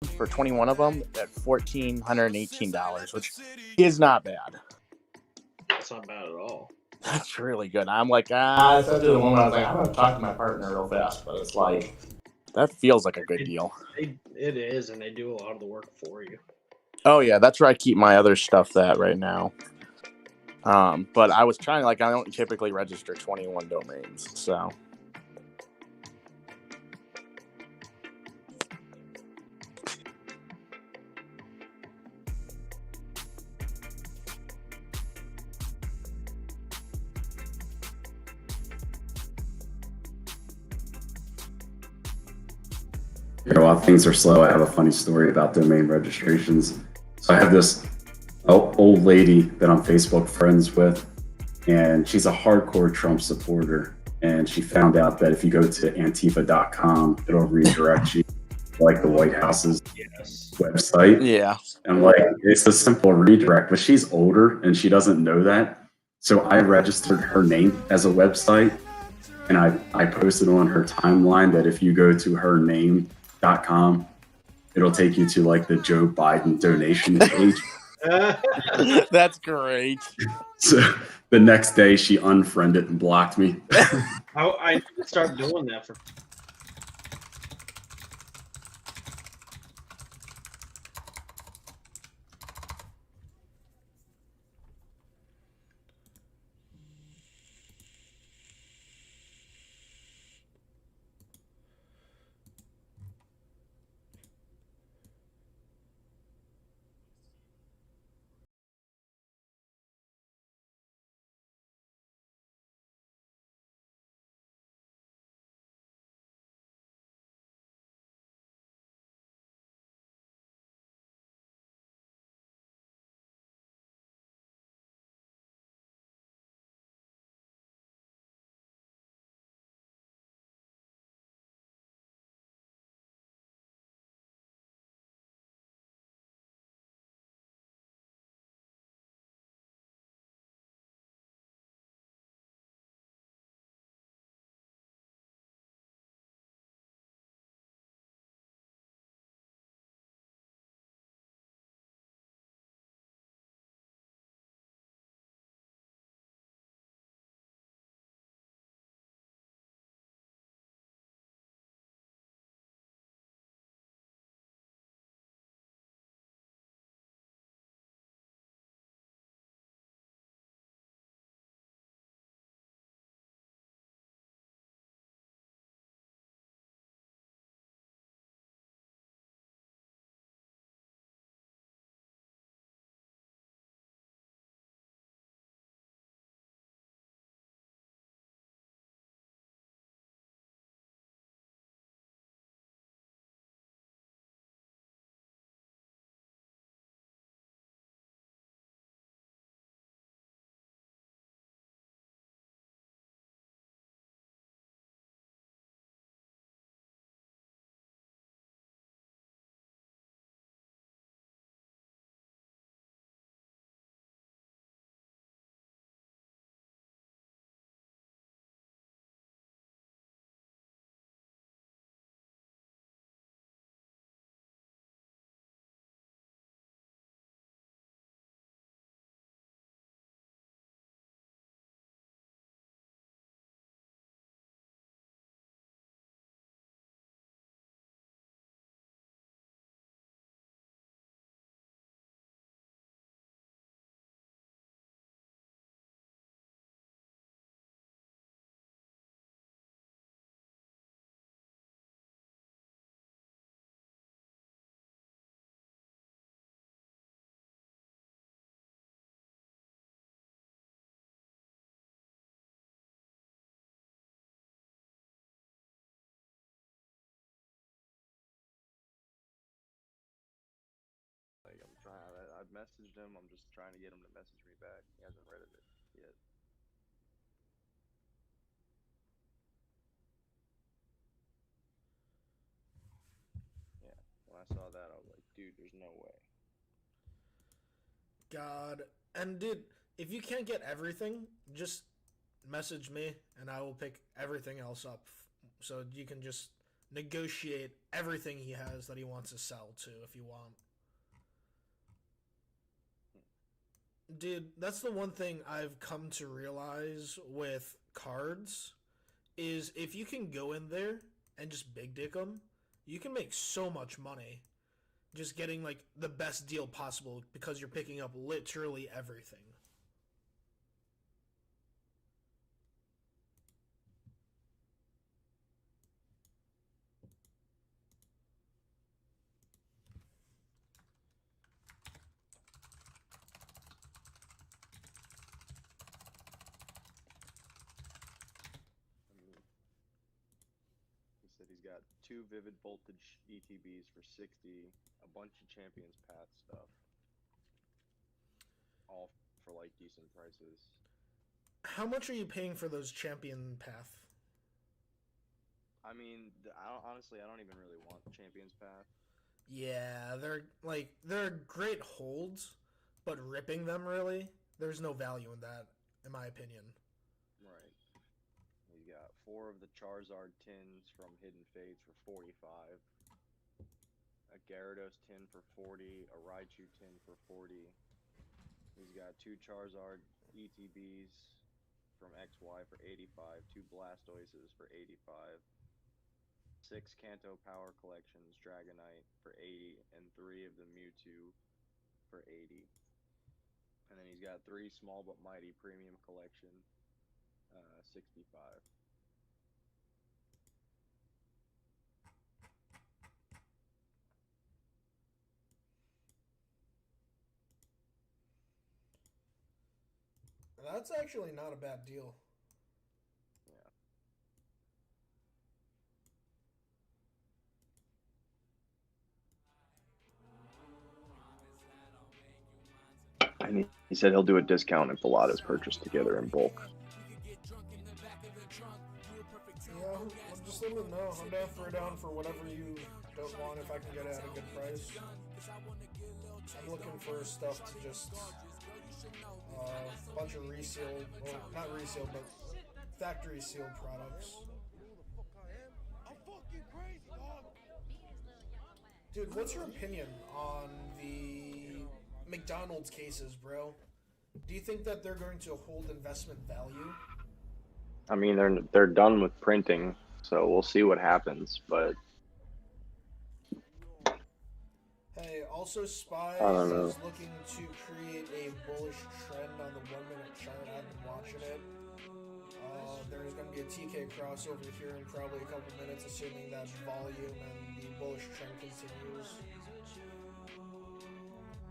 for 21 of them at $1,418, which is not bad. That's not bad at all. That's really good. I'm like, I said to the woman, I was like, I'm going to talk to my partner real fast, but it's like, that feels like a good deal. It is, and they do a lot of the work for you. Oh, yeah, that's where I keep my other stuff at right now. But I was trying, like, I don't typically register 21 domains, so. While things are slow, I have a funny story about domain registrations. So I have this old lady that I'm Facebook friends with, and she's a hardcore Trump supporter. And she found out that if you go to Antifa.com, it'll redirect you to like the White House's website. Yeah. And like, it's a simple redirect, but she's older and she doesn't know that. So I registered her name as a website, and I posted on her timeline that if you go to her name.com, it'll take you to like the Joe Biden donation page. That's great. So the next day she unfriended and blocked me. I start doing that for. Like I'm trying. I've messaged him. I'm just trying to get him to message me back. He hasn't read it yet. Yeah. When I saw that, I was like, dude, there's no way. God. And dude, if you can't get everything, just message me and I will pick everything else up. So you can just negotiate everything he has that he wants to sell to if you want. Dude, that's the one thing I've come to realize with cards is if you can go in there and just big dick them, you can make so much money just getting like the best deal possible because you're picking up literally everything. He said he's got 2 Vivid Voltage ETBs for 60, a bunch of Champions Path stuff, all for like decent prices. How much are you paying for those Champion Path? I mean, honestly, I don't even really want Champions Path. Yeah, they're great holds, but ripping them really, there's no value in that, in my opinion. Right. He's got 4 of the Charizard tins from Hidden Fates for 45, a Gyarados tin for 40, a Raichu tin for 40. He's got 2 Charizard ETBs from XY for 85, 2 Blastoises for 85, 6 Kanto Power Collections Dragonite for 80, and 3 of the Mewtwo for 80. And then he's got 3 Small But Mighty Premium Collection, 65. That's actually not a bad deal. Yeah. And he said he'll do a discount if a lot is purchased together in bulk. Yeah, just let me know. I'm down for whatever you don't want if I can get it at a good price. I'm looking for stuff to just bunch of resealed, well, not resealed, but factory sealed products. Dude, what's your opinion on the McDonald's cases, bro? Do you think that they're going to hold investment value? I mean, they're done with printing, so we'll see what happens. But hey, also Spy don't know. is looking to create a bullish trend on the 1 minute chart. I've been watching it. There's going to be a TK crossover here in probably a couple minutes, assuming that volume and the bullish trend continues.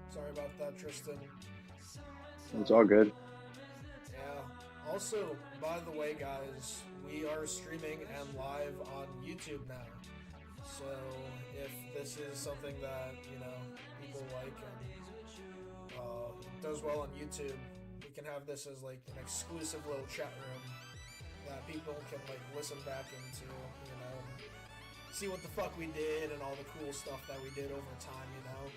Sorry about that, Tristan. It's all good. Yeah. Also, by the way, guys, we are streaming and live on YouTube now. So if this is something that, you know, people like and does well on YouTube, we can have this as like an exclusive little chat room that people can like listen back into, you know, see what the fuck we did and all the cool stuff that we did over time, you know.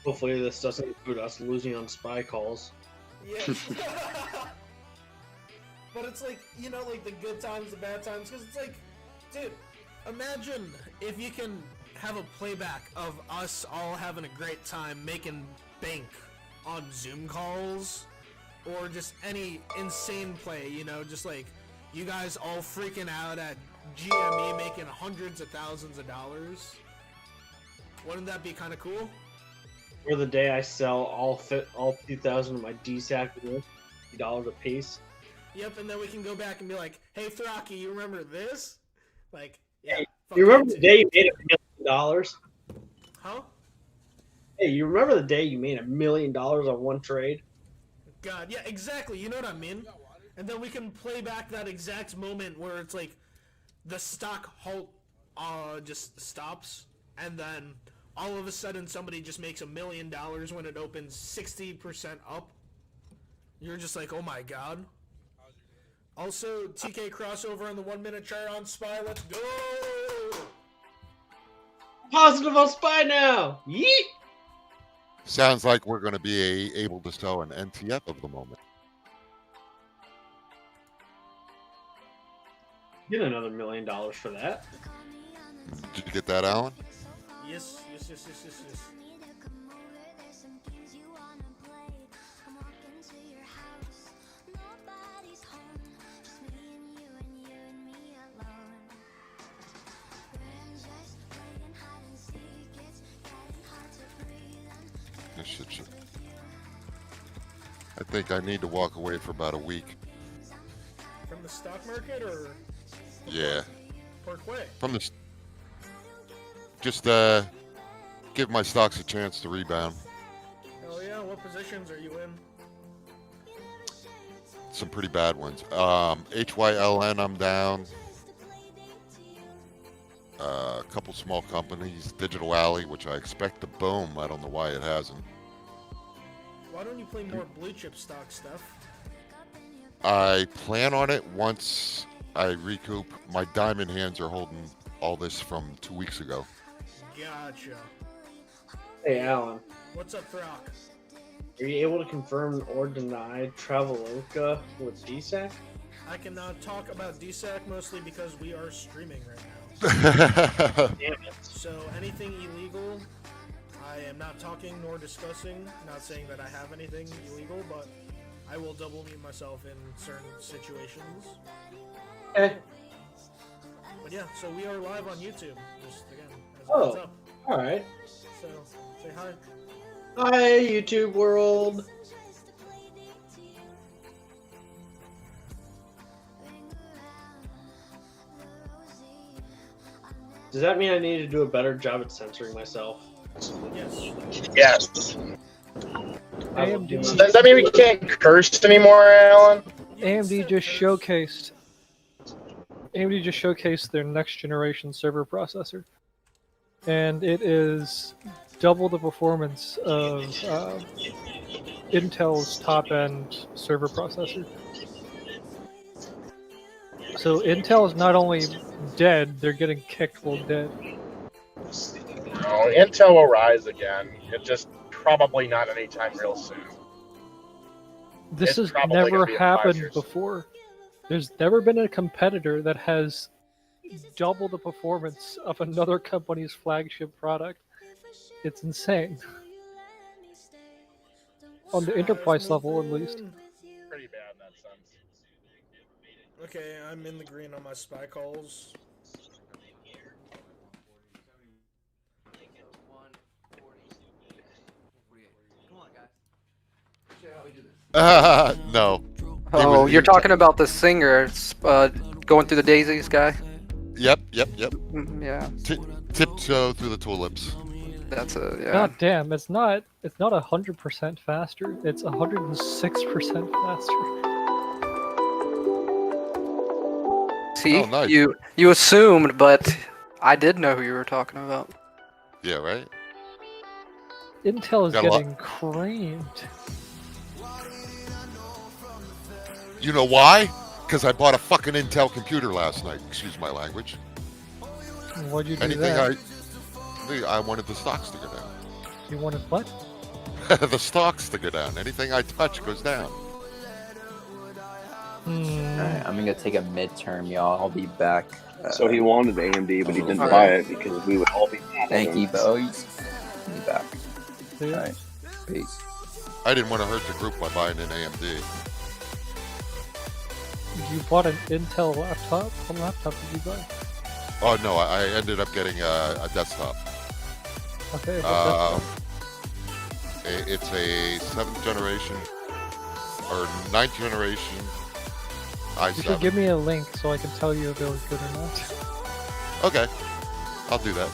Hopefully this doesn't include us losing on spy calls. Yeah. But it's like, you know, like the good times, the bad times, because it's like, dude, imagine if you can have a playback of us all having a great time making bank on Zoom calls or just any insane play, you know, just like you guys all freaking out at GME making hundreds of thousands of dollars. Wouldn't that be kind of cool? Or the day I sell all 2,000 of my DSAC for $50 a piece. Yep, and then we can go back and be like, hey, Thraki, you remember this? Like, yeah. Hey, you remember the day you made $1 million? Huh? Hey, you remember the day you made $1 million on one trade? God, yeah, exactly. You know what I mean? And then we can play back that exact moment where it's like the stock halt just stops, and then all of a sudden somebody just makes $1 million when it opens 60% up. You're just like, oh my god. Also, TK crossover on the 1 minute chart on Spy. Let's go! Positive on Spy now! Yeet! Sounds like we're going to be able to sell an NTF of the moment. Get another $1 million for that. Did you get that, Alan? Yes. This shit should. I think I need to walk away for about a week. From the stock market or Yeah. per quay? From the. Just give my stocks a chance to rebound. Hell yeah, what positions are you in? Some pretty bad ones. HYLN, I'm down. A couple small companies. Digital Alley, which I expect to boom. I don't know why it hasn't. Why don't you play more blue chip stock stuff? I plan on it once I recoup. My diamond hands are holding all this from 2 weeks ago. Gotcha. Hey, Alan. What's up, Throck? Are you able to confirm or deny Traveloka with DSAC? I cannot talk about DSAC mostly because we are streaming right now. Damn it. So anything illegal, I am not talking nor discussing. Not saying that I have anything illegal, but I will double mute myself in certain situations. Okay. But yeah, so we are live on YouTube. Just again, as a Oh. heads up. All right. So say hi. Hi, YouTube world. Does that mean I need to do a better job at censoring myself? Yes. Yes. I will do So my- does that mean we can't curse anymore, Alan? You AMD said just curse. showcased their next generation server processor, and it is double the performance of Intel's top-end server processor. So Intel is not only dead, they're getting kicked while dead. No, Intel will rise again. It's just probably not anytime real soon. This It's has probably never gonna be in 5 happened years. before. There's never been a competitor that has double the performance of another company's flagship product. It's insane. On the enterprise level, at least. Pretty bad in that sense. Okay, I'm in the green on my spy calls. No. Oh, you're talking about the singer going through the daisies guy? Yep. Mm, yeah, Tiptoe through the tulips. that's a yeah. God damn, it's not 100% faster. It's 106% faster. See, Oh, nice. you assumed, but I did know who you were talking about. Yeah, right? Intel is Got a lot- getting creamed. You know why? Because I bought a fucking Intel computer last night. Excuse my language. Why'd you do Anything that? I wanted the stocks to go down. You wanted what? The stocks to go down. Anything I touch goes down. Alright, I'm gonna take a midterm, y'all. I'll be back. So he wanted AMD, but he didn't Okay. buy it because we would all be. Thank you, boys. I'll be back. See ya. Alright, peace. I didn't want to hurt the group by buying an AMD. You bought an Intel laptop? What laptop did you buy? Oh no, I ended up getting a desktop. Okay, but It's a 7th generation or 9th generation you should i7. give me a link so I can tell you if it was good or not. Okay, I'll do that.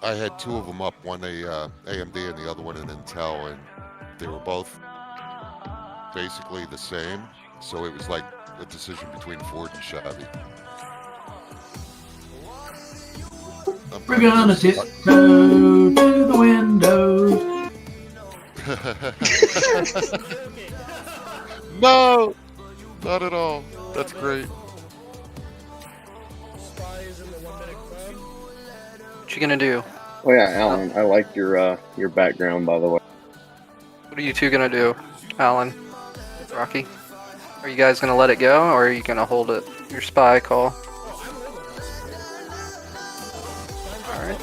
I had 2 of them up, one a AMD and the other one an Intel, and they were both basically the same. So it was like a decision between Ford and Chevy. We're gonna tiptoe to the window. No, not at all. That's great. Spies in the 1 minute club. What you gonna do? Oh yeah, Alan, I like your background, by the way. What are you two gonna do, Alan? Rocky? Are you guys gonna let it go, or are you gonna hold it? Your spy call. Alright.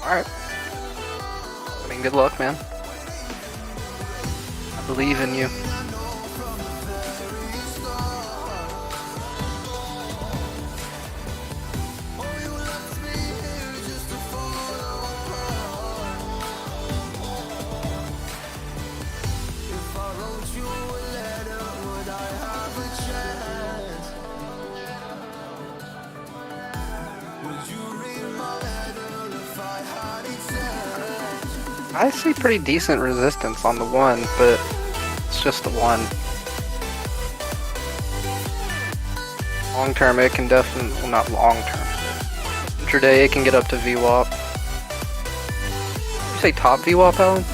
Alright. I mean, good luck, man. I believe in you. I see pretty decent resistance on the one, but it's just the one. Long term, it can definitely, well, not long term. Intraday, it can get up to VWAP. You say top VWAP, Alan?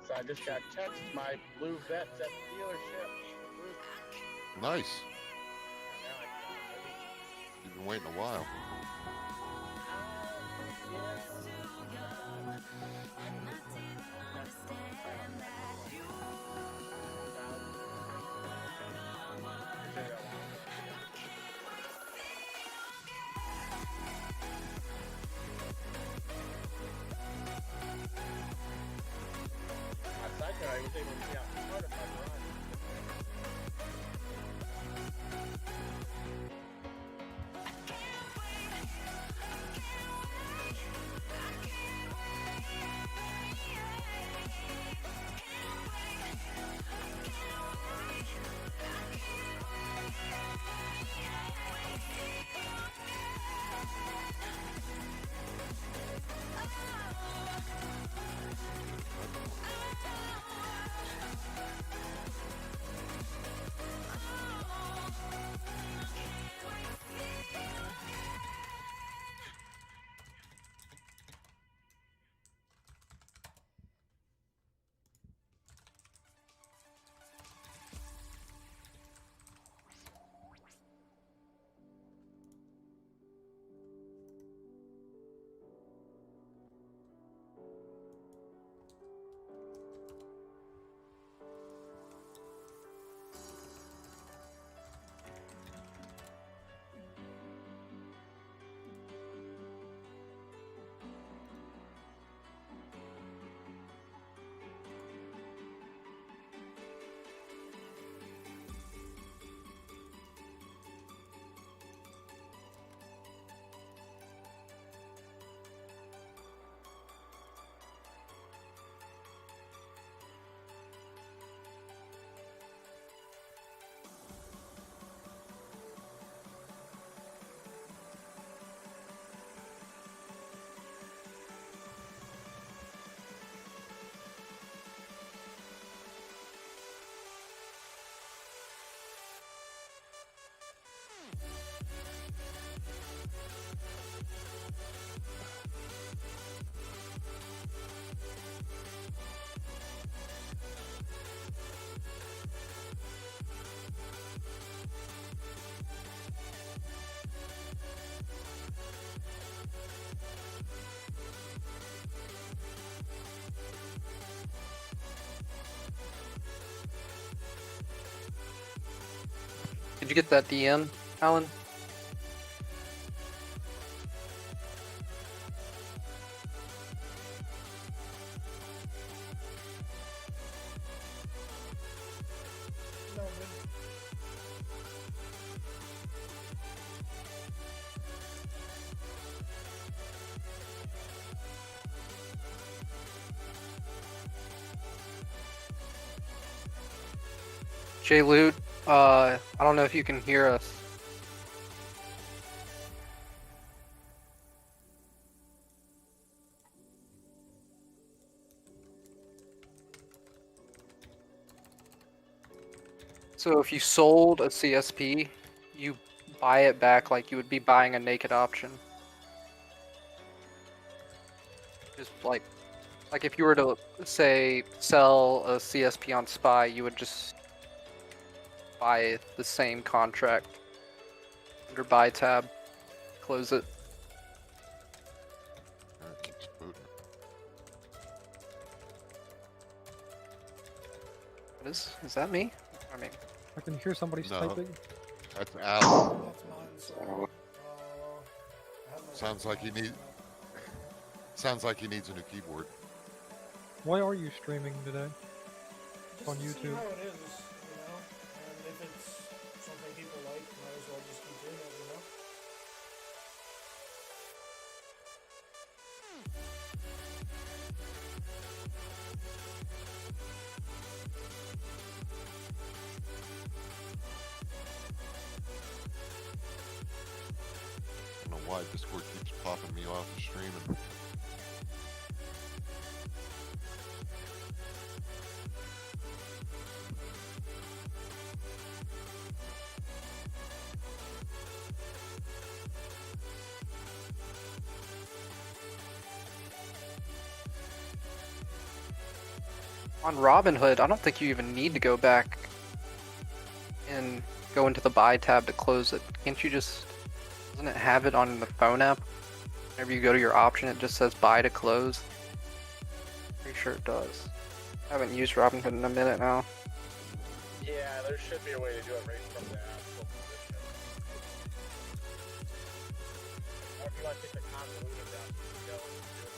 So I just got text my blue vets at the dealership. Nice. You've been waiting a while. I was able to see out in front of my garage. Did you get that DM, Alan? No, Jay Loot, I don't know if you can hear us. So if you sold a CSP, you buy it back like you would be buying a naked option. Just like if you were to say sell a CSP on Spy, you would just buy the same contract under buy tab, close it. It keeps booting. What is that me? I mean, I can hear somebody's No. typing. That's Alan. that's mine. So, Sounds like he needs a new keyboard. Why are you streaming today? just On to see YouTube. how it is, you know. And if it's something people like, might as well just keep doing it, you know. I don't know why Discord keeps popping me off the streaming. on Robinhood, I don't think you even need to go back and go into the buy tab to close it. Can't you just, doesn't it have it on the phone app? Whenever you go to your option, it just says buy to close. Pretty sure it does. I haven't used Robinhood in a minute now. Yeah, there should be a way to do it right from the actual position. Or if you want to take the convoluted route, you can go and do it.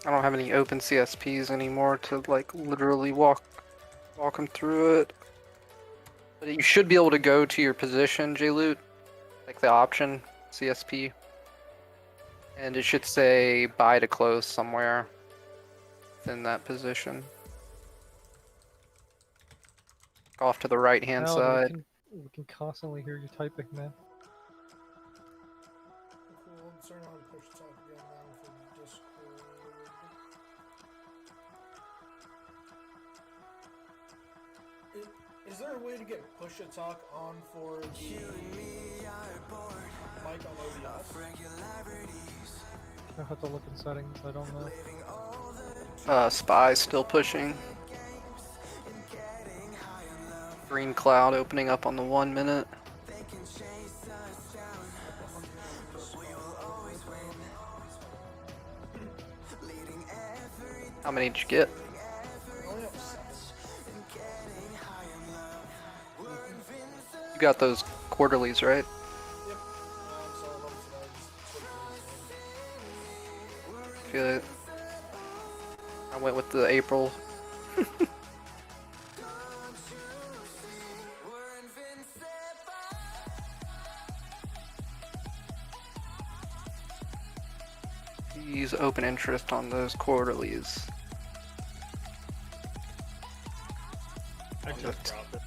I don't have any open CSPs anymore to like literally walk them through it. But you should be able to go to your position, JLoot, like the option CSP, and it should say buy to close somewhere within that position. Off to the right hand Alan, side. we can constantly hear you typing, man. We'll turn on push talk again now for Discord. Is there a way to get push a talk on for the mic on OBS? I have to look in settings, I don't know. Spy still pushing. Green cloud opening up on the 1 minute. How many did you get? You got those quarterlies, right? Good. I went with the April. Use open interest on those quarterlies. I just dropped it.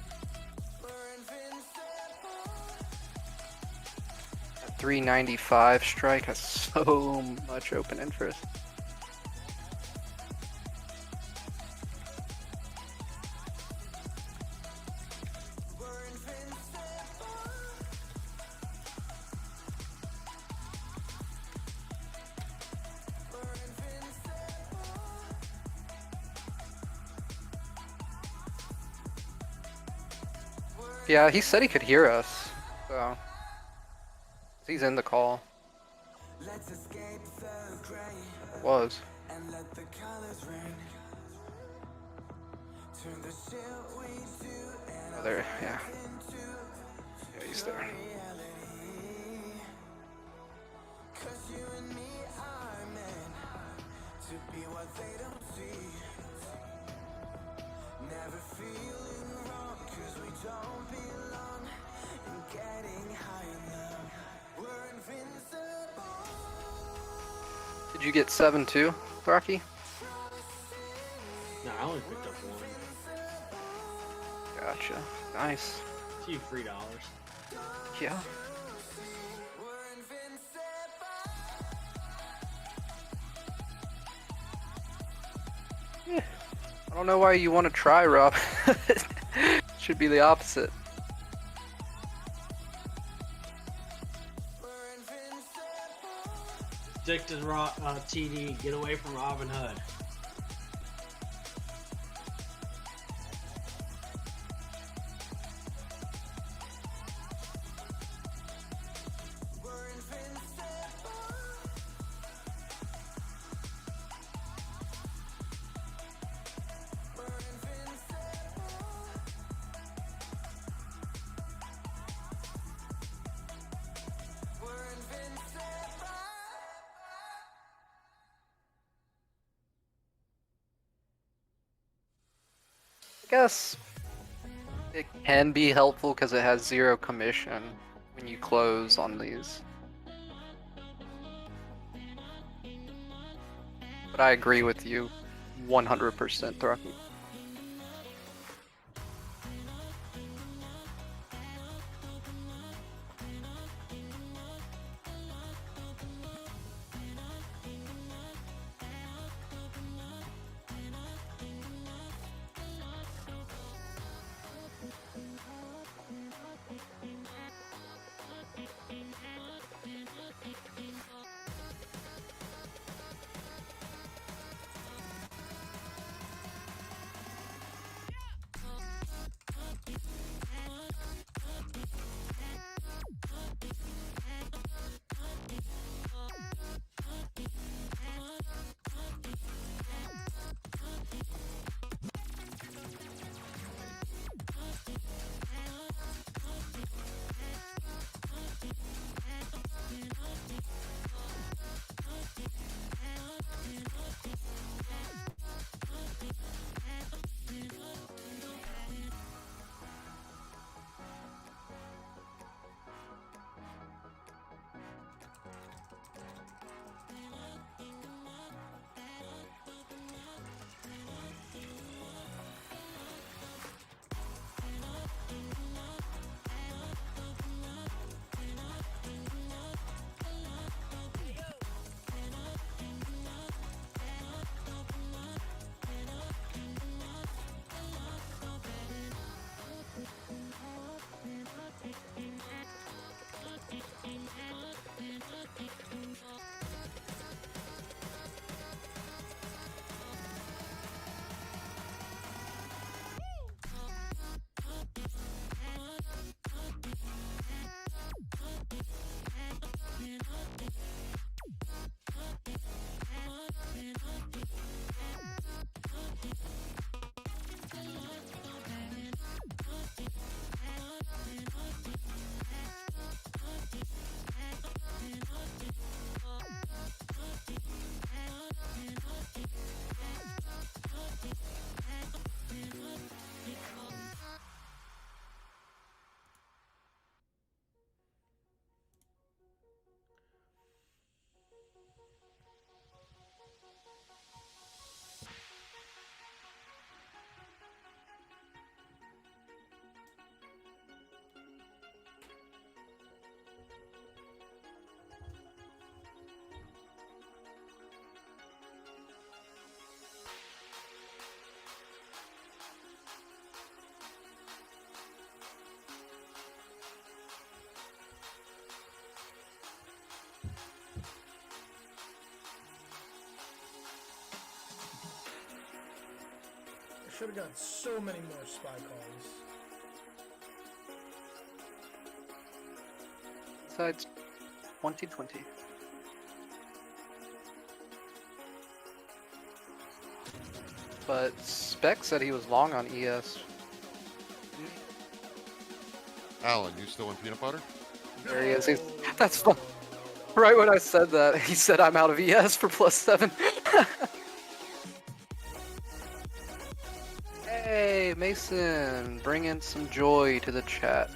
That 395 strike has so much open interest. Yeah, he said he could hear us, so He's in the call. Was. Oh, there, yeah. Yeah, he's there. Did you get 7 too, Rocky? No, I only picked up one. Gotcha. Nice. A few free dollars. Yeah. I don't know why you want to try, Rob. Should be the opposite. Stick to TD. Get away from Robin Hood. I guess it can be helpful because it has 0 commission when you close on these. But I agree with you 100%, Thrucky. Should have got so many more spy calls. Besides, 2020. But Spec said he was long on ES. Alan, you still in peanut butter? There he is. That's fun. Right when I said that, he said I'm out of ES for +7. Hey, Mason, bring in some joy to the chat.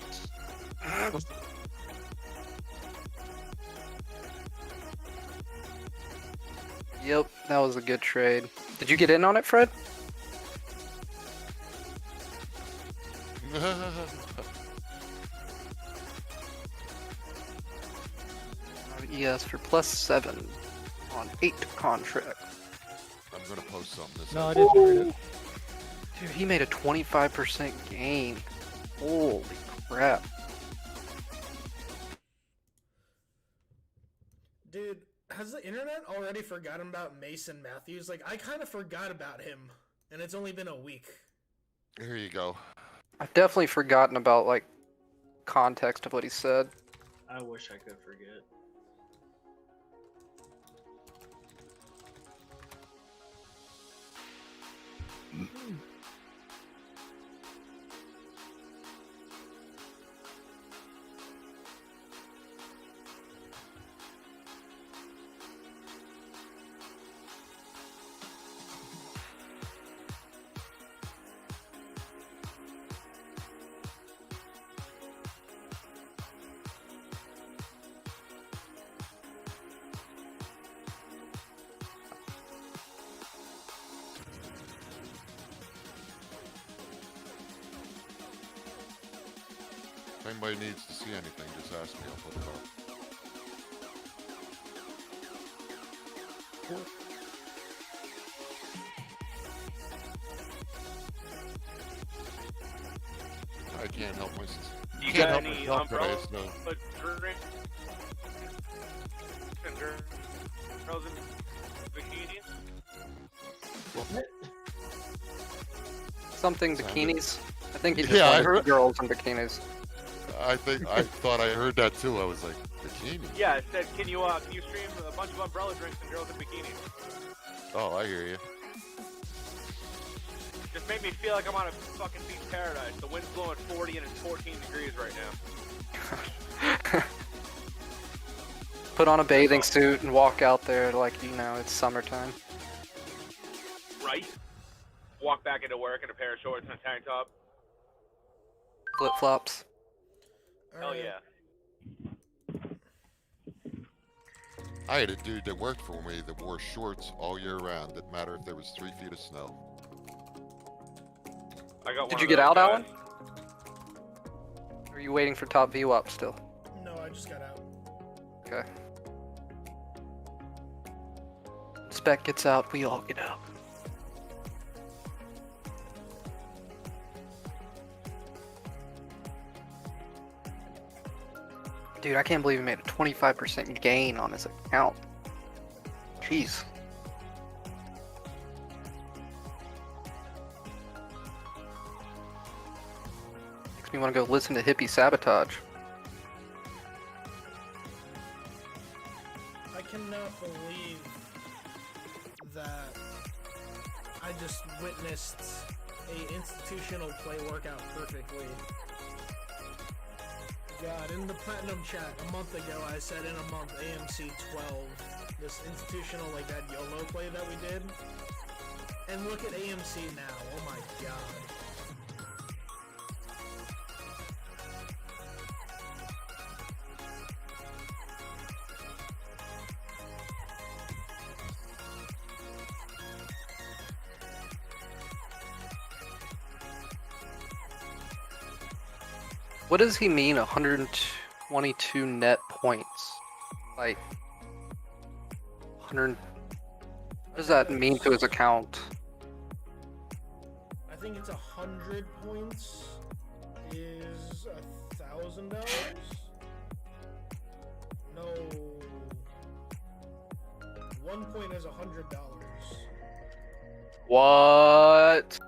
Yep, that was a good trade. Did you get in on it, Fred? ES for +7 on 8 contract. I'm gonna post something. This No, I didn't read it. Dude, he made a 25% gain. Holy crap. Dude, has the internet already forgotten about Mason Matthews? Like, I kind of forgot about him, and it's only been a week. Here you go. I've definitely forgotten about, like, context of what he said. I wish I could forget. If anybody needs to see anything, just ask me. I'll put it up. I can't help myself. You Can't got help any myself today, umbrellas? so. But girls in bikinis? Something bikinis? I think he just Yeah, I wanted heard- girls in bikinis. I thought I heard that too. I was like, bikini? Yeah, it said, can you stream a bunch of umbrella drinks and girls in bikinis? Oh, I hear you. Just made me feel like I'm on a fucking beach paradise. The wind's blowing 40 and it's 14 degrees right now. Put on a bathing suit and walk out there like, you know, it's summertime. Right? Walk back into work in a pair of shorts and a tank top. Flip-flops. Hell yeah. I had a dude that worked for me that wore shorts all year round. Didn't matter if there was 3 feet of snow. I got Did one you of get those out, guys. Alan? Or are you waiting for top view up still? No, I just got out. Okay. Spec gets out, we all get out. Dude, I can't believe he made a 25% gain on his account. Jeez. Makes me want to go listen to Hippie Sabotage. I cannot believe that I just witnessed a institutional play work out perfectly. God, in the Platinum chat a month ago, I said in a month AMC 12, this institutional, like that YOLO play that we did. And look at AMC now, oh my god. What does he mean 122 net points? Like 100. What does that mean to his account? I think it's 100 points is $1,000. No, 1 point is $100. What?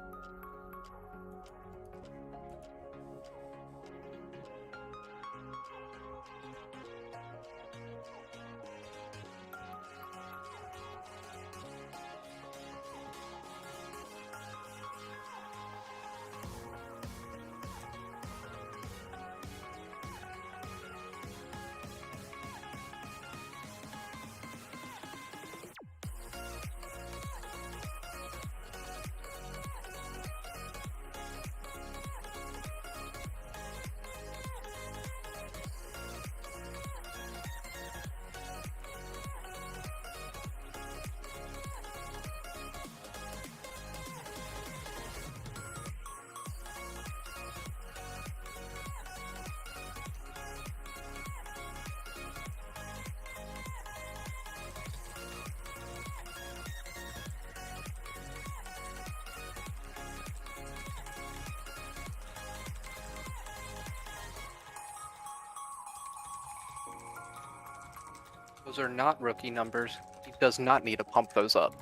Those are not rookie numbers. He does not need to pump those up.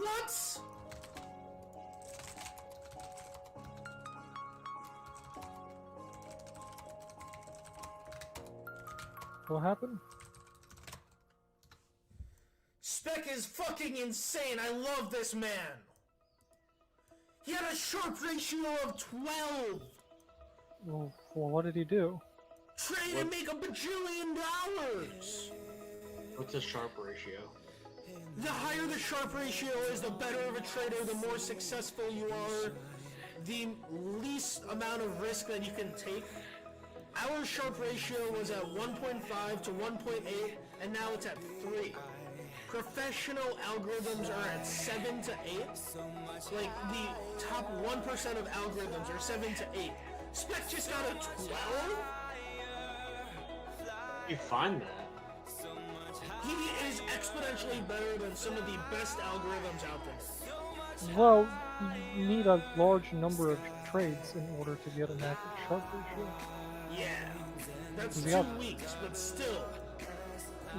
What? What happened? Spec is fucking insane. I love this man. He had a sharp ratio of 12. Well, what did he do? Trade and make $1 bajillion. What's a sharp ratio? The higher the sharp ratio is, the better of a trader, the more successful you are, the least amount of risk that you can take. Our sharp ratio was at 1.5 to 1.8, and now it's at 3. Professional algorithms are at 7 to 8. Like, the top 1% of algorithms are 7 to 8. Spec just got a 12? You find that? He is exponentially better than some of the best algorithms out there. Well, you need a large number of trades in order to get an accurate sharp ratio. Yeah, that's He 2 got- weeks, but still.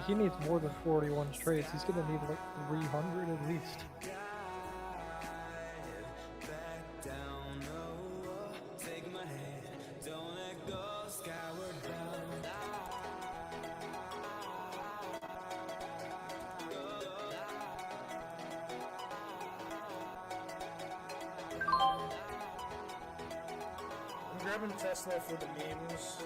He needs more than 41 trades. He's gonna need like 300 at least. I'm grabbing Tesla for the memes.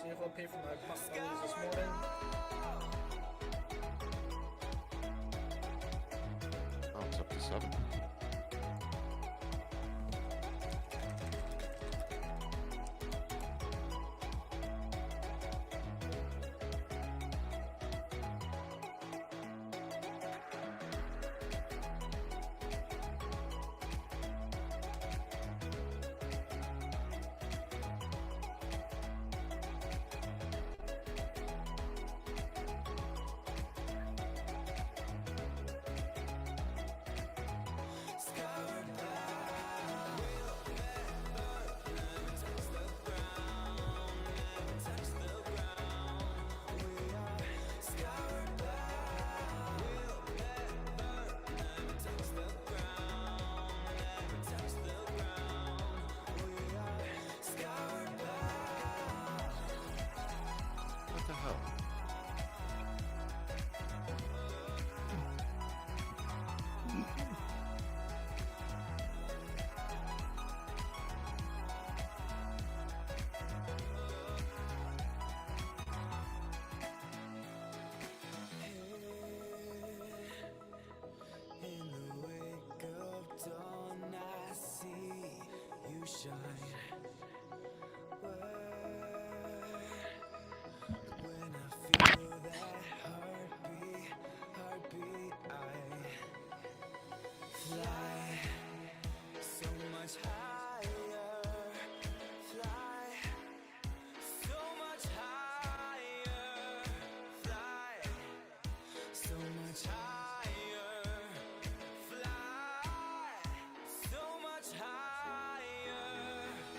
See if I'll pay for my potbellies this morning. Oh, it's up to 7. What the hell?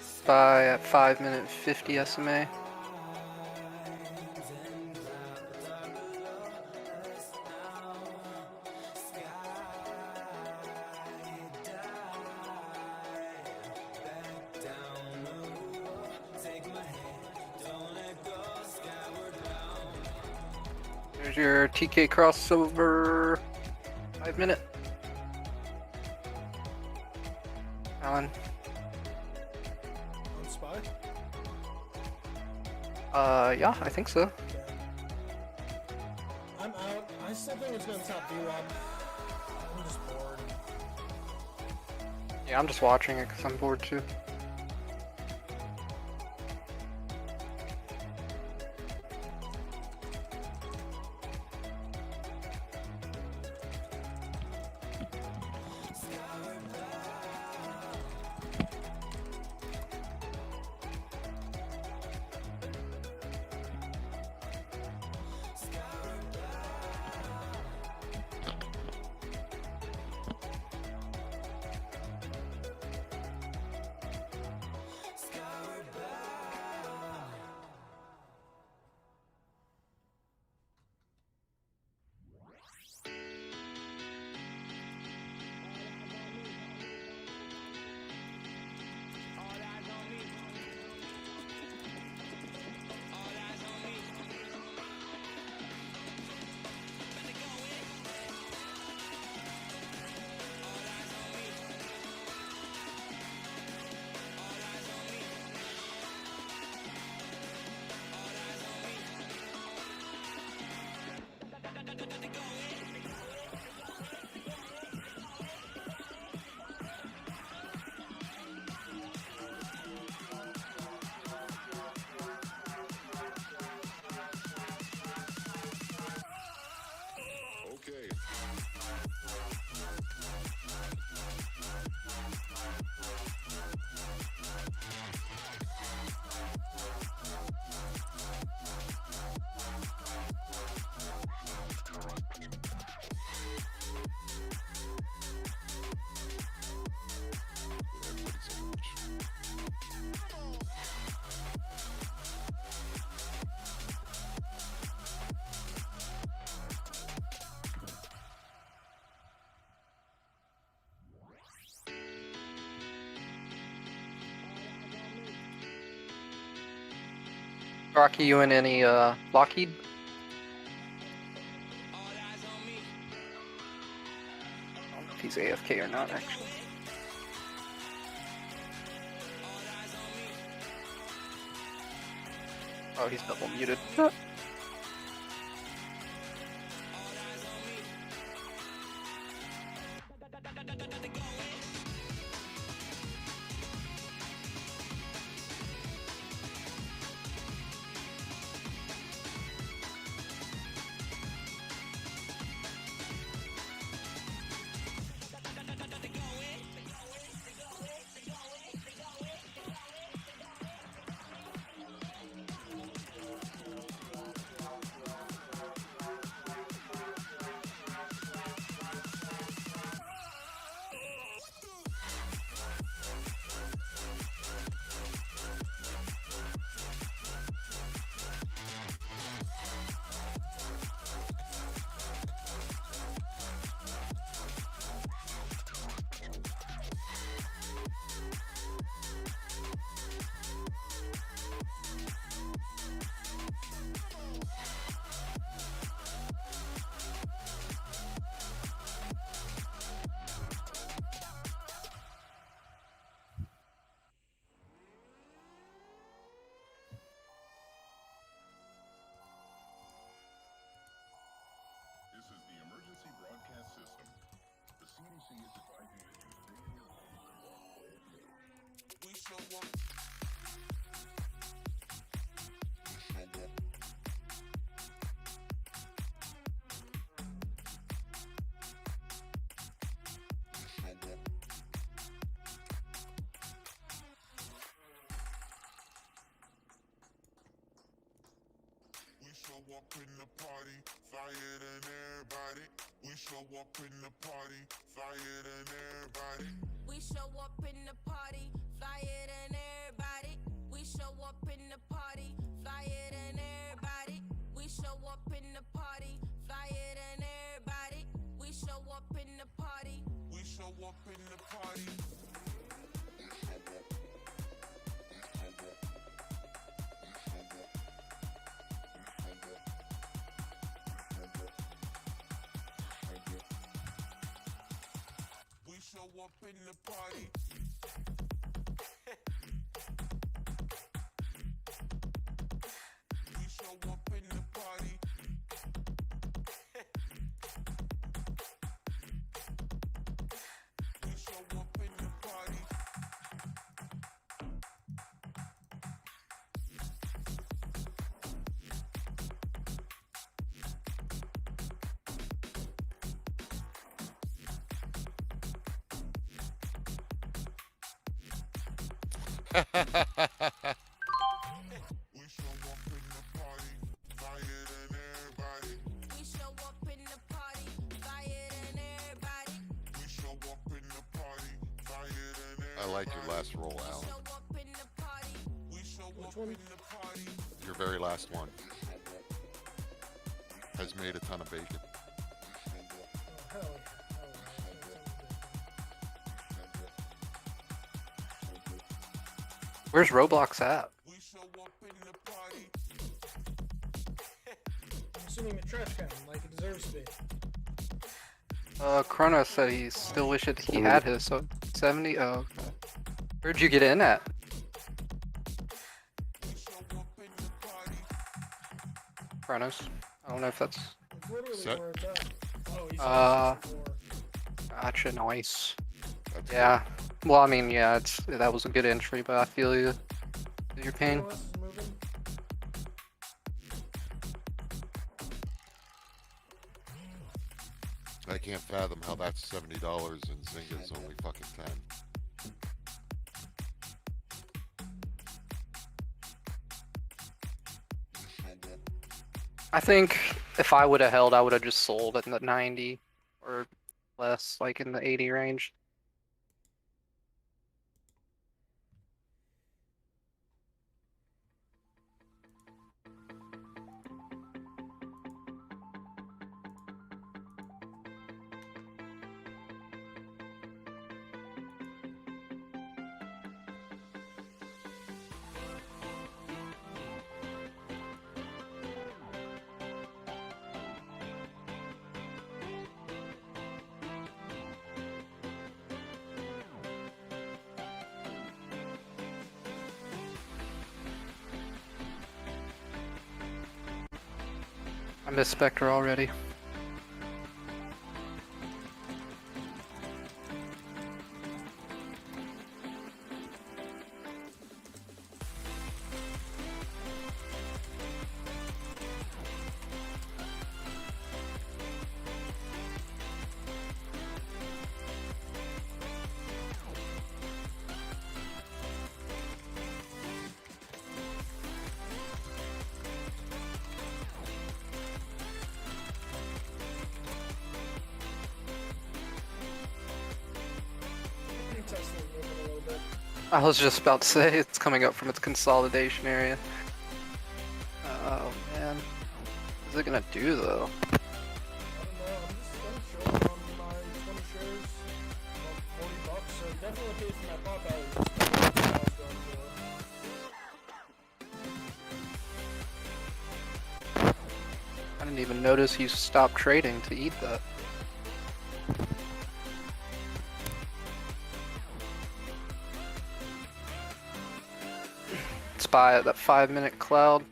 Spy at 5-minute 50 SMA. There's your TK crossover 5-minute. Alan. On Spy? Yeah, I think so. I'm out. I still think it's gonna top VWAP. I'm just bored. Yeah, I'm just watching it because I'm bored too. Rocky, you in any Lockheed? I don't know if he's AFK or not, actually. Oh, he's double muted. up in the party, flyer than everybody. We show up in the party, flyer than everybody. We show up in the party, flyer than everybody. We show up in the party, flyer than everybody. We show up in the party, flyer than everybody. We show up in the party. We show up in the party. Show up in the party. We show up in the party. We show up in the party. Ha ha ha ha ha. We show up in the party, flyer than everybody. We show up in the party, flyer than everybody. We show up in the party, flyer than everybody. I like your last roll, Alan. We show up in the party. Your very last one has made a ton of bacon. Where's Roblox at? We show up in the party. I'm assuming the trash can, like it deserves to be. Kronos said he still wished he had his, so 70? Oh, okay. Where'd you get in at? Kronos? I don't know if that's... It's literally Set. where it's at. Oh, he's Gotcha, nice. Yeah. Well, I mean, yeah, that was a good entry, but I feel you. Feel your pain. I can't fathom how that's $70 and Zynga's only fucking 10. I think if I would have held, I would have just sold at the 90 or less, like in the 80 range. I missed Spectre already. Tesla's moving a little bit. I was just about to say it's coming up from its consolidation area. Oh man. What's it gonna do though? I don't know, I'm short on my 20 shares, about $40, so definitely paid for my pop out. Just what I was going for. I didn't even notice he stopped trading to eat that. Spy at that 5-minute cloud.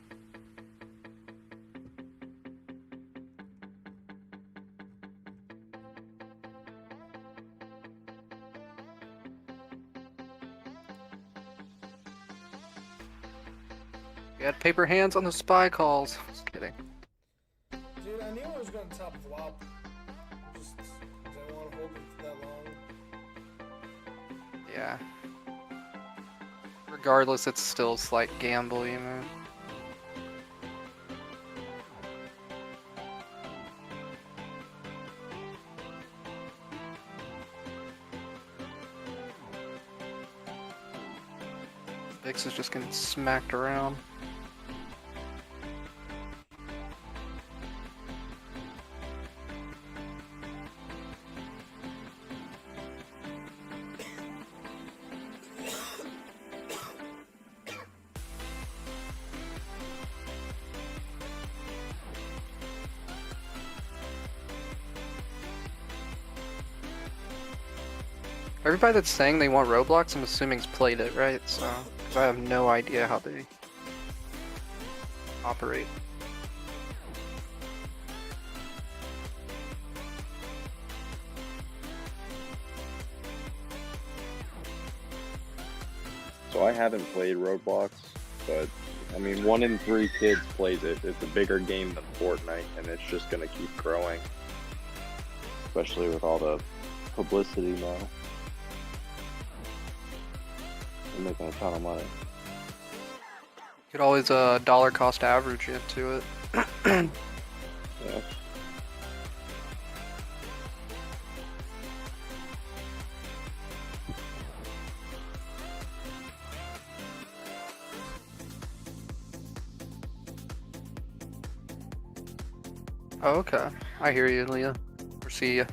We had paper hands on the spy calls. Just kidding. Dude, I knew I was going to top flop. Just didn't want to hold it that long. Yeah. Regardless, it's still a slight gamble, you know. Vix is just getting smacked around. Everybody that's saying they want Roblox, I'm assuming's played it, right? So, 'cause I have no idea how they operate. So I haven't played Roblox, but I mean, 1 in 3 kids plays it. It's a bigger game than Fortnite, and it's just gonna keep growing, especially with all the publicity now. They're making a ton of money. You could always dollar cost average into it. Yeah. Oh, okay. I hear you, Leah. Or see ya.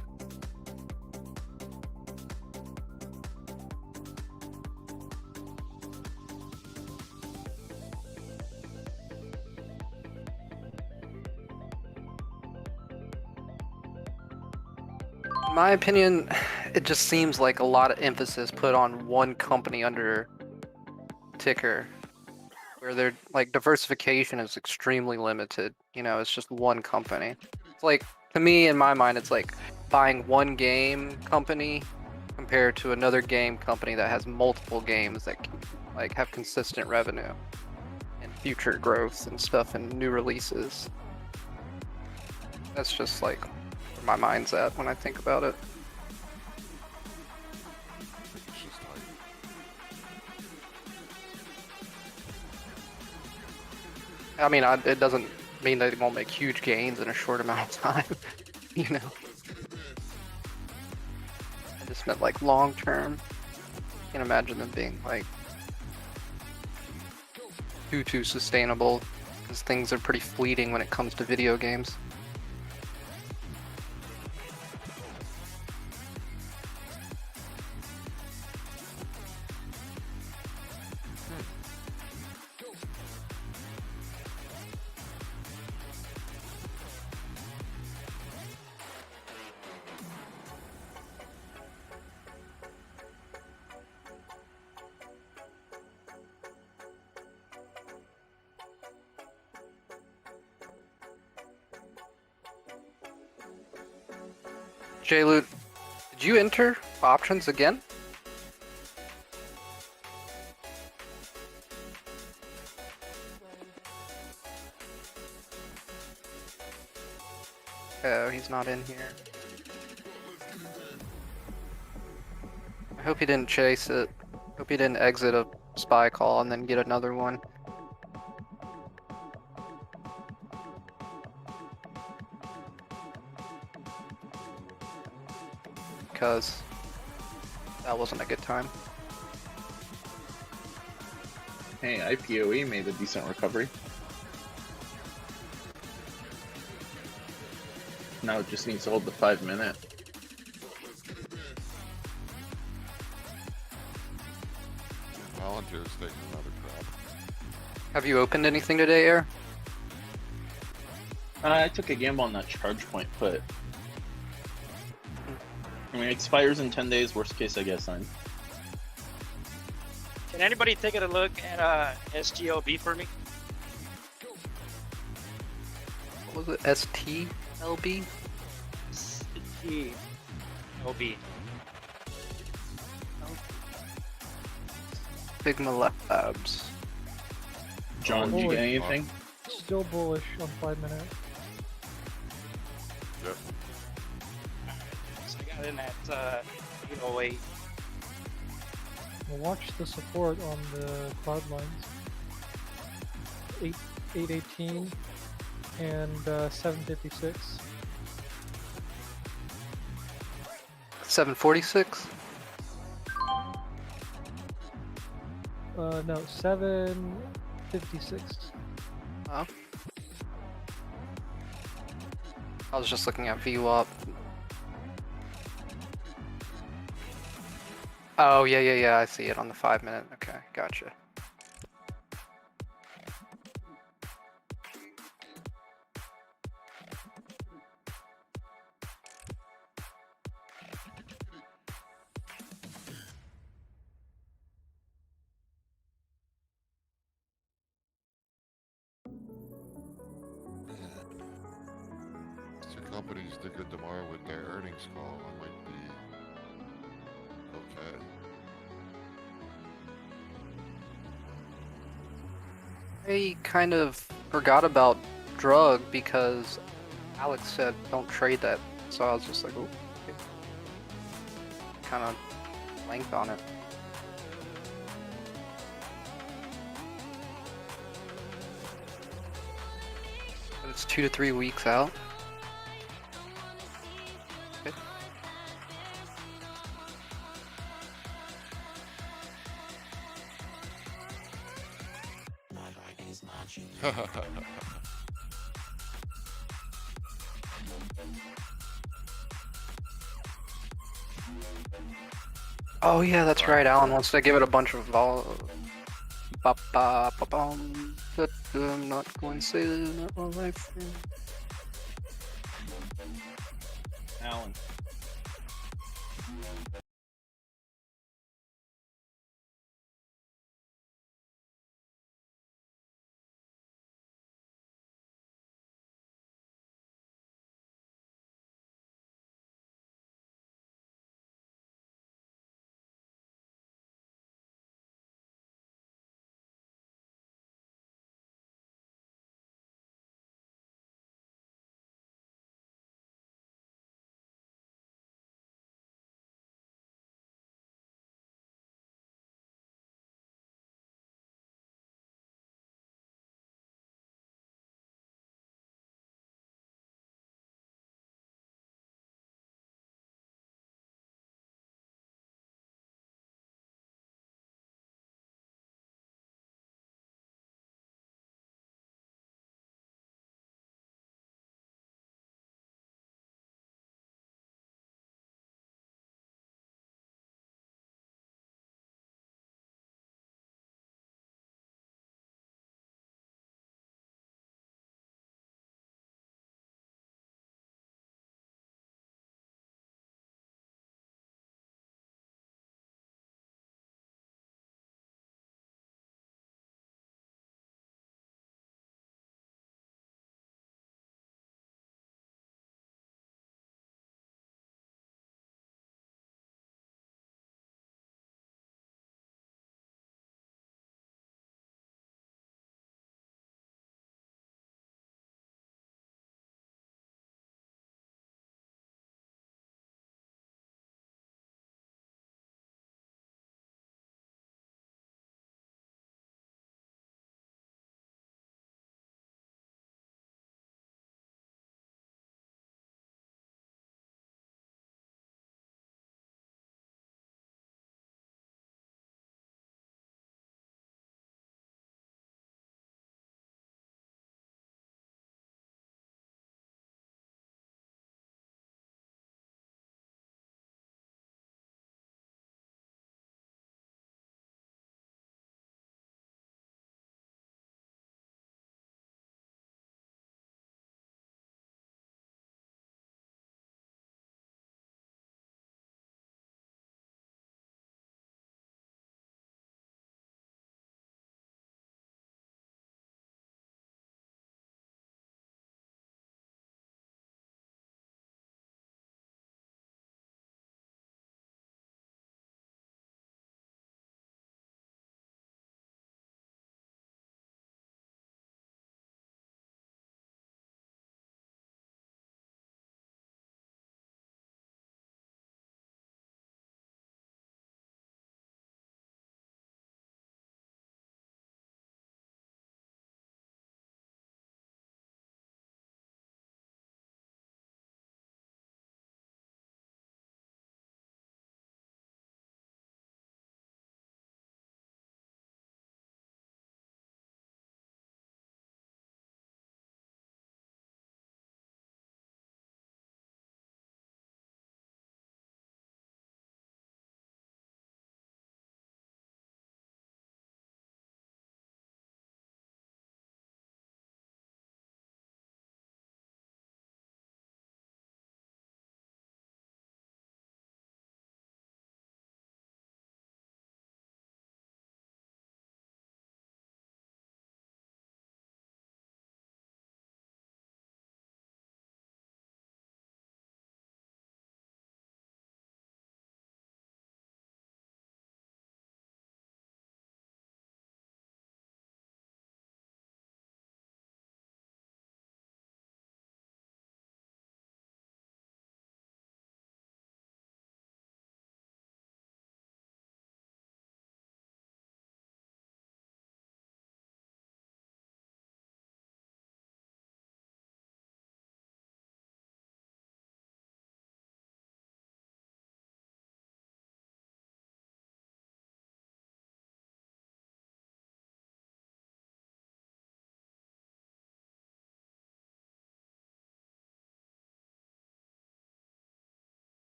In my opinion, it just seems like a lot of emphasis put on one company under ticker, where they're like diversification is extremely limited. You know, it's just one company. It's like, to me, in my mind, it's like buying one game company compared to another game company that has multiple games that like have consistent revenue and future growth and stuff and new releases. That's just like where my mind's at when I think about it. I mean, it doesn't mean that they won't make huge gains in a short amount of time, you know. I just meant like long term. Can't imagine them being like too sustainable, because things are pretty fleeting when it comes to video games. J-Loot, did you enter options again? Oh, he's not in here. I hope he didn't chase it. Hope he didn't exit a spy call and then get another one. Because that wasn't a good time. Hey, IPOE made a decent recovery. Now it just needs to hold the 5-minute. Volunteers taking another crap. Have you opened anything today, Air? I took a gamble on that charge point put. I mean, it expires in 10 days. Worst case, I guess I'm. Can anybody take a look at SGLB for me? What was it? STLB? STLB. Sigma Labs. John, did you get anything? Still bullish on 5 minutes. Yep. So I got in at 808. We'll watch the support on the cloud lines. 818 and 756. 746? No, 756. Oh. I was just looking at VWAP. Oh, yeah, I see it on the 5-minute. Okay, gotcha. Two companies did good tomorrow with their earnings call. I might be okay. I kind of forgot about drug because Alex said don't trade that, so I was just like, oh, kind of blanked on it. But it's 2 to 3 weeks out. Oh yeah, that's right. Alan wants to give it a bunch of but I'm not going to say that. Alan.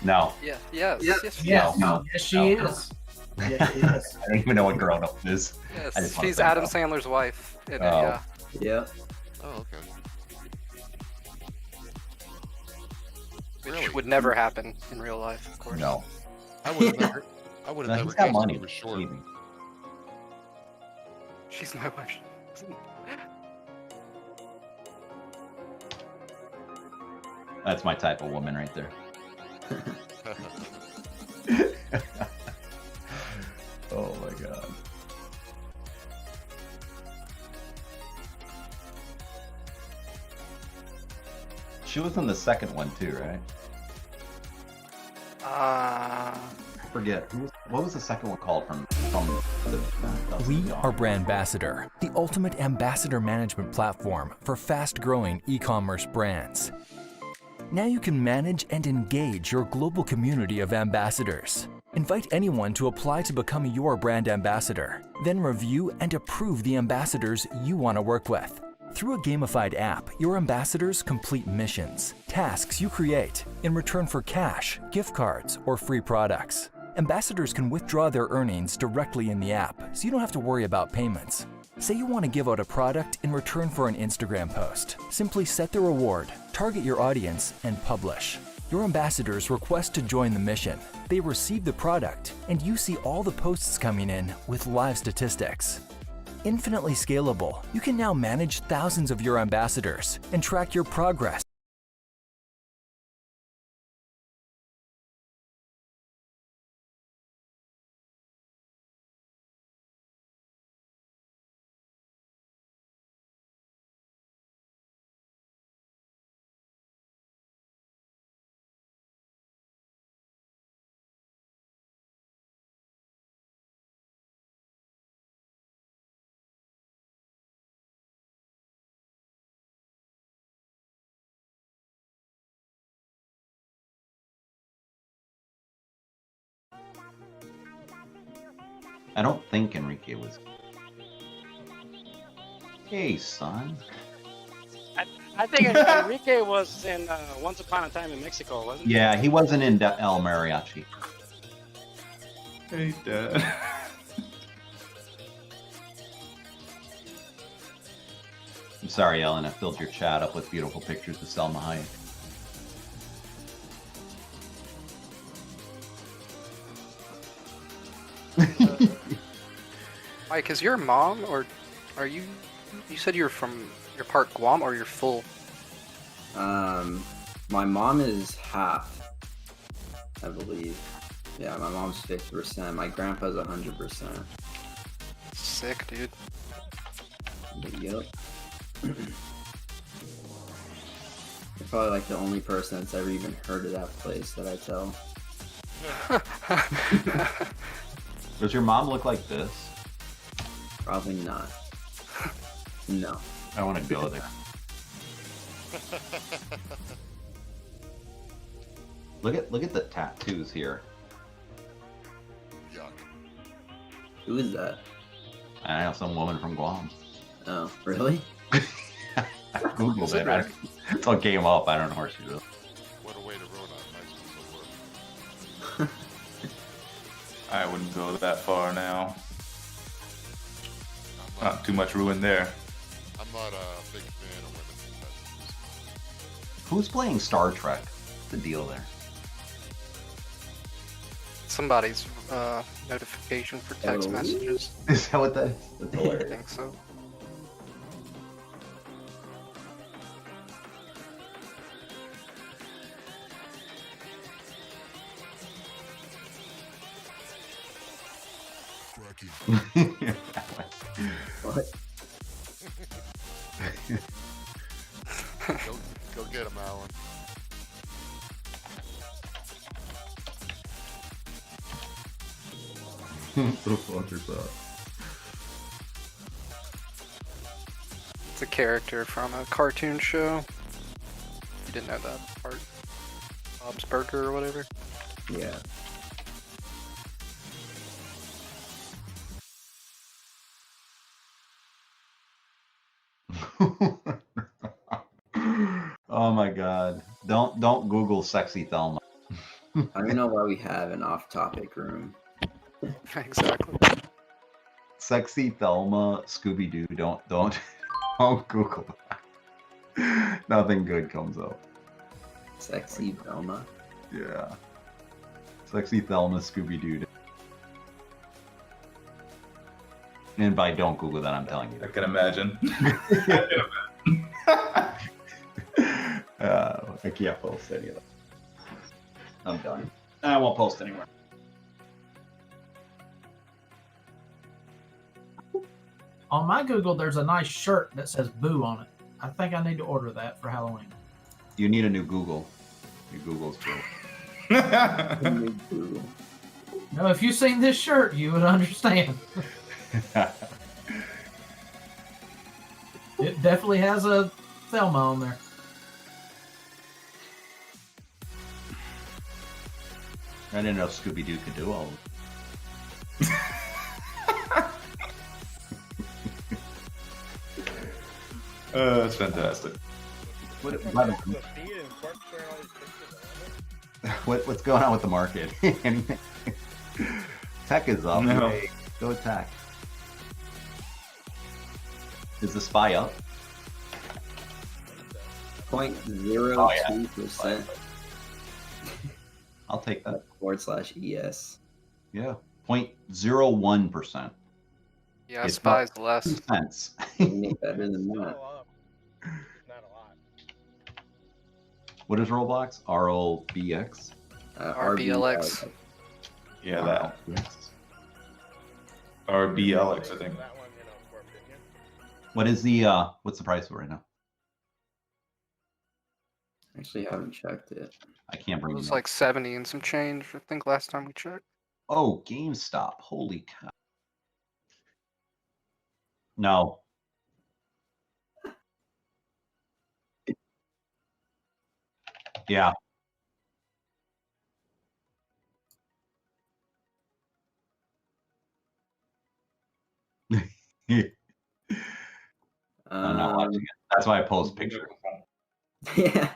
No. Yeah. Yes. Yes. Yes. Yes. No. Yes, she No. is. Yes, she is. I don't even know what grown up is. I Yes. just wanna She's say Adam no. Sandler's wife. In it, Oh. yeah. Yeah. Oh, okay. Which Really? would never happen in real life, of course. No. I would have never. I would No, have he's never got guessed money. he was short. Maybe. She's my wife. That's my type of woman right there. Oh my god. She was in the second one too, right? I forget. What was the second one called from the We are Brandbassador, the ultimate ambassador management platform for fast-growing e-commerce brands. Now you can manage and engage your global community of ambassadors. Invite anyone to apply to become your brand ambassador, then review and approve the ambassadors you want to work with. Through a gamified app, your ambassadors complete missions, tasks you create, in return for cash, gift cards, or free products. Ambassadors can withdraw their earnings directly in the app, so you don't have to worry about payments. Say you want to give out a product in return for an Instagram post. Simply set the reward, target your audience, and publish. Your ambassadors request to join the mission. They receive the product, and you see all the posts coming in with live statistics. Infinitely scalable, you can now manage thousands of your ambassadors and track your progress. I don't think Enrique was. Hey, son. I think Enrique was in Once Upon a Time in Mexico, wasn't he? Yeah, he wasn't in El Mariachi. Hey, Dad. I'm sorry, Ellen. I filled your chat up with beautiful pictures of Selma Hayek. Mike, is your mom, or are you? You said you're part Guam, or you're full? My mom is half, I believe. Yeah, my mom's 50%. My grandpa's 100%. Sick, dude. Yep. You're probably like the only person that's ever even heard of that place that I tell. Does your mom look like this? Probably not. No. I want to go there. Look at the tattoos here. Yuck. Who is that? I know, some woman from Guam. Oh, really? I Googled it. It's all came up. I don't know where she is. What a way to ruin a nice piece of work. I wouldn't go that far now. Not too much ruin there. I'm not a big fan of women tattoos. Who's playing Star Trek? What's the deal there? Somebody's notification for text messages. Is that what that is? That's I hilarious. think so. What? Go get him, Alan. What the fuck is that? It's a character from a cartoon show. You didn't know that part. Bob's Burger or whatever. Yeah. Oh my god. Don't Google sexy Thelma. I don't know why we have an off-topic room. Exactly. Sexy Thelma, Scooby Doo. Don't don't Google that. Nothing good comes up. Sexy Velma. Yeah. Sexy Thelma, Scooby Doo. And by don't Google that, I'm telling you. I can imagine. I can't post any of that. I'm done. I won't post anywhere. On my Google, there's a nice shirt that says "Boo" on it. I think I need to order that for Halloween. You need a new Google. Your Google's broke. New Google. No, if you've seen this shirt, you would understand. It definitely has a Thelma on there. I didn't know Scooby Doo could do all of it. That's fantastic. What's going on with the market? Anything? Tech is up. No. Hey, go with tech. Is the SPY up? 0.02%. I'll take that. /ES. Yeah. 0.01%. Yeah, It's SPY's not less. 2 cents. Better than that. What is Roblox? ROBX? RBLX. Yeah, that. RBLX, I think. What is the what's the price for right now? Actually, I haven't checked it. I can't It bring was it like 70 and some change, I think, last time we checked. Oh, GameStop. Holy cow. No. Yeah. I'm not watching it. That's why I post pictures. Yeah.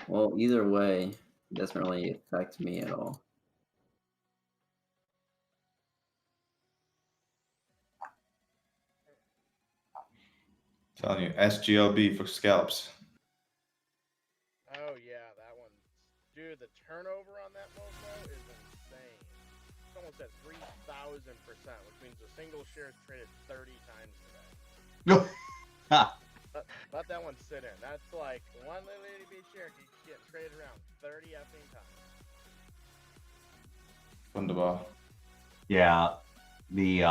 Well, either way, it doesn't really affect me at all. Telling you, SGLB for scalps. Oh yeah, that one. Dude, the turnover on that mofo is insane. It's almost at 3,000%, which means a single share is traded 30 times today. Let that one sit in. That's like one little itty bitty share keeps getting traded around 30 effing times. Wunderbar. Yeah. The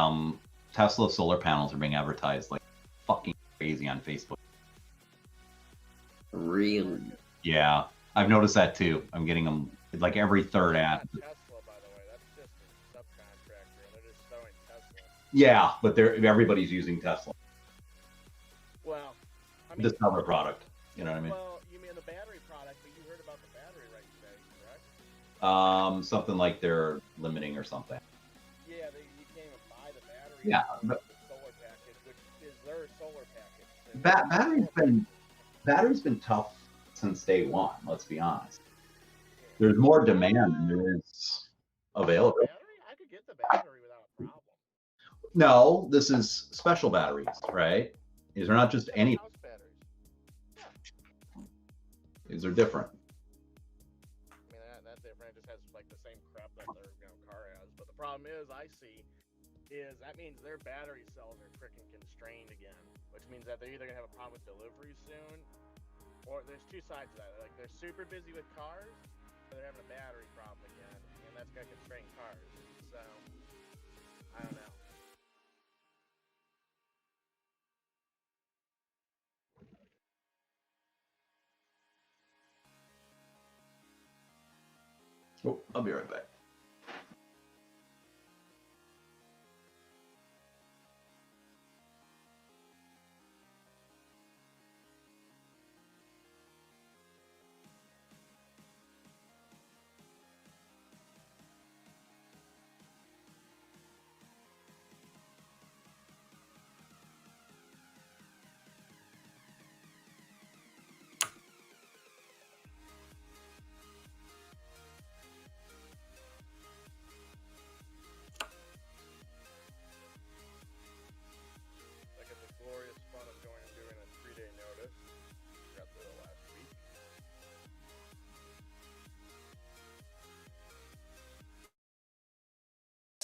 Tesla solar panels are being advertised like fucking crazy on Facebook. Really? Yeah. I've noticed that too. I'm getting them like every third ad. Tesla, by the way, that's just a subcontractor, and they're just throwing Tesla. Yeah, but everybody's using Tesla. Well, I mean, To sell their product. You know what I mean? well, you mean the battery product, but you heard about the battery right today, correct? Something like they're limiting or something. Yeah, you can't even buy the battery. Yeah, The solar package, which is their solar package. Battery's been tough since day one. Let's be honest. There's more demand than there is available. I could get the battery without a problem. No, this is special batteries, right? These are not just any. House batteries. These are different. I mean, that's different. It just has like the same crap that their car has. But the problem is, that means their battery cells are freaking constrained again, which means that they're either gonna have a problem with delivery soon, or there's two sides to that. Like they're super busy with cars, or they're having a battery problem again, and that's gonna constrain cars. So I don't know. Oh, I'll be right back.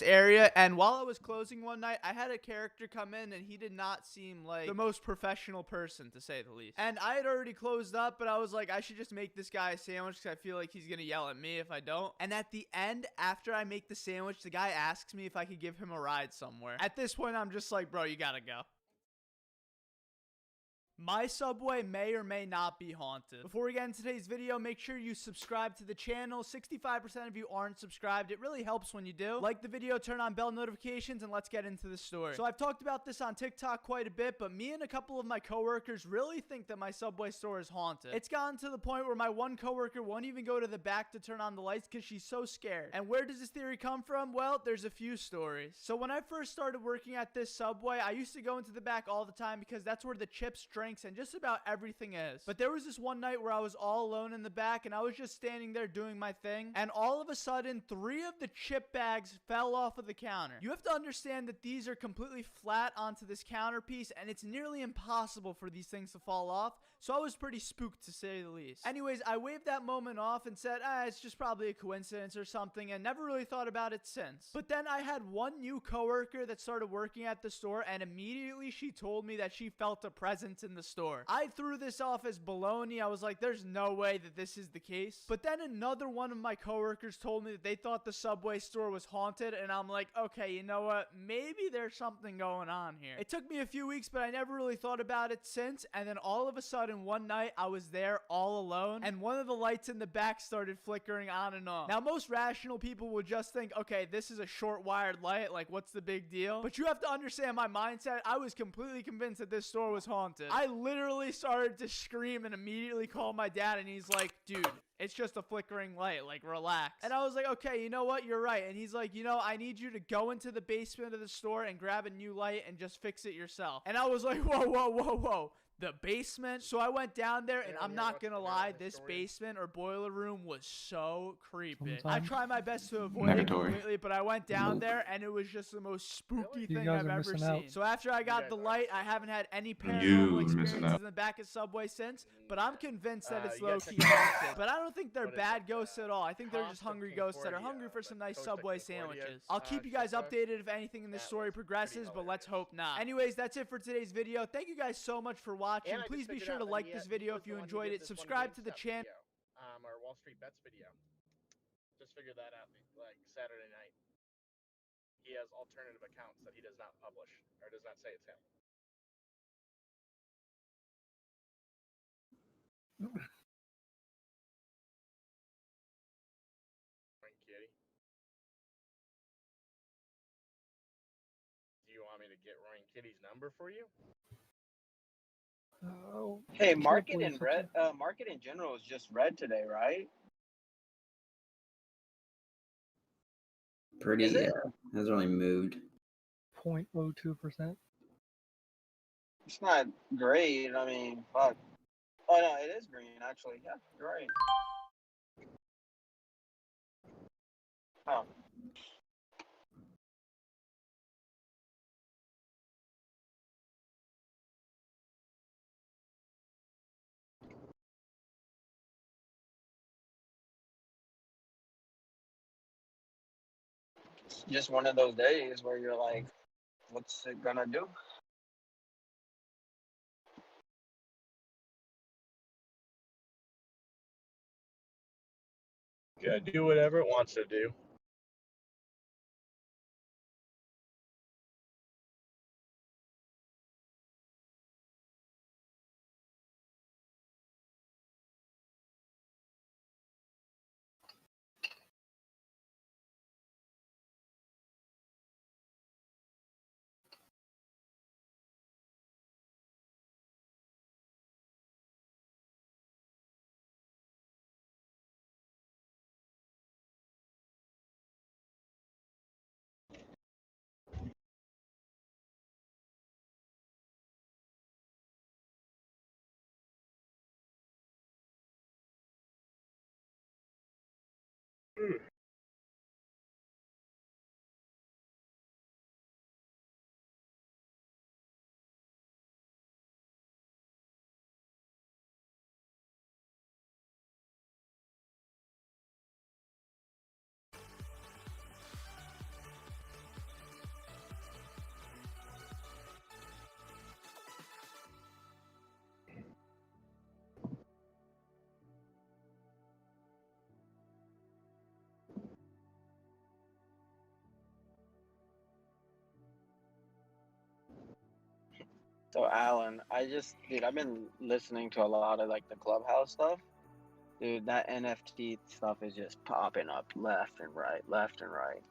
area, and while I was closing one night, I had a character come in, and he did not seem like the most professional person, to say the least. And I had already closed up, but I was like, I should just make this guy a sandwich because I feel like he's gonna yell at me if I don't. And at the end, after I make the sandwich, the guy asks me if I could give him a ride somewhere. At this point, I'm just like, bro, you gotta go. My subway may or may not be haunted. Before we get into today's video, make sure you subscribe to the channel. 65% of you aren't subscribed. It really helps when you do. Like the video, turn on bell notifications, and let's get into the story. So I've talked about this on TikTok quite a bit, but me and a couple of my coworkers really think that my subway store is haunted. It's gotten to the point where my one coworker won't even go to the back to turn on the lights because she's so scared. And where does this theory come from? Well, there's a few stories. So when I first started working at this subway, I used to go into the back all the time because that's where the chips, drinks, and just about everything is. But there was this one night where I was all alone in the back, and I was just standing there doing my thing, and all of a sudden 3 of the chip bags fell off of the counter. You have to understand that these are completely flat onto this counter piece, and it's nearly impossible for these things to fall off, so I was pretty spooked, to say the least. Anyways, I waved that moment off and said, it's just probably a coincidence or something, and never really thought about it since. But then I had one new coworker that started working at the store, and immediately she told me that she felt a presence in the store. I threw this off as baloney. I was like, there's no way that this is the case. But then another one of my coworkers told me that they thought the subway store was haunted, and I'm like, okay, you know what? Maybe there's something going on here. It took me a few weeks, but I never really thought about it since, and then all of a sudden one night I was there all alone, and one of the lights in the back started flickering on and off. Now, most rational people would just think, okay, this is a short wired light, like what's the big deal? But you have to understand my mindset. I was completely convinced that this store was haunted. I literally started to scream and immediately called my dad, and he's like, dude, it's just a flickering light, like relax. And I was like, okay, you know what, you're right. And he's like, you know, I need you to go into the basement of the store and grab a new light and just fix it yourself. And I was like, whoa, the basement. So I went down there, and I'm not gonna lie, this basement or boiler room was so creepy. I try my best to avoid it completely, but I went down there, and it was just the most spooky thing I've ever seen. So after I got the light, I haven't had any paranormal experiences in the back of Subway since, but I'm convinced that it's low-key haunted. But I don't think they're bad ghosts at all. I think they're just hungry ghosts that are hungry for some nice Subway sandwiches. I'll keep you guys updated if anything in this story progresses, but let's hope not. Anyways, that's it for today's video. Thank you guys so much for watching. Please be sure to like this video if you enjoyed it. Subscribe to the channel. Or Wall Street Bets video. Just figured that out like Saturday night. He has alternative accounts that he does not publish or does not say it's him. Kitty. Do you want me to get Ryan Kitty's number for you? Oh, Hey, market in red. Market in general is just red today, right? Pretty, yeah. Hasn't really moved. 0.02%. It's not great. I mean, fuck. Oh no, it is green actually. Yeah, you're right. Oh. It's just one of those days where you're like, what's it gonna do? Yeah, do whatever it wants to do. So Alan, dude, I've been listening to a lot of like the Clubhouse stuff. Dude, that NFT stuff is just popping up left and right, left and right.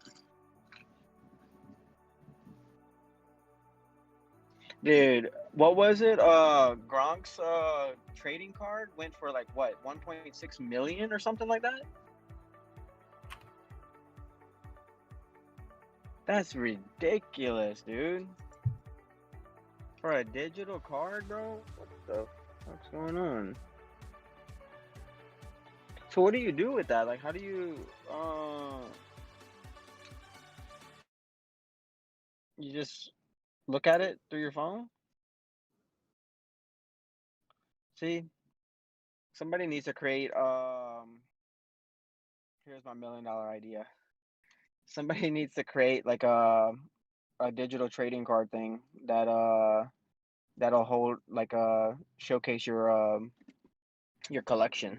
Dude, what was it? Gronk's trading card went for like what, 1.6 million or something like that? That's ridiculous, dude. For a digital card, bro? What the fuck's going on? So what do you do with that? Like, how do you, you just look at it through your phone? See? Somebody needs to create, here's my $1 million idea. Somebody needs to create like a digital trading card thing that that'll hold like showcase your collection.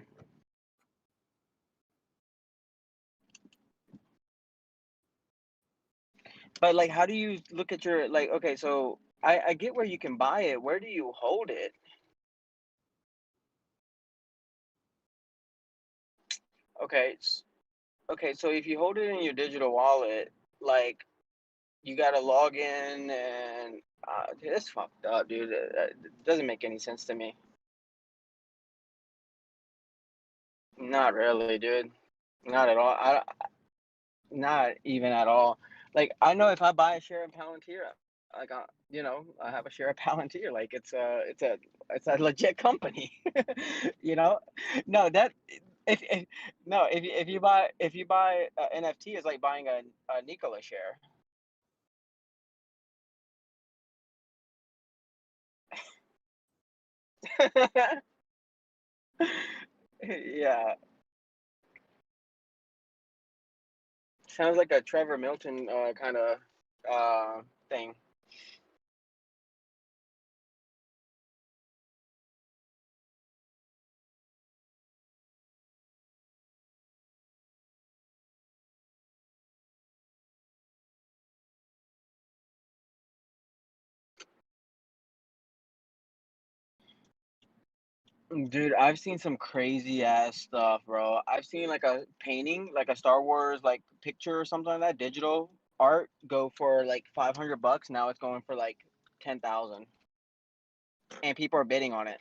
But like, how do you look at your, like, okay, so I get where you can buy it. Where do you hold it? Okay, okay, so if you hold it in your digital wallet, like, you gotta log in and dude, it's fucked up, dude. It doesn't make any sense to me. Not really, dude. Not at all. Not even at all. Like, I know if I buy a share of Palantir, like, I have a share of Palantir. Like, it's a legit company. You know, no, that if no, if you buy NFT, it's like buying a Nikola share. Yeah, sounds like a Trevor Milton kind of thing. Dude, I've seen some crazy ass stuff, bro. I've seen like a painting, like a Star Wars like picture or something like that, digital art go for like $500. Now it's going for like 10,000, and people are bidding on it.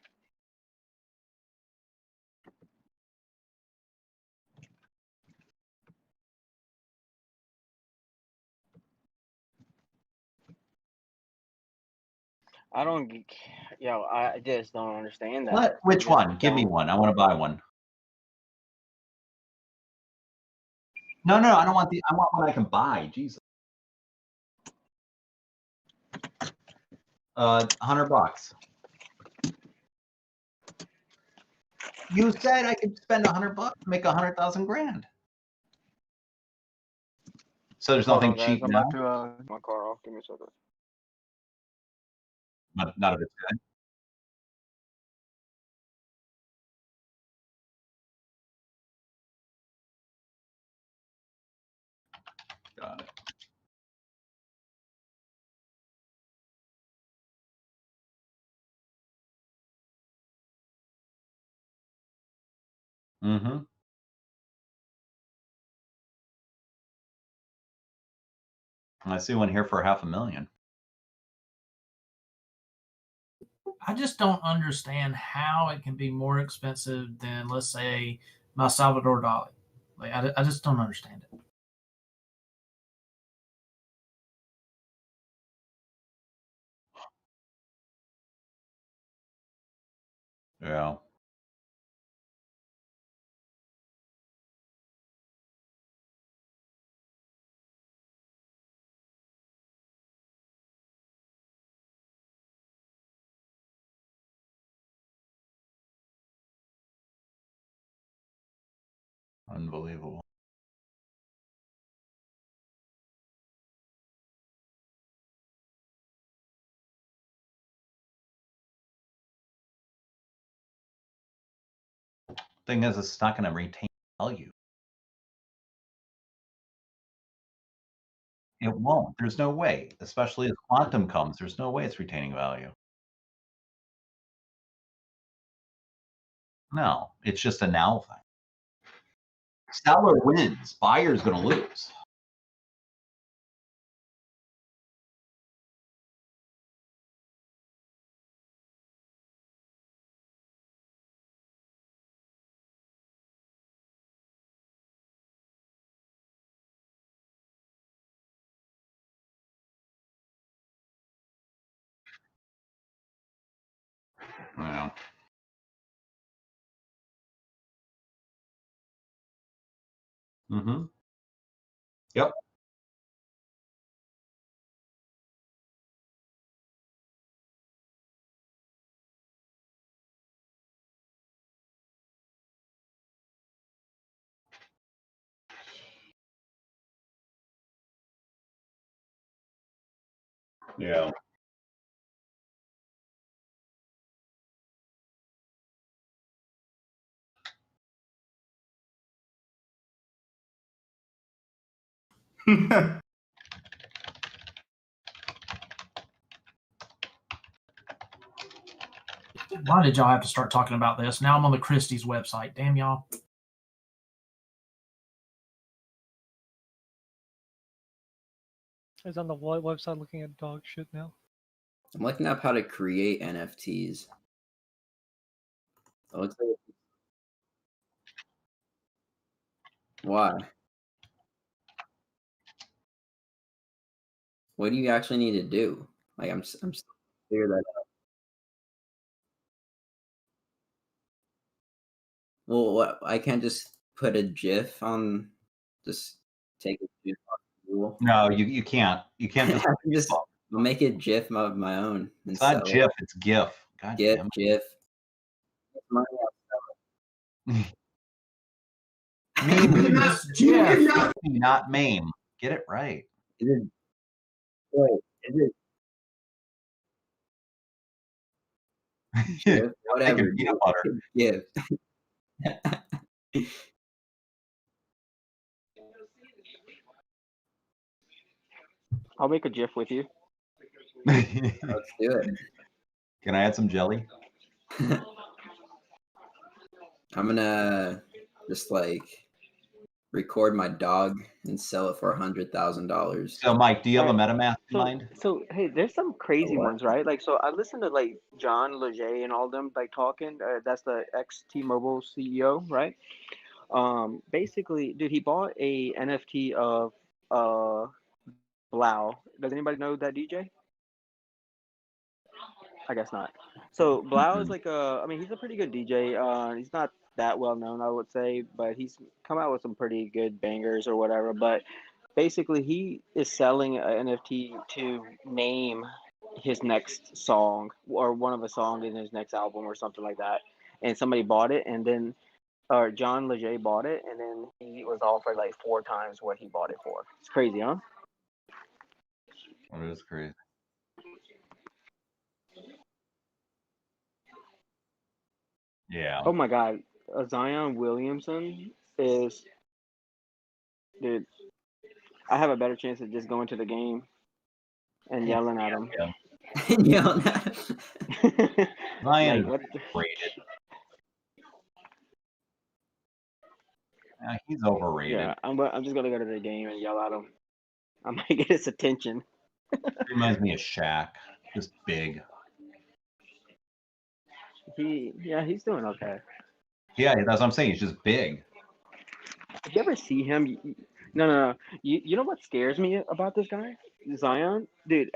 I don't, yo, I just don't understand that. What? Which one? Give me one. I want to buy one. No, I don't want I want one I can buy. Jesus. $100. You said I could spend $100, make 100,000 grand. So there's Hold nothing on, guys. cheap I'm now. about to my car off. Give me a second. None of it's good. Got it. Mm-hmm. I see one here for $500,000. I just don't understand how it can be more expensive than, let's say, my Salvador Dali. Like, I just don't understand it. Yeah. Unbelievable. Thing is, it's not going to retain value. It won't. There's no way, especially as quantum comes, there's no way it's retaining value. No, it's just a now thing. Seller wins, buyer's going to lose. Yeah. Mm-hmm. Yep. Yeah. Why did y'all have to start talking about this? Now I'm on the Christie's website. Damn y'all. Is on the website looking at dog shit now. I'm looking up how to create NFTs. It looks like why? What do you actually need to do? Like I'm still figure that out. Well, what I can't just put a GIF on. Just take a GIF off Google. No, you can't. You can't just. Just I'll make a GIF of my own. And It's not sell GIF. it. It's GIF. God GIF, damn it. GIF. Meme. It's GIF. Not meme. Get it right. Is it, wait, is it GIF? Whatever. Like peanut butter. GIF. I'll make a GIF with you. Let's do it. Can I add some jelly? I'm gonna just like record my dog and sell it for $100,000. So, Mike, do you have a Alright, MetaMask in So, mind? so hey, there's some crazy what? ones, right? Like, so I listened to like John Leger and all them like talking. That's the ex T-Mobile CEO, right? Basically, dude, he bought a NFT of Blau. Does anybody know that DJ? I guess not. So Blau is like I mean, he's a pretty good DJ. He's not that well known, I would say, but he's come out with some pretty good bangers or whatever. But basically, he is selling an NFT to name his next song or one of the songs in his next album or something like that. And somebody bought it, and then or John Leger bought it, and then he was offered like 4 times what he bought it for. It's crazy, huh? That is crazy. Yeah. Oh my God, Zion Williamson is, dude. I have a better chance of just going to the game and yelling at him. Yelling at him. Zion Like, is what the- overrated. He's overrated. Yeah, I'm just gonna go to the game and yell at him. I might get his attention. Reminds me of Shaq. Just big. He's doing okay. Yeah, that's what I'm saying. He's just big. If you ever see him, no. You know what scares me about this guy, Zion? Dude,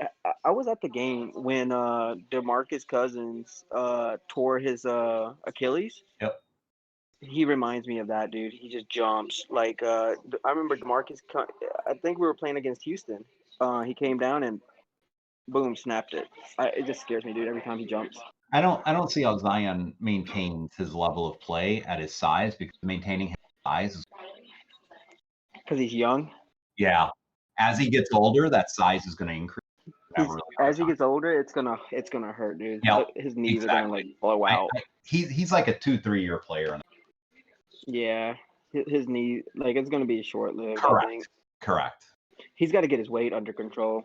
I was at the game when DeMarcus Cousins tore his Achilles. Yep. He reminds me of that dude. He just jumps like I remember DeMarcus. I think we were playing against Houston. He came down and boom, snapped it. It just scares me, dude. Every time he jumps. I don't see how Zion maintains his level of play at his size, because maintaining his size is, because he's young. Yeah, as he gets older, that size is going to increase. As he gets older, it's gonna hurt, dude. Yeah, His knees are gonna like blow out. He's like a 2-3 year player. Yeah, his knee, like, it's gonna be short lived. Correct. I think. Correct. He's got to get his weight under control.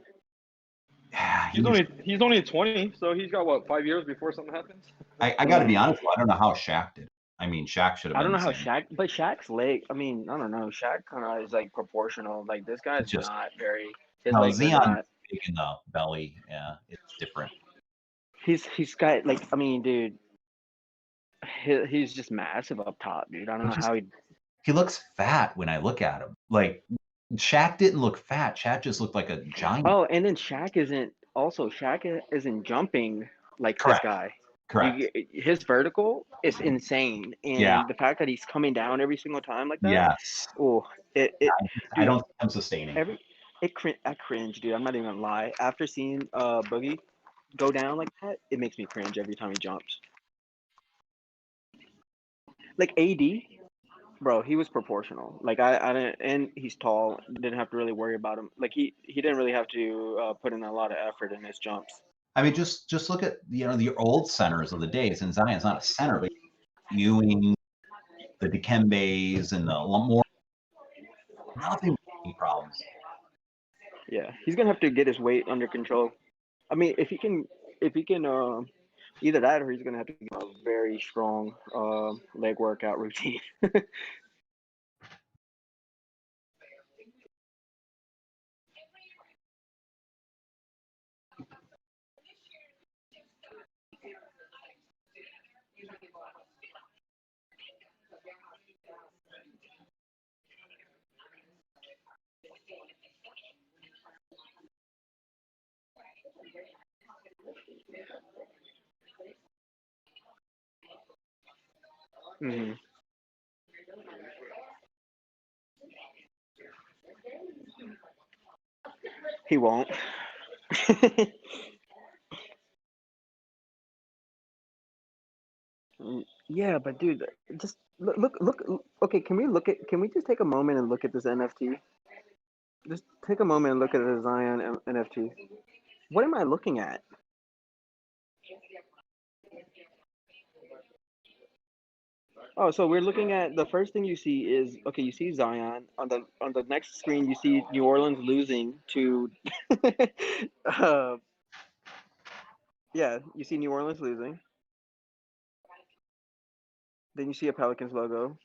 He's only 20, so he's got what, 5 years before something happens. I got to be honest, I don't know how Shaq did. I mean, Shaq should have I don't been know the how same. but Shaq's leg. I mean, I don't know. Shaq kind of is like proportional. Like this guy's It's just not very. His no legs are Xeon not. big in the belly. Yeah, it's different. He's got like. I mean, dude, he's just massive up top, dude. I don't know how He looks fat when I look at him. Like Shaq didn't look fat. Shaq just looked like a giant. Oh, and then Shaq isn't jumping like this Correct. guy. Correct. His vertical is insane, and Yeah. the fact that he's coming down every single time like that. Yes. Oh, I dude, don't think I'm sustaining. I cringe, dude. I'm not even gonna lie. After seeing Boogie go down like that, it makes me cringe every time he jumps. Like AD, bro, he was proportional. Like I didn't, and he's tall. Didn't have to really worry about him. Like he didn't really have to put in a lot of effort in his jumps. I mean, just look at the old centers of the days, and Zion's not a center, but Ewing, the Dikembes, and the more nothing but problems. Yeah, he's gonna have to get his weight under control. I mean, if he can, either that or he's gonna have to get a very strong leg workout routine. hmm He won't. Yeah, but dude, just look. Okay, Can we just take a moment and look at this NFT? Just take a moment and look at the Zion NFT. What am I looking at? Oh, so we're looking at the first thing you see is okay. You see Zion on the next screen. You see New Orleans losing to. uh, yeah, you see New Orleans losing. Then you see a Pelicans logo.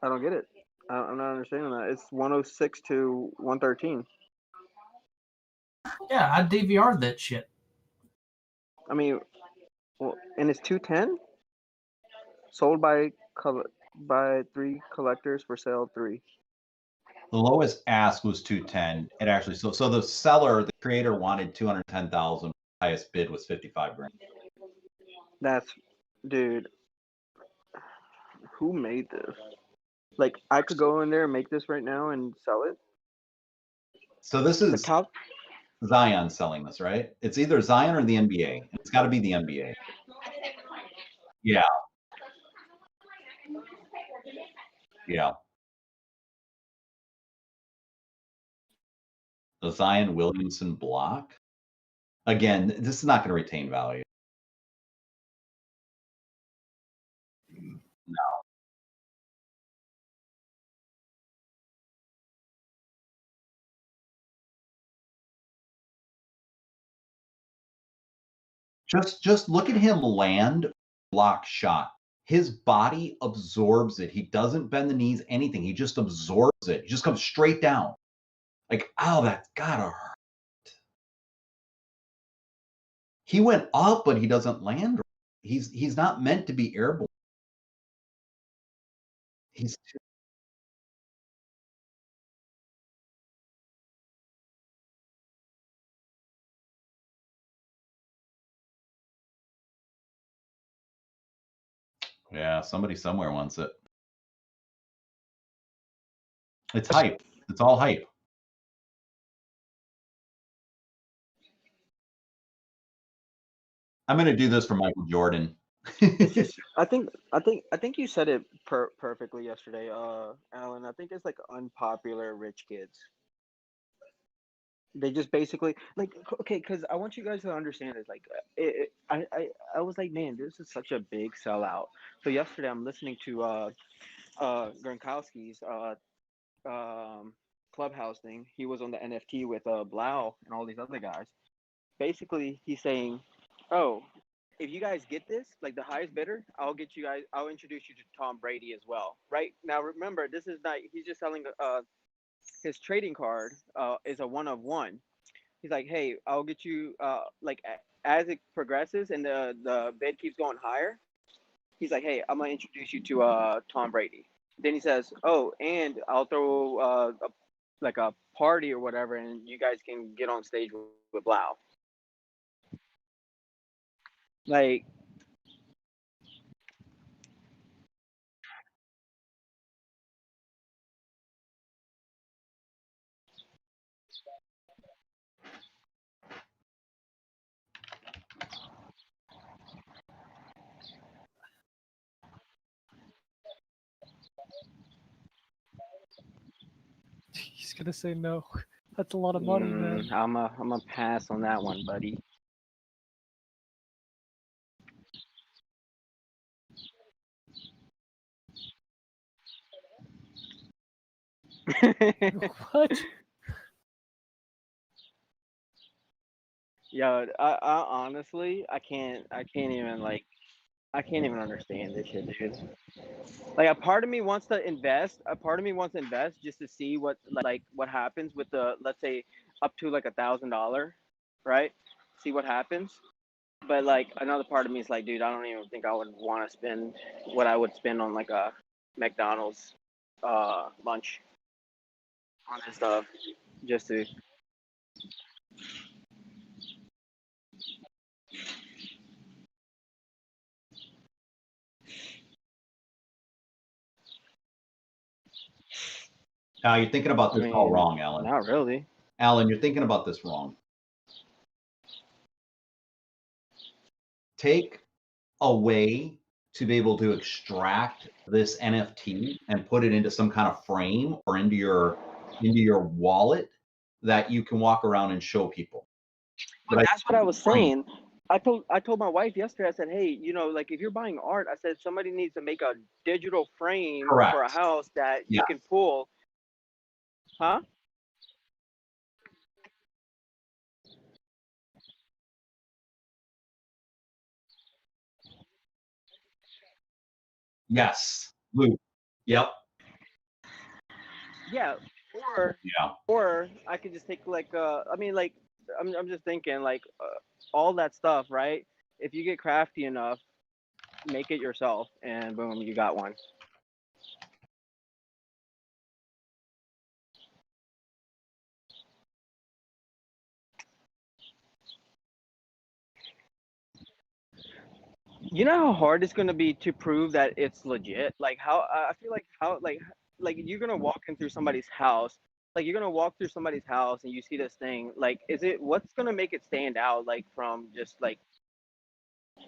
I don't get it. I'm not understanding that. It's 106 to 113. Yeah, I DVR'd that shit. I mean, well, and it's 210. Sold by 3 collectors for sale 3. The lowest ask was 210. It actually so the seller, the creator wanted 210,000. Highest bid was 55 grand. That's, dude. Who made this? Like, I could go in there and make this right now and sell it. So this is Zion selling this, right? It's either Zion or the NBA. It's got to be the NBA. Yeah. Yeah. The Zion Williamson block. Again, this is not going to retain value. No. Just look at him land block shot. His body absorbs it. He doesn't bend the knees, anything. He just absorbs it. He just comes straight down. Like, oh, that's gotta hurt. He went up, but he doesn't land. He's not meant to be airborne. He's yeah, somebody somewhere wants it. It's hype. It's all hype. I'm gonna do this for Michael Jordan. It's just, I think you said it perfectly yesterday, Alan. I think it's like unpopular rich kids. They just basically like okay, because I want you guys to understand this. Like, I was like, man, this is such a big sellout. So yesterday, I'm listening to Gronkowski's clubhouse thing. He was on the NFT with Blau and all these other guys. Basically, he's saying, oh, if you guys get this, like the highest bidder, I'll introduce you to Tom Brady as well. Right now, remember, this is not. He's just selling his trading card. Is a one of one. He's like, hey, I'll get you as it progresses and the bid keeps going higher. He's like, hey, I'm gonna introduce you to Tom Brady. Then he says, oh, and I'll throw a party or whatever, and you guys can get on stage with Blau. Like, He's gonna say no. That's a lot of money, man. I'm a pass on that one, buddy. What? Yo, I honestly, I can't even understand this shit, dude. Like a part of me wants to invest. A part of me wants to invest just to see what happens with the, let's say, up to like $1,000, right? See what happens. But like another part of me is like, dude, I don't even think I would want to spend what I would spend on like a McDonald's lunch on this stuff just to. Now you're thinking about this all wrong, Alan. Not really. Alan, you're thinking about this wrong. Take a way to be able to extract this NFT and put it into some kind of frame or into your wallet that you can walk around and show people. But that's what I was saying. I told my wife yesterday. I said, hey, like if you're buying art, I said somebody needs to make a digital frame for a Correct. house that you Yes. can pull. Huh? Yes. Luke. Yep. Yeah. Or I could just take I'm just thinking all that stuff, right? If you get crafty enough, make it yourself, and boom, you got one. You know how hard it's gonna be to prove that it's legit. Like how I feel like you're gonna walk in through somebody's house. Like you're gonna walk through somebody's house and you see this thing. Like, what's gonna make it stand out? Like from just like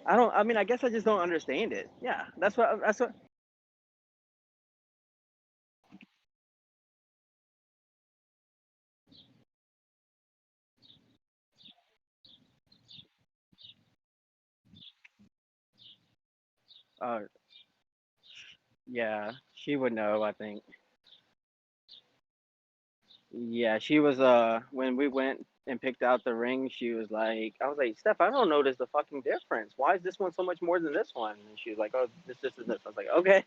I mean, I guess I just don't understand it. Yeah, that's what. Uh, yeah, she would know. I think. Yeah, she was. When we went and picked out the ring, she was like, I was like, Steph, I don't notice the fucking difference. Why is this one so much more than this one? And she was like, oh, this, and this. I was like, okay.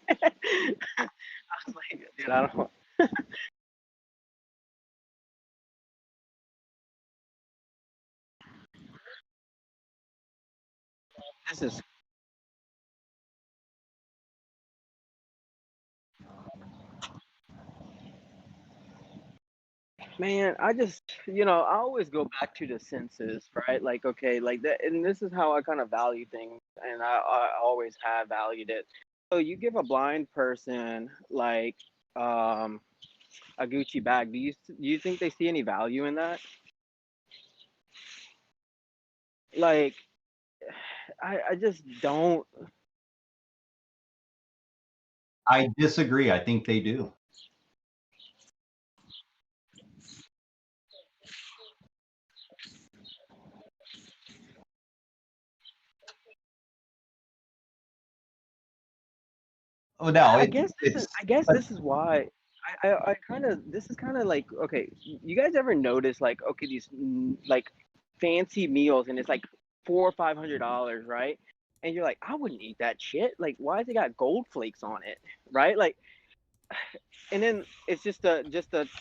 I was like, dude, I don't. This is, man, I just, I always go back to the senses, right? Like, okay, like that, and this is how I kind of value things, and I always have valued it. So you give a blind person like a Gucci bag. Do you think they see any value in that? Like, I just don't. I disagree. I think they do. Oh no, I guess this is why I kind of, this is kind of like, okay, you guys ever notice like, okay, these like fancy meals and it's like $400 or $500, right? and you're like, I wouldn't eat that shit. Like, why has it got gold flakes on it, right? Like, and then it's just a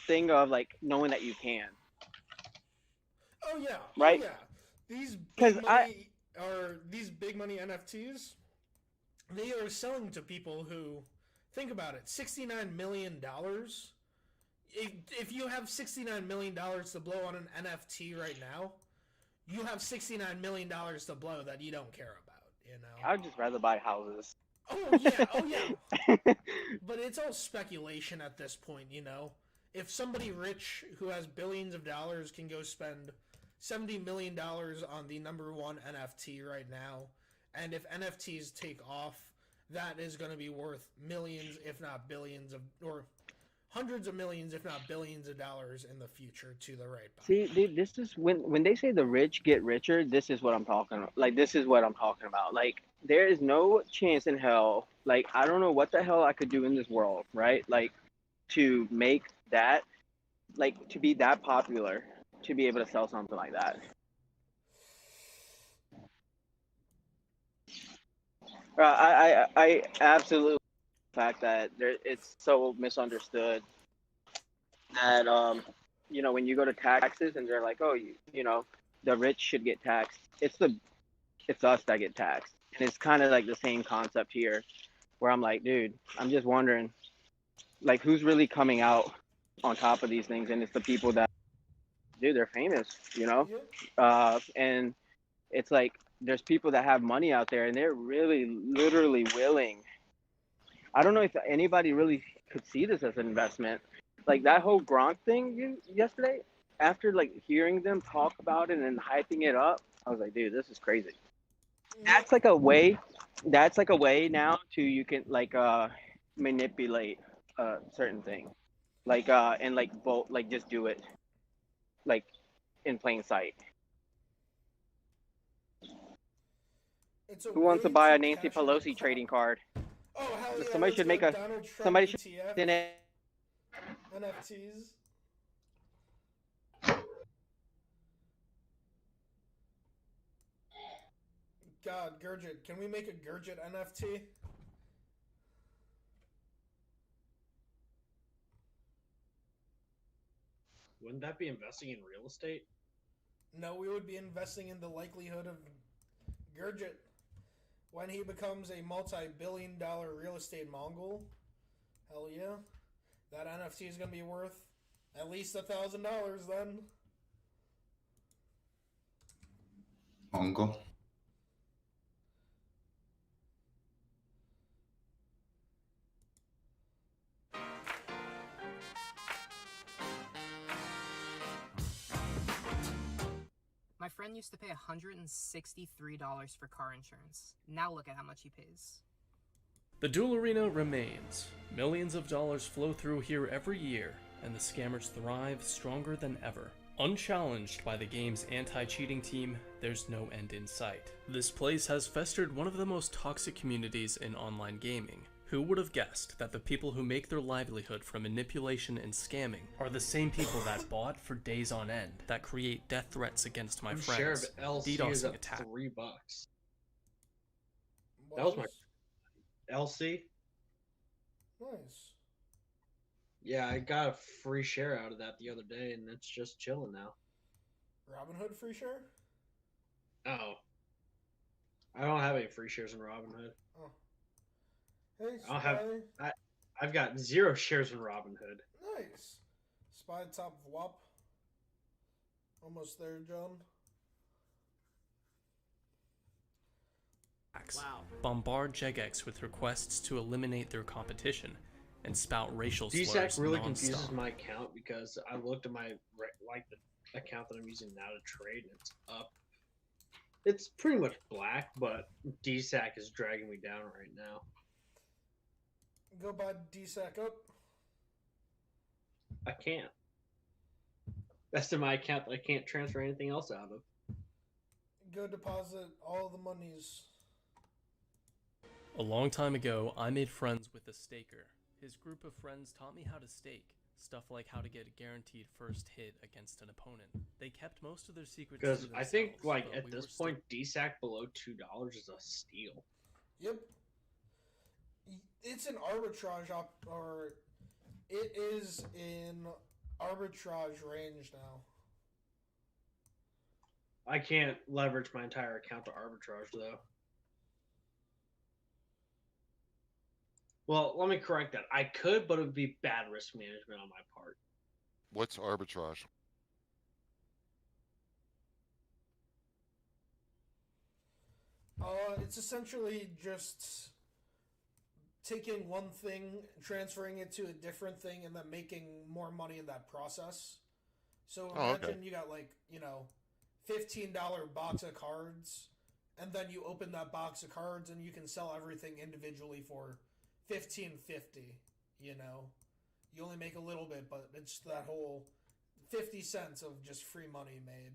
thing of like knowing that you can, Oh yeah, right? oh yeah. These Because these big money NFTs. They are selling to people who, think about it, $69 million. If you have $69 million to blow on an NFT right now, you have $69 million to blow that you don't care about. You know. I'd just rather buy houses. Oh yeah, oh yeah. But it's all speculation at this point, you know. If somebody rich who has billions of dollars can go spend $70 million on the number one NFT right now, and if NFTs take off, that is going to be worth millions, if not billions of, or hundreds of millions, if not billions of dollars in the future to the right buyer. See, dude, this is when they say the rich get richer. This is what I'm talking about. Like, this is what I'm talking about. Like, there is no chance in hell. Like, I don't know what the hell I could do in this world, right? Like, to make that, like, to be that popular, to be able to sell something like that. I absolutely the fact that it's so misunderstood that you know, when you go to taxes and they're like, oh, you know, the rich should get taxed. It's us that get taxed, and it's kind of like the same concept here, where I'm like, dude, I'm just wondering, like, who's really coming out on top of these things, and it's the people that, dude, they're famous, you know, and it's like there's people that have money out there, and they're really literally willing. I don't know if anybody really could see this as an investment. Like that whole Gronk thing yesterday, after like hearing them talk about it and hyping it up, I was like, dude, this is crazy. That's like a way. That's like a way now to you can like manipulate a certain thing, like and like vote, like just do it, like in plain sight. It's a Who wants to way buy to a Nancy cash in a Pelosi trading card? Oh hell yeah! Somebody let's should go make a. Donald Trump Somebody should. ETF. NFTs. God, Gurgit, can we make a Gurgit NFT? Wouldn't that be investing in real estate? No, we would be investing in the likelihood of Gurgit when he becomes a multi-billion-dollar real estate Mongol. Hell yeah, that NFT is gonna be worth at least $1,000 then. Mongol. My friend used to pay $163 for car insurance. Now look at how much he pays. The Duel Arena remains. Millions of dollars flow through here every year, and the scammers thrive stronger than ever. Unchallenged by the game's anti-cheating team, there's no end in sight. This place has festered one of the most toxic communities in online gaming. Who would have guessed that the people who make their livelihood from manipulation and scamming are the same people that bought for days on end, that create death threats against my Share of friends, LC is DDoSing up attacks. $3. That was my LC. Nice. Yeah, I got a free share out of that the other day, and it's just chilling now. Robinhood free share? Oh, I don't have any free shares in Robinhood. Oh. Hey, I don't have. Spy. I've got 0 shares in Robinhood. Nice. Spy top of WAP. Almost there, John. Wow. Bombard Jagex with requests to eliminate their competition and spout racial slurs DSAC really non-stop. confuses my account because I looked at my the account that I'm using now to trade, and it's up. It's pretty much black, but DSAC is dragging me down right now. Go buy DSAC up. I can't. That's in my account that I can't transfer anything else out of. Go deposit all the monies. A long time ago, I made friends with a staker. His group of friends taught me how to stake, Stuff like how to get a guaranteed first hit against an opponent. They kept most of their secrets Because to I think, themselves, like, but at we this were still- point, DSAC below $2 is a steal. Yep. It's an arbitrage or it is in arbitrage range now. I can't leverage my entire account to arbitrage, though. Well, let me correct that. I could, but it would be bad risk management on my part. What's arbitrage? It's essentially just taking one thing, transferring it to a different thing, and then making more money in that process. So imagine you got like, $15 box of cards, and then you open that box of cards and you can sell everything individually for $15.50, You only make a little bit, but it's that whole 50 cents of just free money made.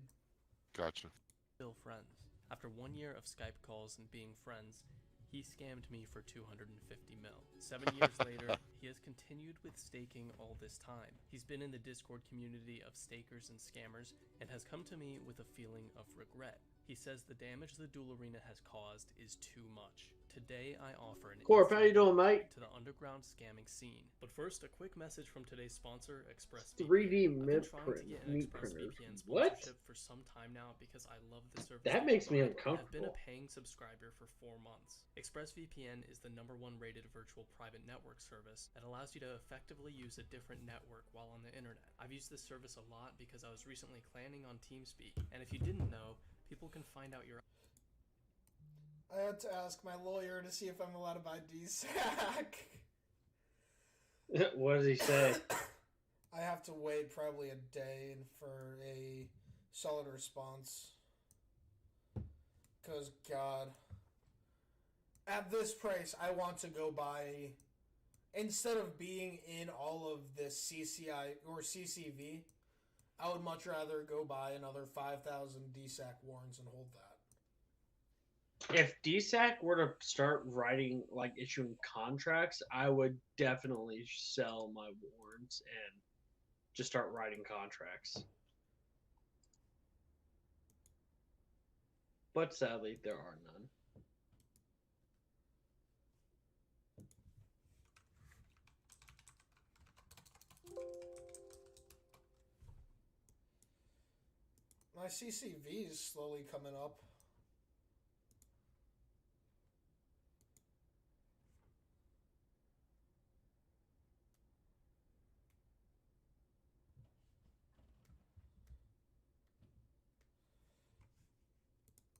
Gotcha. Still friends. After 1 year of Skype calls and being friends, he scammed me for 250 mil. 7 years later, he has continued with staking all this time. He's been in the Discord community of stakers and scammers and has come to me with a feeling of regret. He says the damage the Duel Arena has caused is too much. Today, I offer an Corp, how you doing, mate? to the underground scamming scene. But first, a quick message from today's sponsor, ExpressVPN. 3D I've been trying to get an meat printers. ExpressVPN What? sponsorship for some time now because I love the service. That they makes me provide. I've been a uncomfortable. paying subscriber for 4 months. ExpressVPN is the #1 rated virtual private network service that allows you to effectively use a different network while on the internet. I've used this service a lot because I was recently clanning on TeamSpeak, and if you didn't know, people can find out your I had to ask my lawyer to see if I'm allowed to buy DSAC. What does he say? I have to wait probably a day for a solid response. Because, God. At this price, I want to go buy... Instead of being in all of this CCI or CCV, I would much rather go buy another 5,000 DSAC warrants and hold that. If DSAC were to start issuing contracts, I would definitely sell my warrants and just start writing contracts. But sadly, there are none. My CCV is slowly coming up.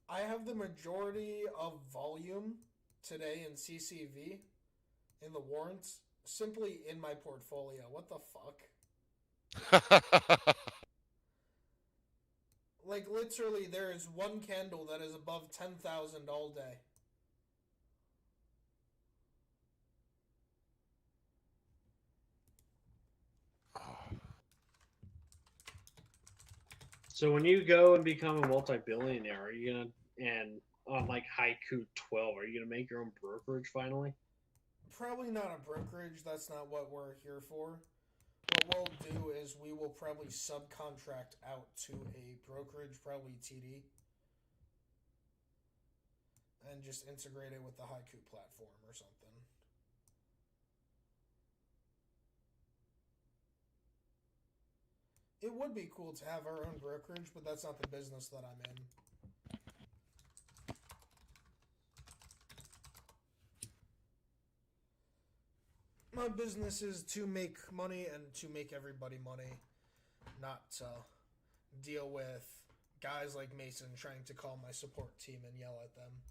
I have the majority of volume today in CCV, in the warrants, simply in my portfolio. What the fuck? Like, literally, there is one candle that is above 10,000 all day. So when you go and become a multi-billionaire, are you gonna on like HaiKhuu 12, are you gonna make your own brokerage finally? Probably not a brokerage. That's not what we're here for. What we'll do is we will probably subcontract out to a brokerage, probably TD, and just integrate it with the HaiKhuu platform or something. It would be cool to have our own brokerage, but that's not the business that I'm in. My business is to make money and to make everybody money, not to deal with guys like Mason trying to call my support team and yell at them.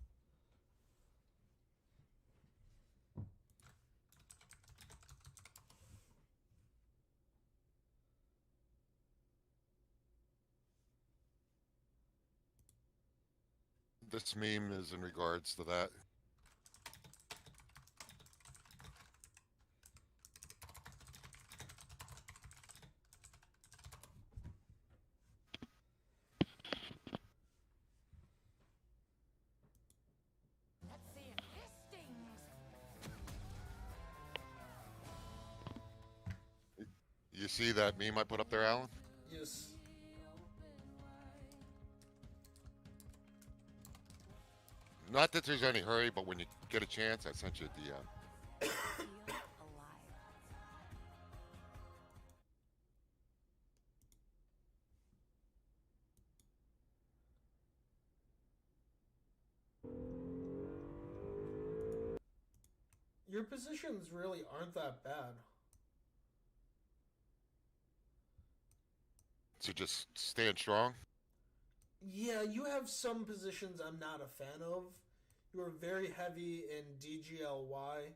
This meme is in regards to that. You see that meme I put up there, Alan? Yes. Not that there's any hurry, but when you get a chance, I sent you a DM. Your positions really aren't that bad. So just stand strong. Yeah, you have some positions I'm not a fan of. You are very heavy in DGLY,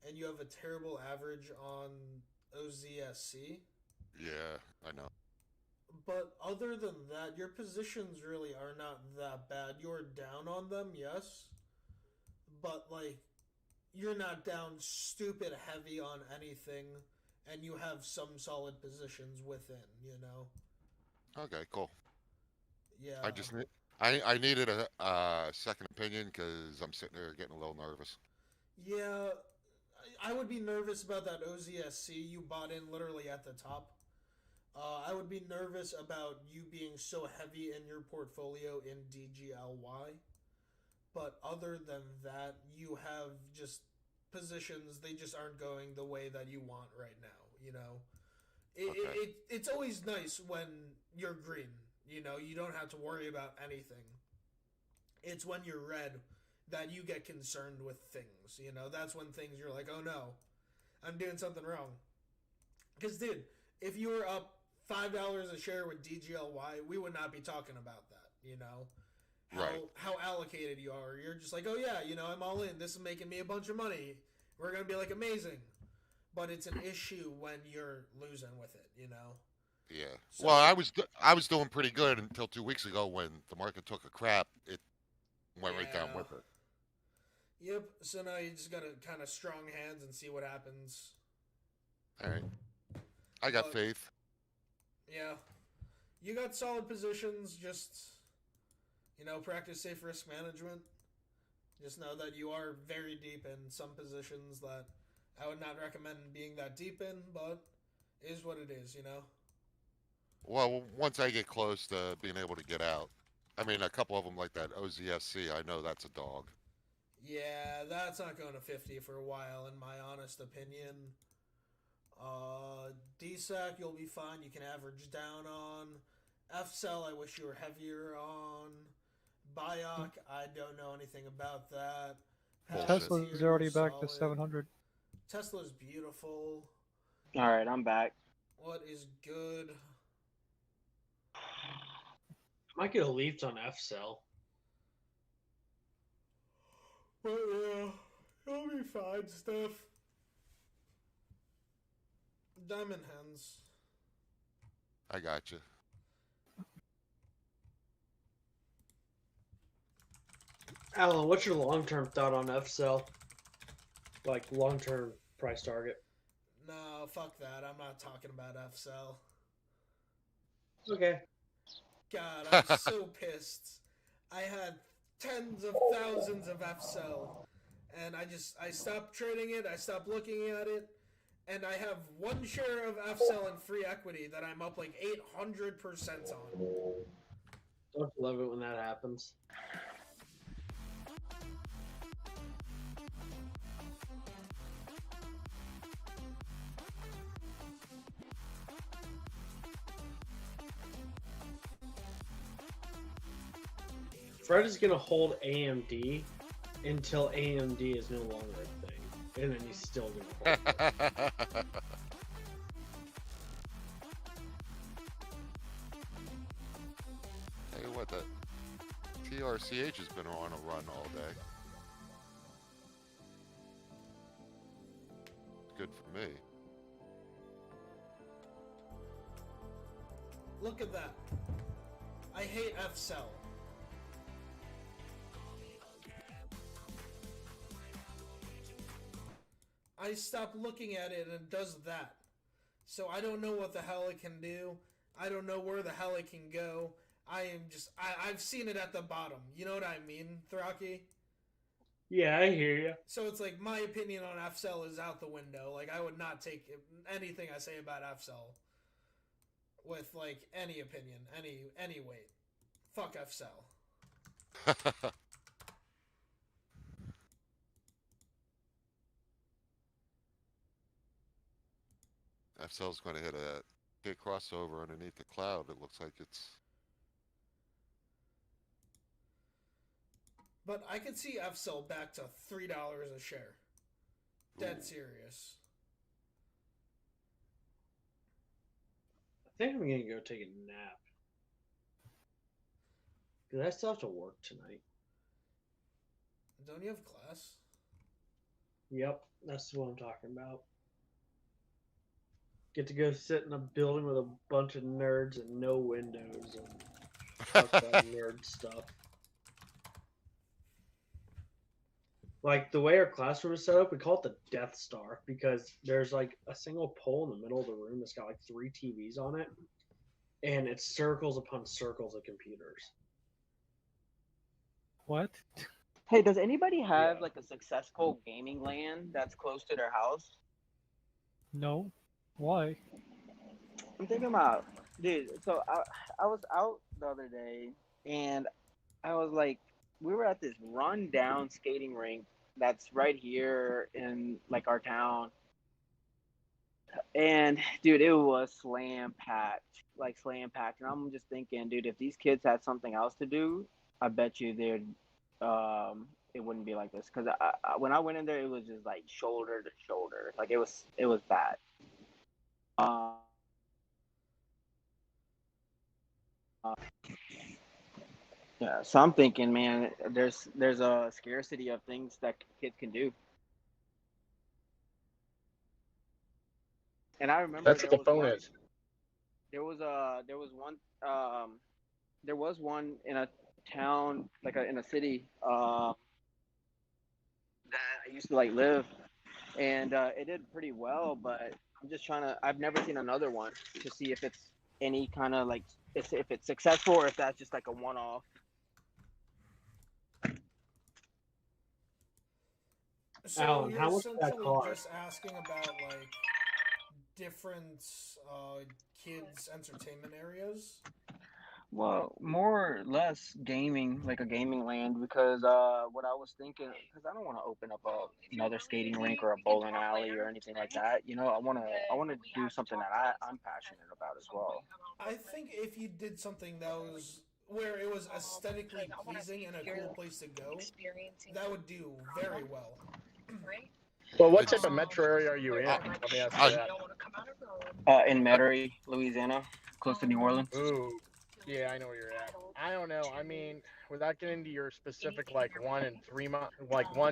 and you have a terrible average on OZSC. Yeah, I know. But other than that, your positions really are not that bad. You're down on them, yes. But, like, you're not down stupid heavy on anything, and you have some solid positions within, you know? Okay, cool. Yeah. I needed a second opinion because I'm sitting there getting a little nervous. Yeah, I would be nervous about that OZSC you bought in literally at the top. I would be nervous about you being so heavy in your portfolio in DGLY. But other than that, you have just positions, they just aren't going the way that you want right now, you know? It's always nice when you're green, you know? You don't have to worry about anything. It's when you're red that you get concerned with things, you know? That's when things you're like, oh no, I'm doing something wrong. Because, dude, if you were up $5 a share with DGLY, we would not be talking about that, you know? How allocated you are. You're just like, oh yeah, you know, I'm all in. This is making me a bunch of money. We're going to be like amazing. But it's an issue when you're losing with it, you know? Yeah. So, Well, I was doing pretty good until 2 weeks ago when the market took a crap. It went right down with it. Yep. So now you just got to kind of strong hands and see what happens. All right. I got faith. Yeah. You got solid positions. Just, you know, practice safe risk management. Just know that you are very deep in some positions that I would not recommend being that deep in, but it is what it is, you know? Well, once I get close to being able to get out. I mean, a couple of them like that OZSC, I know that's a dog. Yeah, that's not going to 50 for a while, in my honest opinion. DSAC, you'll be fine. You can average down on. FCell, I wish you were heavier on. Bioc, I don't know anything about that. Tesla's already back to 700. Tesla's beautiful. All right, I'm back. What is good? I might get a leafed on F-Cell. But yeah, it'll be fine, Steph. Diamond hands. I got you. Alan, what's your long-term thought on F-Cell? Like, long-term price target? No, fuck that. I'm not talking about FCell. Okay. God, I'm so pissed. I had tens of thousands of FCell, and I stopped trading it, I stopped looking at it, and I have one share of FCell in free equity that I'm up like 800% on. Don't you love it when that happens? Fred is going to hold AMD until AMD is no longer a thing. And then he's still going to hold it. Tell you what, the TRCH has been on a run all day. Good for me. Look at that. I hate FCell. I stopped looking at it and it does that. So I don't know what the hell it can do. I don't know where the hell it can go. I've seen it at the bottom. You know what I mean, Thraki? Yeah, I hear you. So it's like my opinion on FCell is out the window. Like I would not take anything I say about FCell with like any opinion, any weight. Fuck FCell. FCell's going to hit a big crossover underneath the cloud. It looks like it's. But I could see FCell back to $3 a share. Dead serious. I think I'm gonna go take a nap. Because I still have to work tonight. Don't you have class? Yep, that's what I'm talking about. Get to go sit in a building with a bunch of nerds and no windows and talk about nerd stuff. Like the way our classroom is set up, we call it the Death Star because there's like a single pole in the middle of the room that's got like 3 TVs on it, and it's circles upon circles of computers. What? Hey, does anybody have like a successful gaming LAN that's close to their house? No. Why? I'm thinking about, dude. So I was out the other day, and I was like, we were at this rundown skating rink that's right here in like our town, and dude, it was slam packed, like slam packed. And I'm just thinking, dude, if these kids had something else to do, I bet you they'd it wouldn't be like this. Because when I went in there, it was just like shoulder to shoulder, like it was bad. Yeah, so I'm thinking, man, there's a scarcity of things that kids can do. And I remember That's what the phone is. there was one there was one in a town like in a city that I used to like live, and it did pretty well. But I'm just trying to. I've never seen another one to see if it's any kind of like if it's successful or if that's just like a one off. So Alan, you're how much did that essentially cost? just asking about like different kids' entertainment areas. Well, more or less gaming, like a gaming land, because what I was thinking, because I don't want to open up another skating rink or a bowling alley or anything like that. You know, I want to do something that I'm passionate about as well. I think if you did something that was where it was aesthetically pleasing and a cool place to go, that would do very well. Well, what type of metro area are you in? Let me ask you that. In Metairie, Louisiana, close to New Orleans. Ooh, yeah, I know where you're at. I don't know. I mean, without getting into your specific like 1,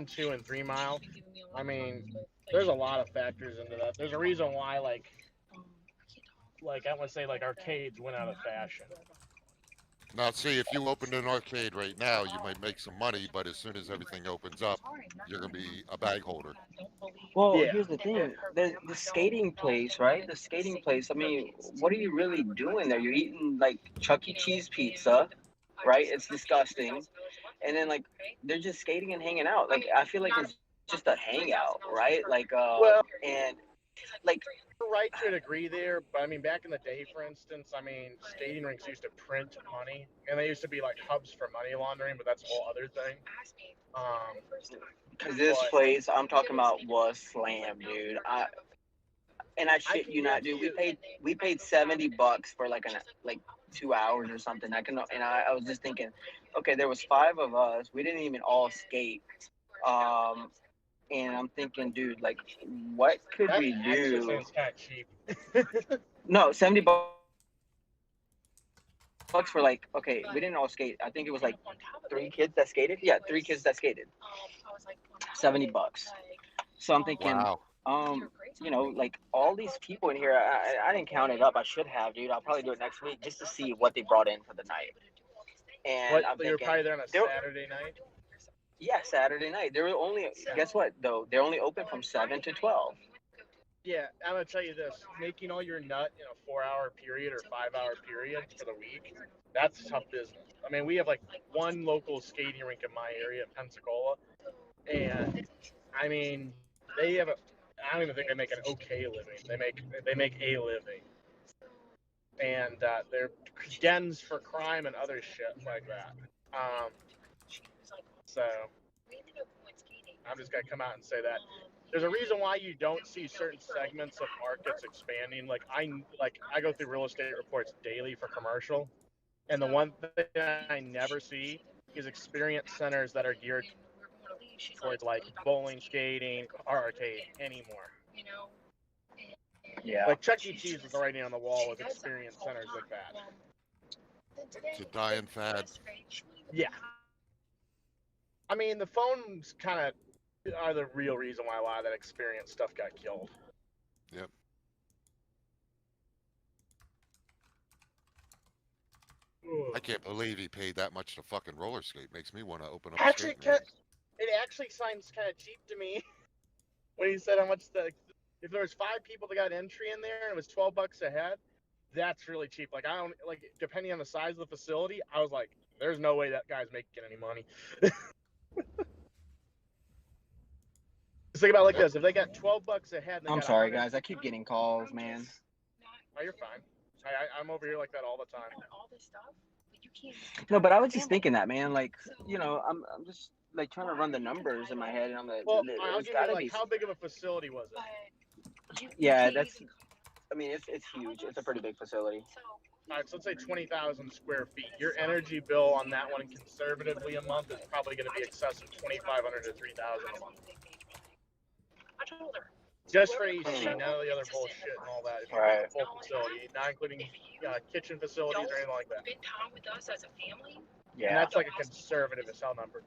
2, and 3 mile. I mean, there's a lot of factors into that. There's a reason why like I want to say like arcades went out of fashion. Now, see, if you opened an arcade right now, you might make some money, but as soon as everything opens up, you're going to be a bag holder. Well, here's the thing: the skating place, right? The skating place. I mean, what are you really doing there? You're eating like Chuck E. Cheese pizza, right? It's disgusting. And then like they're just skating and hanging out. Like I feel like it's just a hangout, right? Like and like You're right to a degree there, but I mean, back in the day, for instance, I mean, skating rinks used to print money, and they used to be like hubs for money laundering, but that's a whole other thing. because this place I'm talking about was slam, dude. I shit you not, dude. We paid $70 for like 2 hours or something. I was just thinking, okay, there was 5 of us. We didn't even all skate. And I'm thinking, dude, like, what could we do? Sounds kind of cheap. No, $70 for like, okay, we didn't all skate. I think it was like 3 kids that skated. Yeah, 3 kids that skated. $70. So I'm thinking, wow. You know, like all these people in here, I didn't count it up. I should have, dude. I'll probably do it next week just to see what they brought in for the night. And I'm you're probably there on a Saturday night? Yeah, Saturday night. They were only, guess what, though? They're only open from 7 to 12. Yeah, I'm going to tell you this. Making all your nut in a 4-hour period or 5-hour period for the week, that's tough business. I mean, we have like one local skating rink in my area, Pensacola, and I mean, I don't even think they make an okay living. They make a living. and they're dens for crime and other shit like that. So I'm just gonna come out and say that there's a reason why you don't see certain segments of markets expanding. Like I go through real estate reports daily for commercial, and the one thing I never see is experience centers that are geared towards like bowling, skating, arcade anymore. Yeah. Like Chuck E. Cheese is already on the wall with experience centers like that. It's a dying fad. Yeah. I mean, the phones kind of are the real reason why a lot of that experience stuff got killed. Yep. I can't believe he paid that much to fucking roller skate. Makes me want to open up a Actually, skate. it actually sounds kind of cheap to me when he said how much if there was 5 people that got entry in there and it was $12 a head, that's really cheap. Like I don't like depending on the size of the facility, I was like, there's no way that guy's making any money. Just think about it like this: if they got $12 a head, and they I'm got sorry, 100 guys. I keep getting calls, man. Oh, you're fine. I'm over here like that all the time. No, but I was just thinking that, man. Like, you know, I'm just like trying to run the numbers in my head, and I'm like, Well, there's I'll give gotta you like be. how big of a facility was it? Yeah, that's. I mean, it's huge. It's a pretty big facility. All right, so let's say 20,000 square feet. Your energy bill on that one, conservatively a month, is probably going to be excess of 2,500 to 3,000 a month. Just for AC, none of the other bullshit and all that. If you Right. the full facility, not including kitchen facilities or anything like that. Yeah. And that's like a conservative as hell number.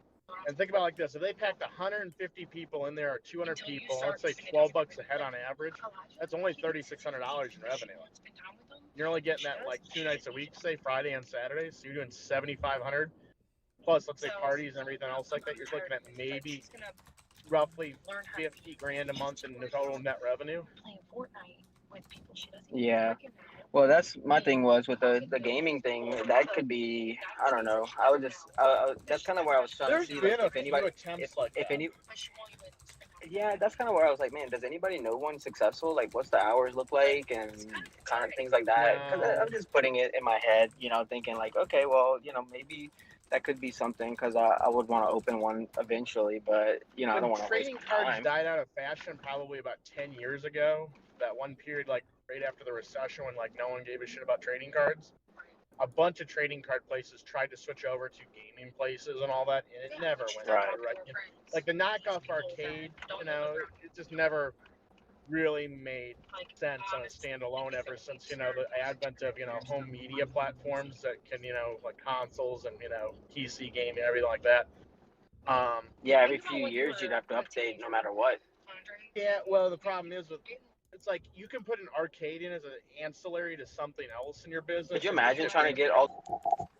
And think about it like this: if they packed 150 people in there or 200 people, let's say $12 a head on average, that's only $3,600 in revenue. You're only getting that like 2 nights a week, say Friday and Saturday, so you're doing 7,500 plus, let's say parties and everything else like that. You're looking at maybe roughly 50 grand a month in total net revenue. Yeah. Well, that's my thing was with the gaming thing. That could be, I don't know. I would just, that's kind of where I was trying There's to see, been like, a if anybody, few attempts like if that. any. Yeah, that's kind of where I was like, man, does anybody know one successful? Like, what's the hours look like and kind of things like that? Because I'm just putting it in my head, you know, thinking like, okay, well, you know, maybe that could be something because I would want to open one eventually, but you know, I don't want to waste Trading my cards time. died out of fashion probably about 10 years ago. That one period, like right after the recession, when like no one gave a shit about trading cards. A bunch of trading card places tried to switch over to gaming places and all that, and it never went right. Like the knockoff arcade, you know, it just never really made sense on a standalone ever since, you know, the advent of, you know, home media platforms that can, you know, like consoles and, you know, PC gaming, everything like that. Yeah, every few years you'd have to update no matter what. Yeah, well, the problem is with it's like you can put an arcade in as an ancillary to something else in your business. Could you imagine trying to get all?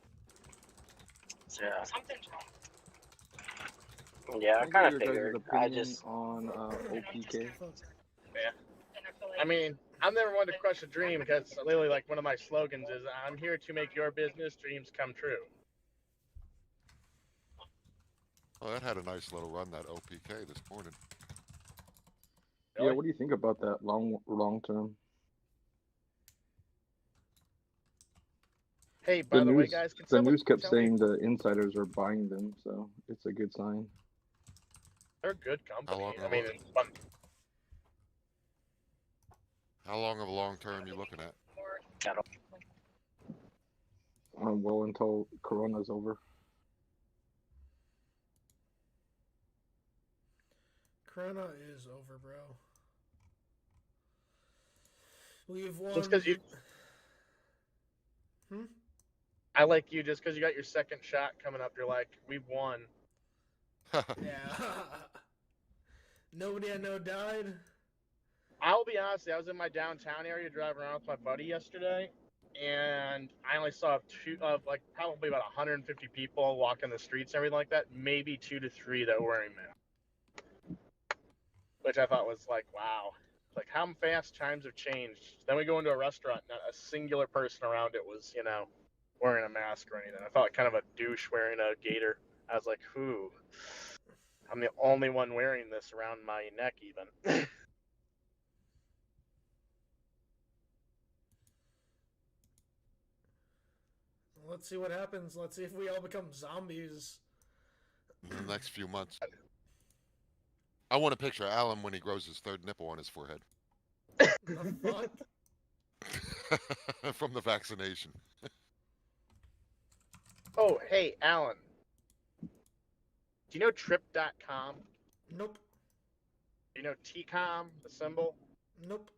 Yeah. Yeah, I kind of figured. I just on OPK. Yeah. I mean, I've never wanted to crush a dream because literally, like, one of my slogans is, "I'm here to make your business dreams come true." Oh, that had a nice little run, that OPK this morning. Yeah, what do you think about that long term? Hey, by the way, guys, can the someone news kept tell me saying the insiders are buying them, so it's a good sign. they're a good company? long I mean, it's fun. How long of a long term you looking at? Well, until Corona's over. Corona is over, bro. We've won. Just because you, I like you. Just because you got your second shot coming up, you're like, we've won. Yeah. Nobody I know died. I'll be honest, I was in my downtown area driving around with my buddy yesterday, and I only saw like probably about 150 people walking the streets and everything like that. Maybe 2 to 3 that were wearing masks, which I thought was like, wow, like how fast times have changed. Then we go into a restaurant, not a singular person around it was, you know, wearing a mask or anything. I felt kind of a douche wearing a gaiter. I was like, whoo, I'm the only one wearing this around my neck even. Let's see what happens. Let's see if we all become zombies. In the next few months. I want to picture Alan when he grows his third nipple on his forehead. The fuck? From the vaccination. Oh, hey, Alan. Do you know Trip.com? Nope. Do you know TCOM, the symbol? Nope.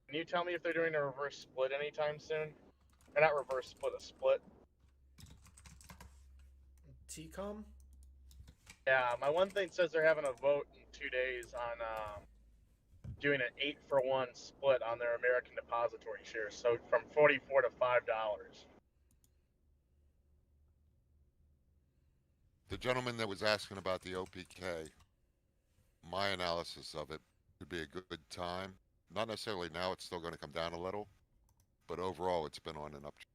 Can you tell me if they're doing a reverse split anytime soon? Or not reverse split, a split. TCOM? Yeah, my one thing says they're having a vote in 2 days on doing an 8-for-1 split on their American Depository shares, so from $44 to $5. The gentleman that was asking about the OPK, my analysis of it would be a good time. Not necessarily now, it's still going to come down a little, but overall it's been on an uptrend.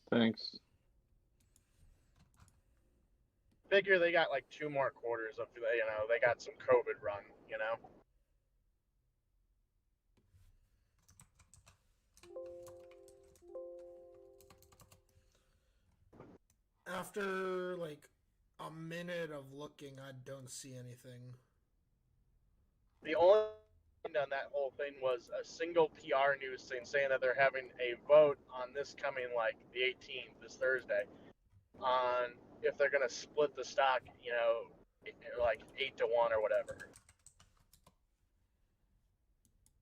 Thanks. Figure they got like 2 more quarters of, they got some COVID run, After like a minute of looking, I don't see anything. The only thing on that whole thing was a single PR news thing saying that they're having a vote on this coming, like, the 18th, this Thursday, on if they're going to split the stock, like 8-to-1 or whatever.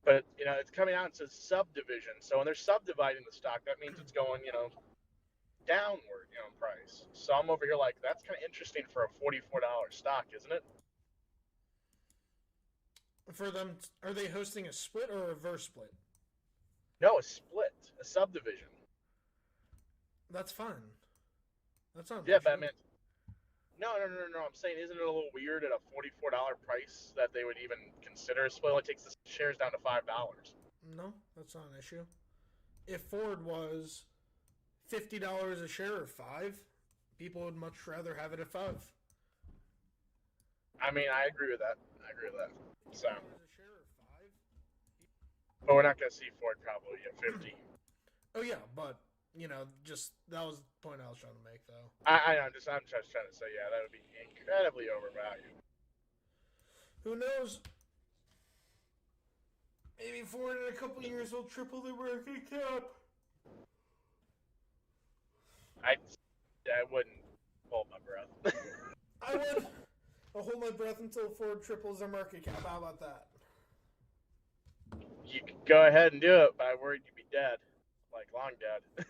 But, it's coming out and says subdivision. So when they're subdividing the stock, that means it's going, downward, in price. So I'm over here like, that's kind of interesting for a $44 stock, isn't it? For them, are they hosting a split or a reverse split? No, a split, a subdivision. That's fine. That's not. Yeah, but I meant. No. I'm saying, isn't it a little weird at a $44 price that they would even consider a split? It only takes the shares down to $5. No, that's not an issue. If Ford was $50 a share or $5, people would much rather have it at $5. I mean, I agree with that. So. But we're not going to see Ford probably at 50. Oh yeah, but just that was the point I was trying to make, though. I'm just trying to say, yeah, that would be incredibly overvalued. Who knows? Maybe Ford in a couple years will triple the market cap. I wouldn't hold my breath. I would. I'll hold my breath until Ford triples their market cap. How about that? You could go ahead and do it, but I worried you'd be dead. Like, long dead.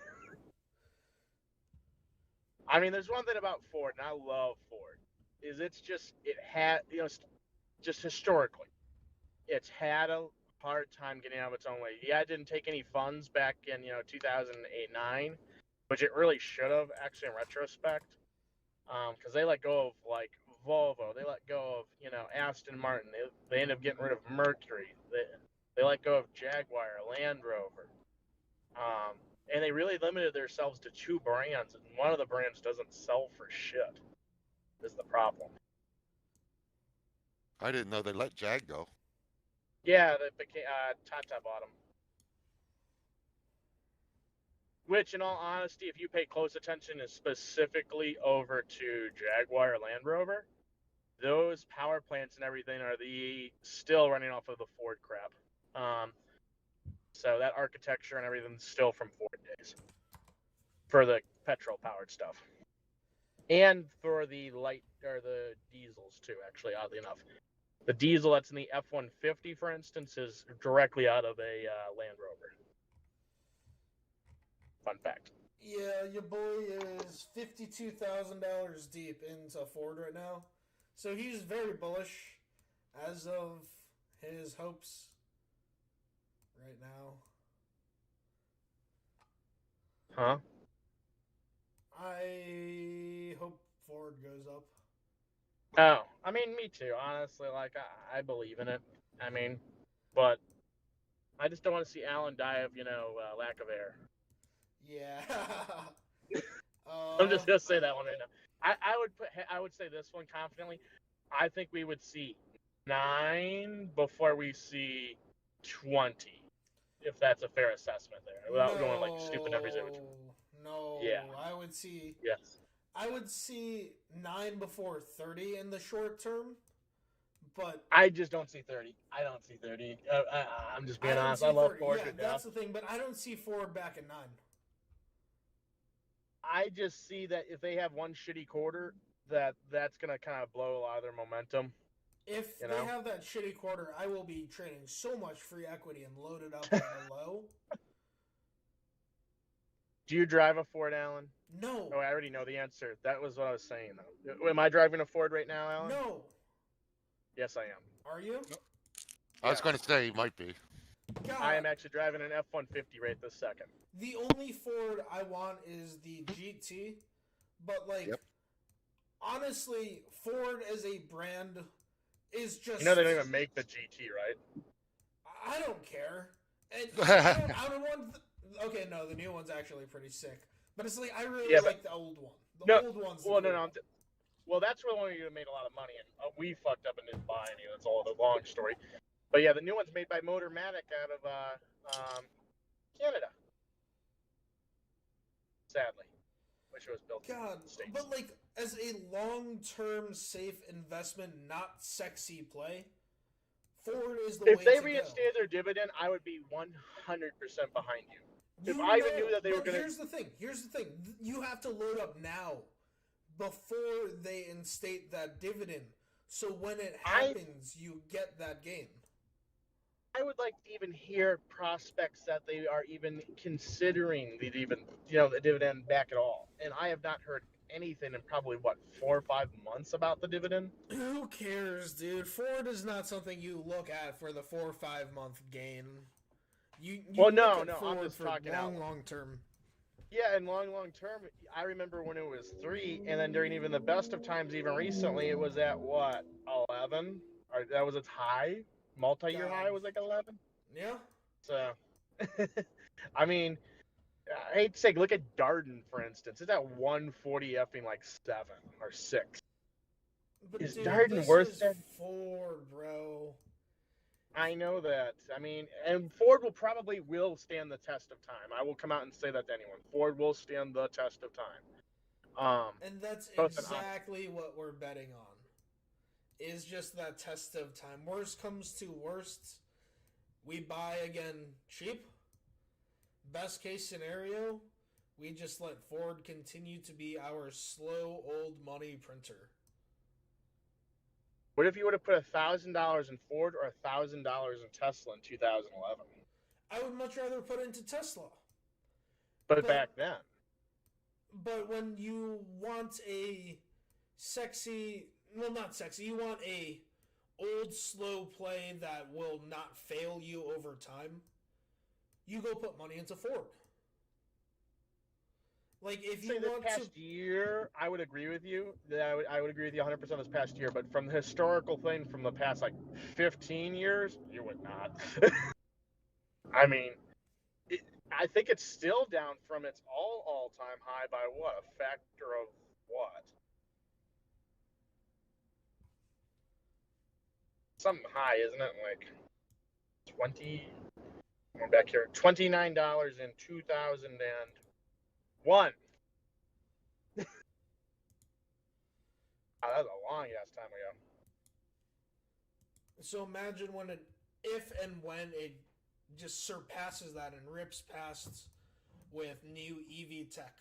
I mean, there's one thing about Ford, and I love Ford, is it had, just historically, it's had a hard time getting out of its own way. Yeah, it didn't take any funds back in, 2008-9, which it really should have, actually, in retrospect, because they let go of, like, Volvo, they let go of, Aston Martin, they ended up getting rid of Mercury, they let go of Jaguar, Land Rover, and they really limited themselves to 2 brands, and one of the brands doesn't sell for shit, is the problem. I didn't know they let Jag go. Yeah, Tata bought them. Which, in all honesty, if you pay close attention, is specifically over to Jaguar or Land Rover. Those power plants and everything are still running off of the Ford crap. So that architecture and everything's still from Ford days for the petrol-powered stuff, and for the light or the diesels too. Actually, oddly enough, the diesel that's in the F-150, for instance, is directly out of a Land Rover. Fun fact. Yeah, your boy is $52,000 deep into Ford right now, so he's very bullish as of his hopes right now. Huh? I hope Ford goes up. Oh, I mean, me too. Honestly, like I believe in it. I mean, but I just don't want to see Alan die of lack of air. Yeah. I'm just gonna say that one right now. I would say this one confidently. I think we would see 9 before we see 20. if that's a fair assessment there, without going like stupid numbers in between. No, Yeah. I would see. Yes. I would see 9 before 30 in the short term, but I just don't see 30. I don't see 30. I'm just being honest. I love Ford. Yeah, that's the thing, but I don't see Ford back at 9. I just see that if they have one shitty quarter, that's gonna kind of blow a lot of their momentum. If they have that shitty quarter, I will be trading so much free equity and load it up at a low. Do you drive a Ford, Alan? No. Oh, I already know the answer. That was what I was saying, though. Am I driving a Ford right now, Alan? No. Yes, I am. Are you? I was going to say he might be. God. I am actually driving an F-150 right this second. The only Ford I want is the GT, but honestly, Ford as a brand is just. You know they don't even make the GT, right? I don't care. And I don't want. Okay, no, the new one's actually pretty sick. But it's like I really like the old one. The old one's. Well, no. Well, that's where one you made a lot of money, and we fucked up and didn't buy any. That's all the long story. But yeah, the new one's made by Motormatic out of Canada. Sadly, wish it was built in the States. But like as a long-term safe investment, not sexy play, Ford is the way to go. If they reinstate their dividend, I would be 100% behind you. If I even knew that they were going to. Here's the thing. You have to load up now before they instate that dividend. So when it happens, you get that gain. I would like to even hear prospects that they are even considering the dividend back at all. And I have not heard anything in probably 4 or 5 months about the dividend. Who cares, dude? Ford is not something you look at for the 4 or 5 month gain. You no, Ford I'm just for talking long term. Yeah, and long term, I remember when it was 3, and then during even the best of times, even recently, it was at 11? Or that was its high, multi-year high was like 11. Yeah. So, I mean, I hate to say, look at Darden for instance. It's at 140 effing like 7 or 6. But is dude, Darden this worth is it? Ford, bro. I know that. I mean, and Ford will stand the test of time. I will come out and say that to anyone. Ford will stand the test of time. And that's exactly what we're betting on. Is just that test of time. Worst comes to worst, we buy again cheap. Best case scenario, we just let Ford continue to be our slow old money printer. What if you would have put $1,000 in Ford or $1,000 in Tesla in 2011? I would much rather put into Tesla. But back then. But when you want a sexy, well, not sexy, you want a old slow play that will not fail you over time, you go put money into Ford. Like if you want this past year, I would agree with you. I would agree with you 100% this past year. But from the historical thing from the past 15 years, you would not. I mean, I think it's still down from its all-time high by what? A factor of what? Something high, isn't it? Like 20. We're back here. $29 in 2001. That was a long ass time ago. So imagine if and when it just surpasses that and rips past with new EV tech.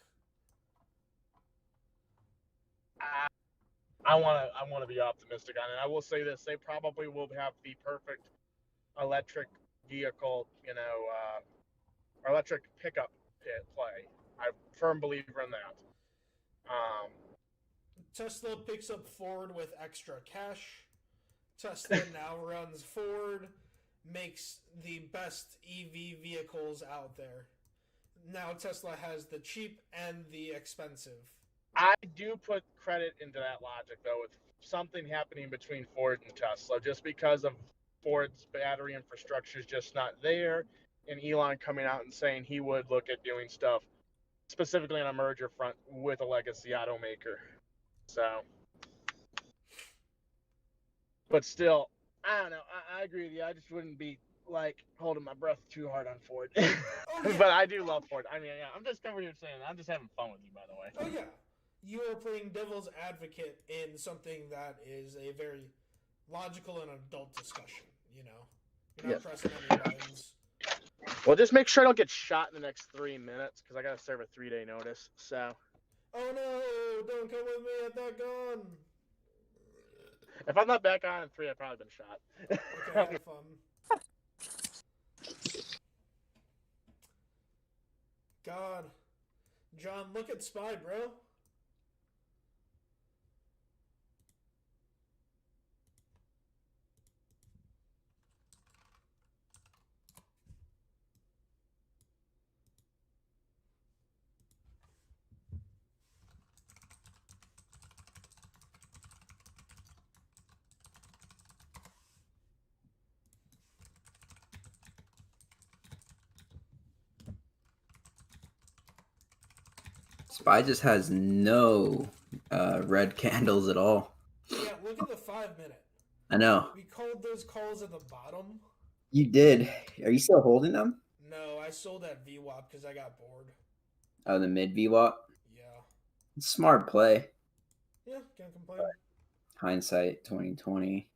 I want to be optimistic on it. I will say this: they probably will have the perfect electric vehicle, electric pickup play. I'm a firm believer in that. Tesla picks up Ford with extra cash. Tesla now runs Ford, makes the best EV vehicles out there. Now Tesla has the cheap and the expensive. I do put credit into that logic, though, with something happening between Ford and Tesla, just because of Ford's battery infrastructure is just not there, and Elon coming out and saying he would look at doing stuff specifically on a merger front with a legacy automaker. So, but still, I don't know. I agree with you. I just wouldn't be like holding my breath too hard on Ford. Oh, yeah. But I do love Ford. I mean, yeah, I'm just over here saying I'm just having fun with you, by the way. Oh yeah, you are playing devil's advocate in something that is a very logical and adult discussion. You know, you're not pressing any buttons. Well, just make sure I don't get shot in the next 3 minutes because I gotta serve a 3-day notice. So. Oh no! Don't come with me at that gun. If I'm not back on in 3, I've probably been shot. Okay, have fun. God, John, look at Spy, bro. Spy just has no red candles at all. Yeah, look at the 5-minute. I know. We called those calls at the bottom. You did. Are you still holding them? No, I sold that VWAP because I got bored. Oh, the mid VWAP? Yeah. Smart play. Yeah, can't complain. Hindsight 2020.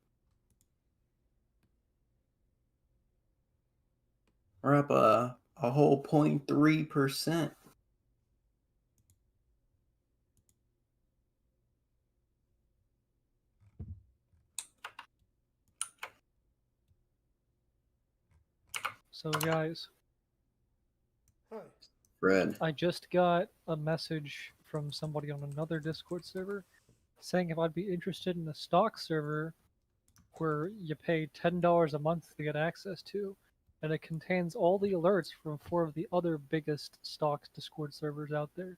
We're up a whole 0.3%. So guys, Hi. Fred. I just got a message from somebody on another Discord server saying if I'd be interested in a stock server where you pay $10 a month to get access to, and it contains all the alerts from 4 of the other biggest stocks Discord servers out there.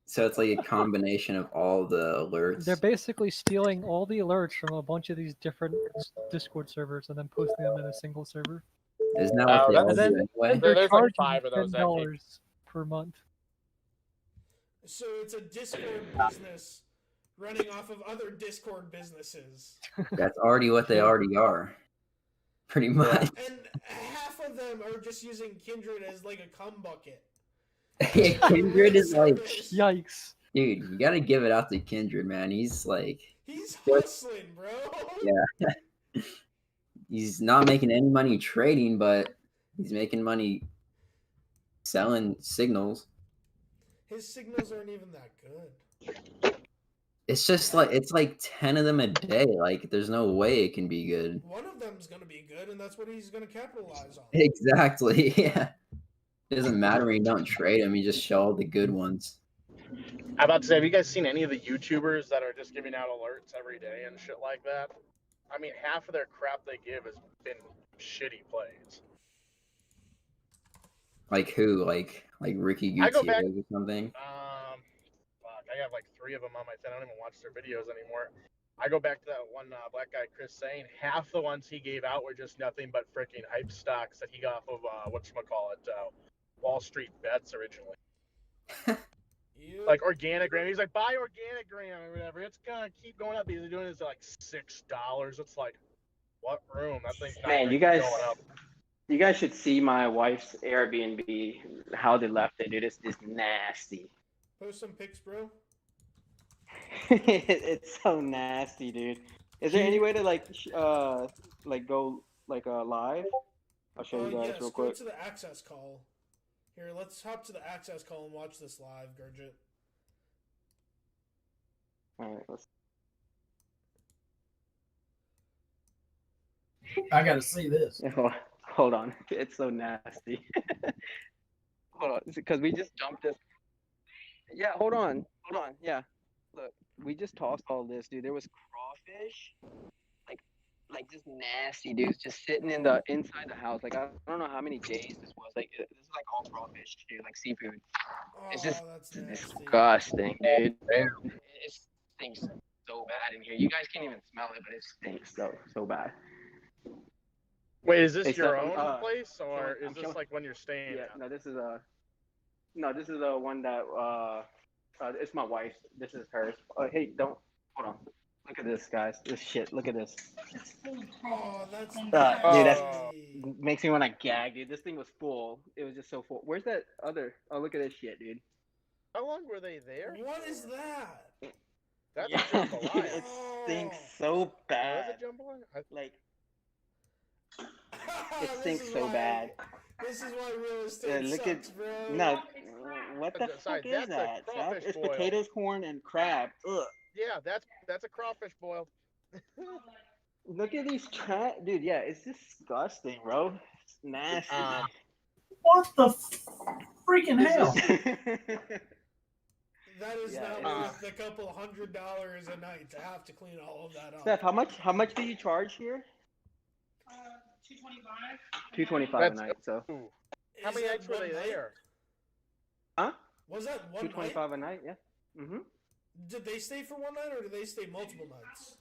So it's like a combination of all the alerts. They're basically stealing all the alerts from a bunch of these different Discord servers and then posting them in a single server. Isn't that what they all And do then anyway? they're There's like charging 5 of those that $10 per month. So it's a Discord business running off of other Discord businesses. That's already what they already are. Pretty much. And half of them are just using Kindred as like a cum bucket. Kindred is like, yikes. Dude, you gotta give it out to Kindred, man. He's like, he's hustling, bro. Yeah. He's not making any money trading, but he's making money selling signals. His signals aren't even that good. It's just like, it's like 10 of them a day. Like, there's no way it can be good. One of them's gonna be good, and that's what he's gonna capitalize on. Exactly, yeah. It doesn't matter when you don't trade them, you just show all the good ones. I'm about to say, have you guys seen any of the YouTubers that are just giving out alerts every day and shit like that? I mean, half of their crap they give has been shitty plays. Like who? Like Ricky I go back- Gutierrez or something? Fuck, I have like 3 of them on my thing. I don't even watch their videos anymore. I go back to that one black guy, Chris Sane. Half the ones he gave out were just nothing but freaking hype stocks that he got off of, whatchamacallit, Wall Street Bets originally. Like Organigram. He's like, buy Organigram or whatever. It's gonna keep going up. He's doing this at like $6. It's like, what room? That thing's not Man, going up. you guys should see my wife's Airbnb. How they left it, dude. It's just nasty. Post some pics, bro. It's so nasty, dude. Is there any way to like go live? I'll show you guys Yes, real go quick. to the access call. Here, let's hop to the access call and watch this live, Gurgit. All right, let's. I gotta see this. Hold on, it's so nasty. Hold on, because we just jumped this. Yeah, hold on. Yeah, look, we just tossed all this, dude. There was crawfish, like just nasty dudes, just sitting in the inside the house. Like I don't know how many days this was. Like this is like all crawfish, dude, like seafood. It's just disgusting, dude. It stinks so bad in here. You guys can't even smell it, but it stinks so bad. Wait, is this Hey, your Steph, own place, or I'm is this showing- like when you're staying? Yeah, at? no, this is the one that it's my wife's. This is hers. Hey, don't hold on. Look at this, guys. This shit. Look at this. Oh, that's Dude, that's nasty. makes me want to gag, dude. This thing was full. It was just so full. Where's that other? Oh, look at this shit, dude. How long were they there? What is that? That's Yeah, a jambalaya. it stinks so bad. That's a jambalaya? Like, it This stinks is so why- bad. This is why real estate Look sucks, at bro. no. What the Sorry, fuck is that's a that? Seth? crawfish It's boil. potatoes, corn, and crab. Ugh. Yeah, that's a crawfish boil. Look at these dude. Yeah, it's disgusting, bro. It's nasty. What the freaking This hell? That is Yeah, not it's- worth the couple $100 a night to have to clean all of that up. Steph, how much do you charge here? $225 a That's- night. So. How many nights were they there? Huh? Was that one night? $225 a night. Yeah. Mhm. Did they stay for one night or did they stay multiple nights?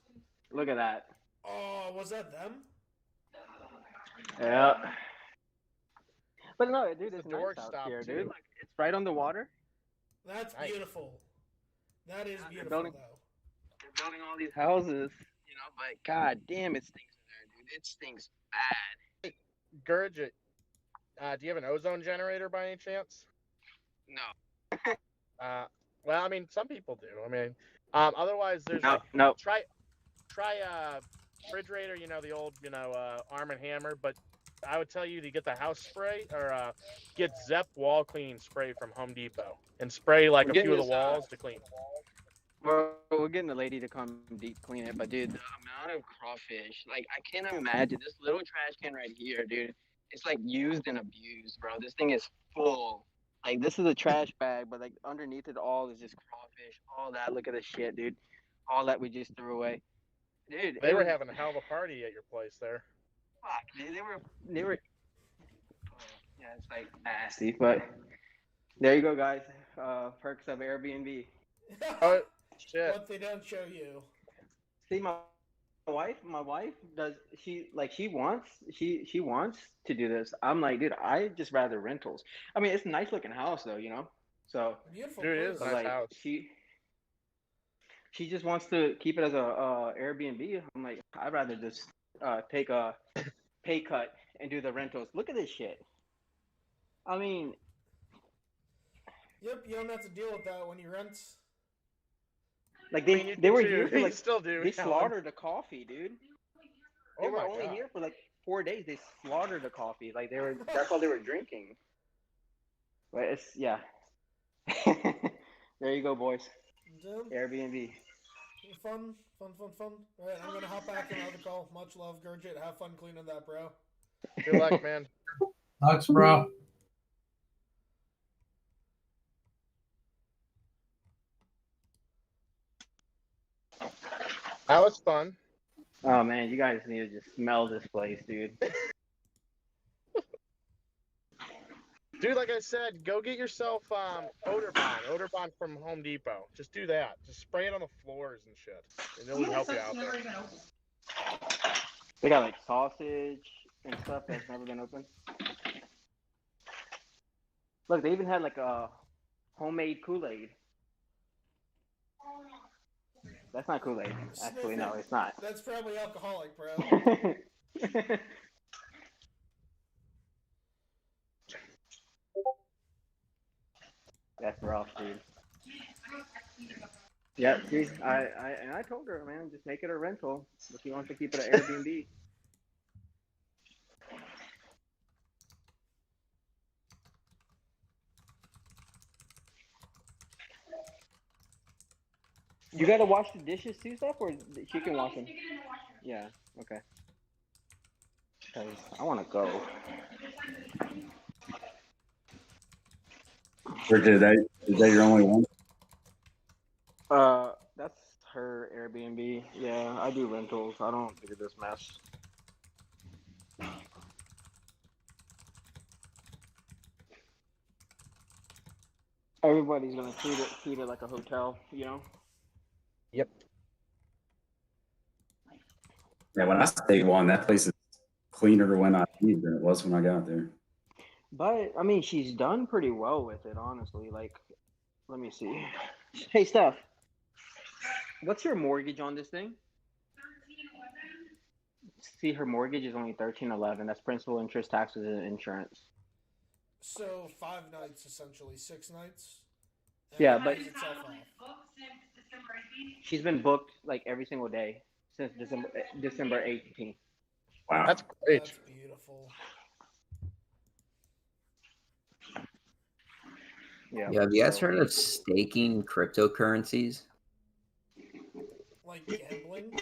Look at that. Oh, was that them? Yeah. But no, dude, it's doors nice out stopped, here, too. dude. Like, it's right on the water. That's Nice. beautiful. That is beautiful, building- though. They're building all these houses, you know. But god damn, it stinks in there, dude. It stinks bad. Gurgit, do you have an ozone generator by any chance? No. Well, I mean, some people do. I mean, otherwise there's No, like no. try refrigerator. You know, the old Arm and Hammer. But I would tell you to get the house spray or get Zep wall cleaning spray from Home Depot and spray like We're a getting few of the this, walls to clean. We're getting a lady to come deep clean it, but dude, the amount of crawfish, like I can't imagine this little trash can right here, dude. It's like used and abused, bro. This thing is full. Like this is a trash bag, but like underneath it all is just crawfish. All that. Look at this shit, dude. All that we just threw away, dude. They were having a hell of a party at your place there. Fuck, dude, they were. Yeah, it's like nasty, but there you go, guys. Perks of Airbnb. Oh shit! What they don't show you. See, my wife does. She wants to do this. I'm like, dude, I just rather rentals. I mean, it's a nice looking house though, you know. So Beautiful. Dude, it is a but, nice like, house. she just wants to keep it as a Airbnb. I'm like, I'd rather just take a pay cut and do the rentals. Look at this shit. I mean, Yep, you don't have to deal with that when you rent. like I mean, you they were do, here for you like still do, they Alan. slaughtered the coffee, dude. They Oh were my only God. here for like 4 days. They slaughtered the coffee. Like that's all they were drinking. But it's yeah. There you go, boys. Dude, Airbnb. fun. Alright, I'm gonna hop back in another call. Much love, Gurgit. Have fun cleaning that, bro. Good luck, man. Thanks, bro. That was fun. Oh man, you guys need to just smell this place, dude. Dude, like I said, go get yourself odor bond from Home Depot. Just do that. Just spray it on the floors and shit, and it'll help you out there. They got like sausage and stuff that's never been opened. Look, they even had like a homemade Kool-Aid. That's not Kool-Aid. Actually, no, it's not. That's probably alcoholic, bro. That's rough, dude. Yeah, see, I told her, man, just make it a rental if you want to keep it an Airbnb. You gotta wash the dishes too, stuff, or she can wash them? Yeah, okay. Because I want to go. Or is that your only one? That's her Airbnb. Yeah, I do rentals. I don't do this mess. Everybody's gonna treat it like a hotel, you know? Yep. Yeah, when I stayed one, that place is cleaner when I leave than it was when I got there. But I mean, she's done pretty well with it, honestly. Like, let me see. Hey, Steph, what's your mortgage on this thing? see her mortgage is only $13.11. That's principal, interest, taxes, and insurance. So 5 nights, essentially 6 nights. And Yeah, it but pays itself off. she's been booked like every single day since December 18th. Wow. That's great. That's beautiful. Yeah. Yeah, have you guys heard of staking cryptocurrencies? Like gambling?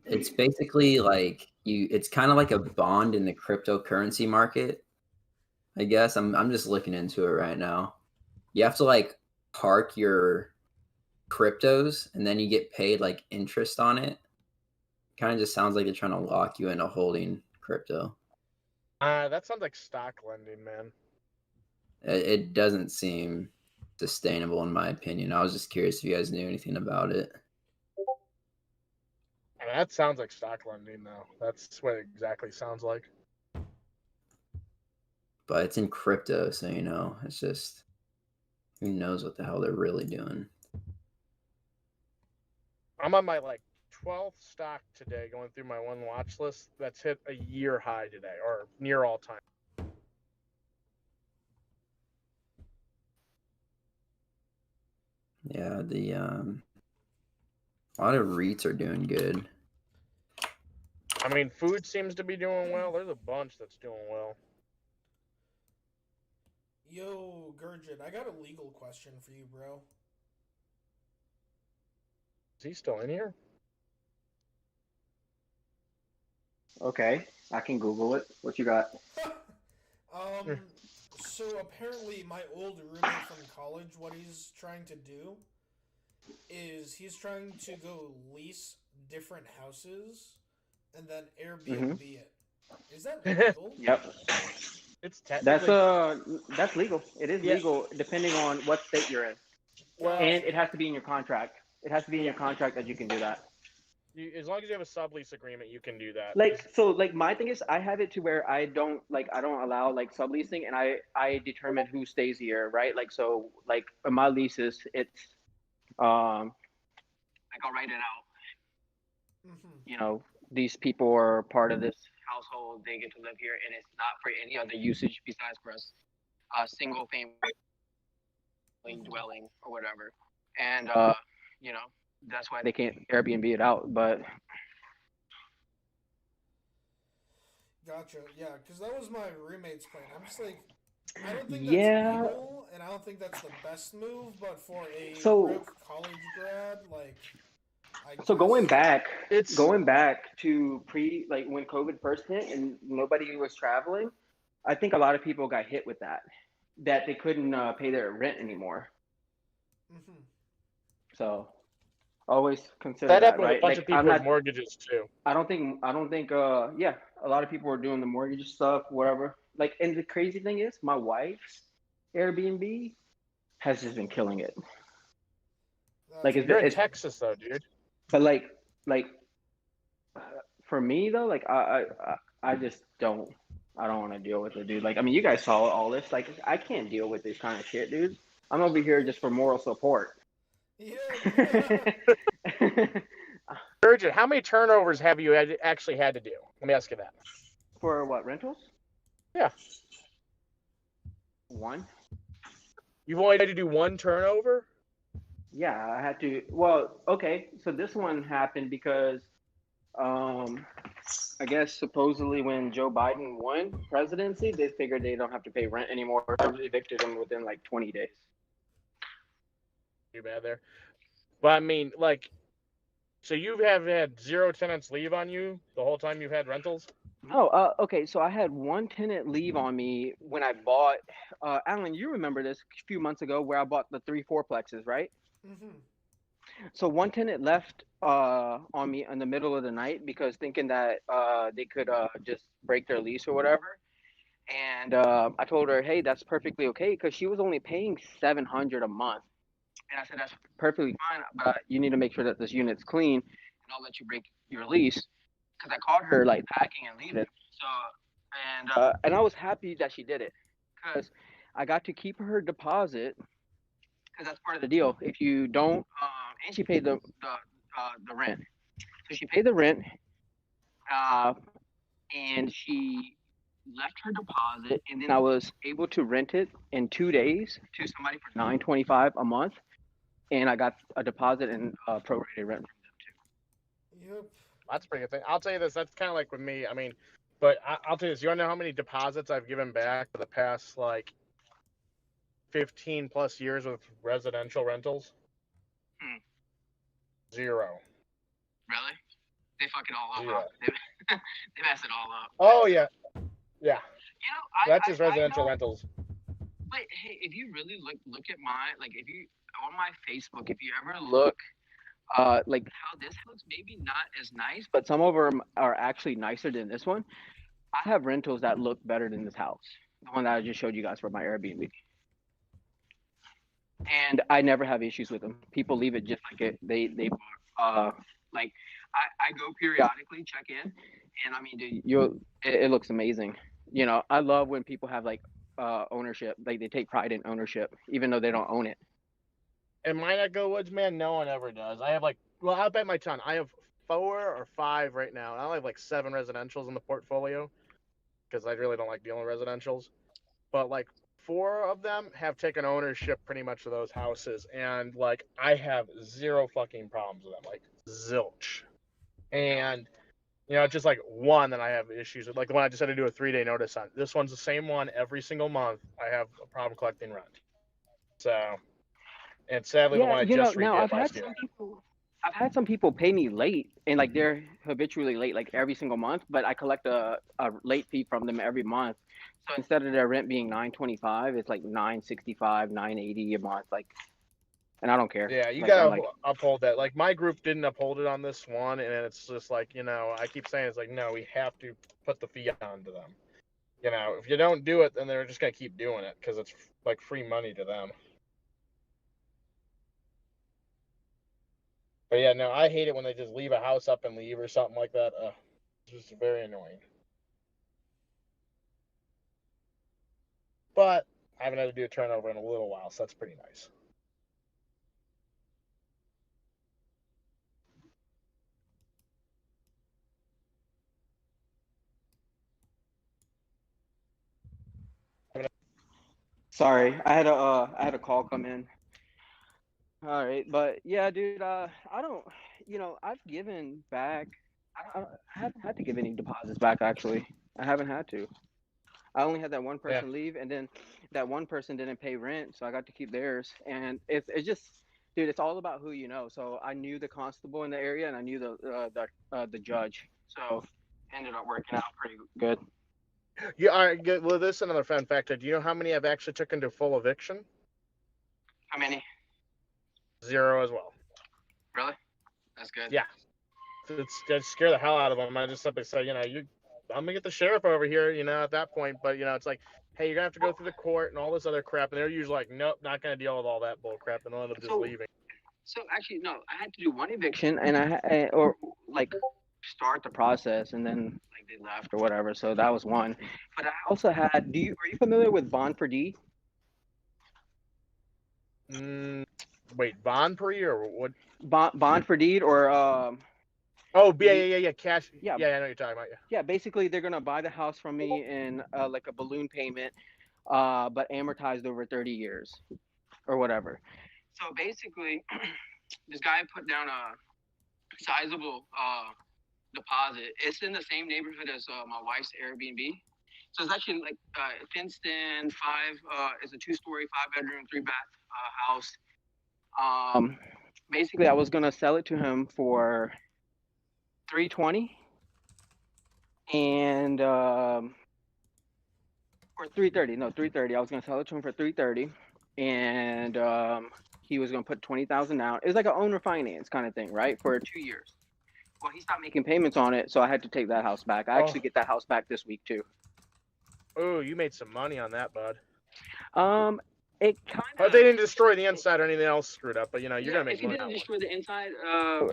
It's basically like it's kind of like a bond in the cryptocurrency market. I guess I'm just looking into it right now. You have to like park your cryptos and then you get paid like interest on it. Kind of just sounds like they're trying to lock you into holding crypto. That sounds like stock lending, man. It doesn't seem sustainable in my opinion. I was just curious if you guys knew anything about it. That sounds like stock lending, though. That's what it exactly sounds like. But it's in crypto, so it's just who knows what the hell they're really doing. I'm on my 12th stock today, going through my one watch list. That's hit a year high today, or near all time. Yeah, a lot of REITs are doing good. I mean, food seems to be doing well. There's a bunch that's doing well. Yo, Gurjit, I got a legal question for you, bro. Is he still in here? Okay, I can Google it. What you got? So apparently my old roommate from college, what he's trying to do is he's trying to go lease different houses and then Airbnb it. Is that legal? Yep. It's technically that's legal. It is legal depending on what state you're in. Well, and it has to be in your contract. It has to be in your contract that you can do that. As long as you have a sublease agreement, you can do that. My thing is I have it to where I don't allow subleasing, and I determine who stays here, right? In my leases, it's I'll write it out. These people are part of this household, they get to live here, and it's not for any other usage besides for a single family dwelling or whatever. And that's why they can't Airbnb it out. But gotcha. Yeah, because that was my roommate's plan. I'm just like, I don't think that's legal, and I don't think that's the best move. But for a broke college grad, going back to when COVID first hit and nobody was traveling, I think a lot of people got hit with that they couldn't pay their rent anymore. So always consider that that, happened right? with a bunch of people with mortgages too. I don't think a lot of people were doing the mortgage stuff, whatever. And the crazy thing is, my wife's Airbnb has just been killing it. You're in Texas though, dude. But for me though, I just don't want to deal with it, dude. You guys saw all this. I can't deal with this kind of shit, dude. I'm over here just for moral support. Gurjit, how many turnovers have you actually had to do? Let me ask you that. For what, rentals? Yeah. One. You've only had to do one turnover? Yeah, I had to. Well, okay. So this one happened because, I guess supposedly when Joe Biden won presidency, they figured they don't have to pay rent anymore. They evicted him within 20 days. Too bad there. But I mean, so you have had 0 tenants leave on you the whole time you've had rentals? No, okay. So I had one tenant leave on me when I bought. Alan, you remember this a few months ago where I bought the 3 4-plexes, right? So one tenant left on me in the middle of the night because thinking that they could just break their lease or whatever. And I told her, hey, that's perfectly okay, because she was only paying $700 a month. And I said, that's perfectly fine, but you need to make sure that this unit's clean, and I'll let you break your lease. Because I caught her packing and leaving. So, and I was happy that she did it, because I got to keep her deposit, because that's part of the deal. If you don't, and she paid the rent. So she paid the rent. and she left her deposit, and then I was able to rent it in 2 days to somebody for $9.25 a month, and I got a deposit and prorated rent from them too. Yep. That's a pretty good thing. I'll tell you this. That's kind of like with me. I mean, but I'll tell you this. You want to know how many deposits I've given back for the past like 15 plus years with residential rentals? 0. Really? They fuck it all up. Huh? They mess it all up. Oh yeah, yeah. You know, That's just residential know, rentals. But hey, if you really look at if you on my Facebook, if you ever look, like how this looks, maybe not as nice, but some of them are actually nicer than this one. I have rentals that look better than this house, the one that I just showed you guys for my Airbnb. And I never have issues with them. People leave it just like they like I go periodically, check in, and I mean, dude, it looks amazing. You know, I love when people have like ownership, like they take pride in ownership, even though they don't own it. In my neck of the woods, man, no one ever does. I have I'll bet my ton. I have 4 or 5 right now. I only have like 7 residentials in the portfolio because I really don't like dealing with residentials. But like 4 of them have taken ownership pretty much of those houses, and like I have 0 fucking problems with them, like zilch. And you know, just like one that I have issues with, like the one I just had to do a 3-day notice on. This one's the same one every single month. I have a problem collecting rent. So, and sadly, the one I just redid last year. I've had some people pay me late, and like they're habitually late, like every single month. But I collect a late fee from them every month. So instead of their rent being $9.25, it's like $9.65, $9.80 a month. Like, and I don't care. Yeah, you like, gotta uphold that. Like my group didn't uphold it on this one, and it's just like, you know, I keep saying it's like, no, we have to put the fee on to them. You know, if you don't do it, then they're just gonna keep doing it because it's like free money to them. But yeah, no, I hate it when they just leave a house up and leave or something like that. It's just very annoying. But I haven't had to do a turnover in a little while, so that's pretty nice. Sorry, I had a call come in. All right, but yeah, dude, I don't, you know, I've given back. I haven't had to give any deposits back actually. I haven't had to. I only had that one person leave, and then that one person didn't pay rent, so I got to keep theirs. And it's just, dude, it's all about who you know. So I knew the constable in the area, and I knew the judge, so it ended up working out pretty good. Yeah, all right, good. Well, this is another fun fact. Do you know how many I've actually took into full eviction? How many? 0 as well. Really? That's good. Yeah. It's scare the hell out of them. I just simply say, you know, I'm gonna get the sheriff over here, you know, at that point. But you know, it's like, hey, you're gonna have to go through the court and all this other crap, and they're usually like, nope, not gonna deal with all that bull crap, and they'll end up just leaving. So actually, no, I had to do one eviction, and or like start the process, and then like they left or whatever. So that was one. But I also had. Are you familiar with bond for deed? Wait, bond per year or what? Bond for deed or Oh, yeah, cash. Yeah, I know what you're talking about. Yeah, basically they're gonna buy the house from me in like a balloon payment, but amortized over 30 years, or whatever. So basically, this guy put down a sizable deposit. It's in the same neighborhood as my wife's Airbnb. So it's actually like fenced in it's a 2-story, 5-bedroom, 3-bath house. Basically, I was gonna sell it to him for $320, and or $330. No, $330. I was gonna sell it to him for $330, and he was gonna put $20,000 down. It was like an owner finance kind of thing, right? For 2 years. Well, he stopped making payments on it, so I had to take that house back. I actually get that house back this week too. Oh, you made some money on that, bud. It kind of. But they didn't destroy the inside or anything else screwed up. But you know, you're gonna make money. If you didn't destroy the inside,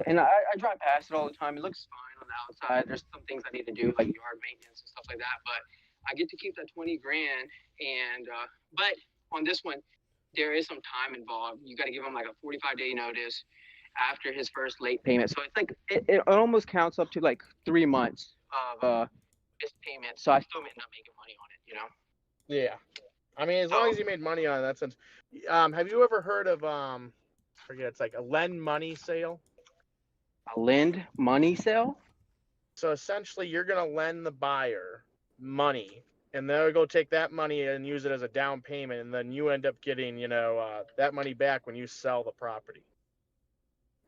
and I drive past it all the time. It looks fine on the outside. There's some things I need to do, like yard maintenance and stuff like that. But I get to keep that $20,000, and but on this one, there is some time involved. You got to give him like a 45-day notice after his first late payment. So it's like it almost counts up to like 3 months of missed payments, so I still ended up making money on it. Yeah. I mean, as long as you made money on it, that sense. Have you ever heard of I forget, it's like a lend money sale? A lend money sale? So essentially, you're gonna lend the buyer money, and they'll go take that money and use it as a down payment, and then you end up getting, that money back when you sell the property.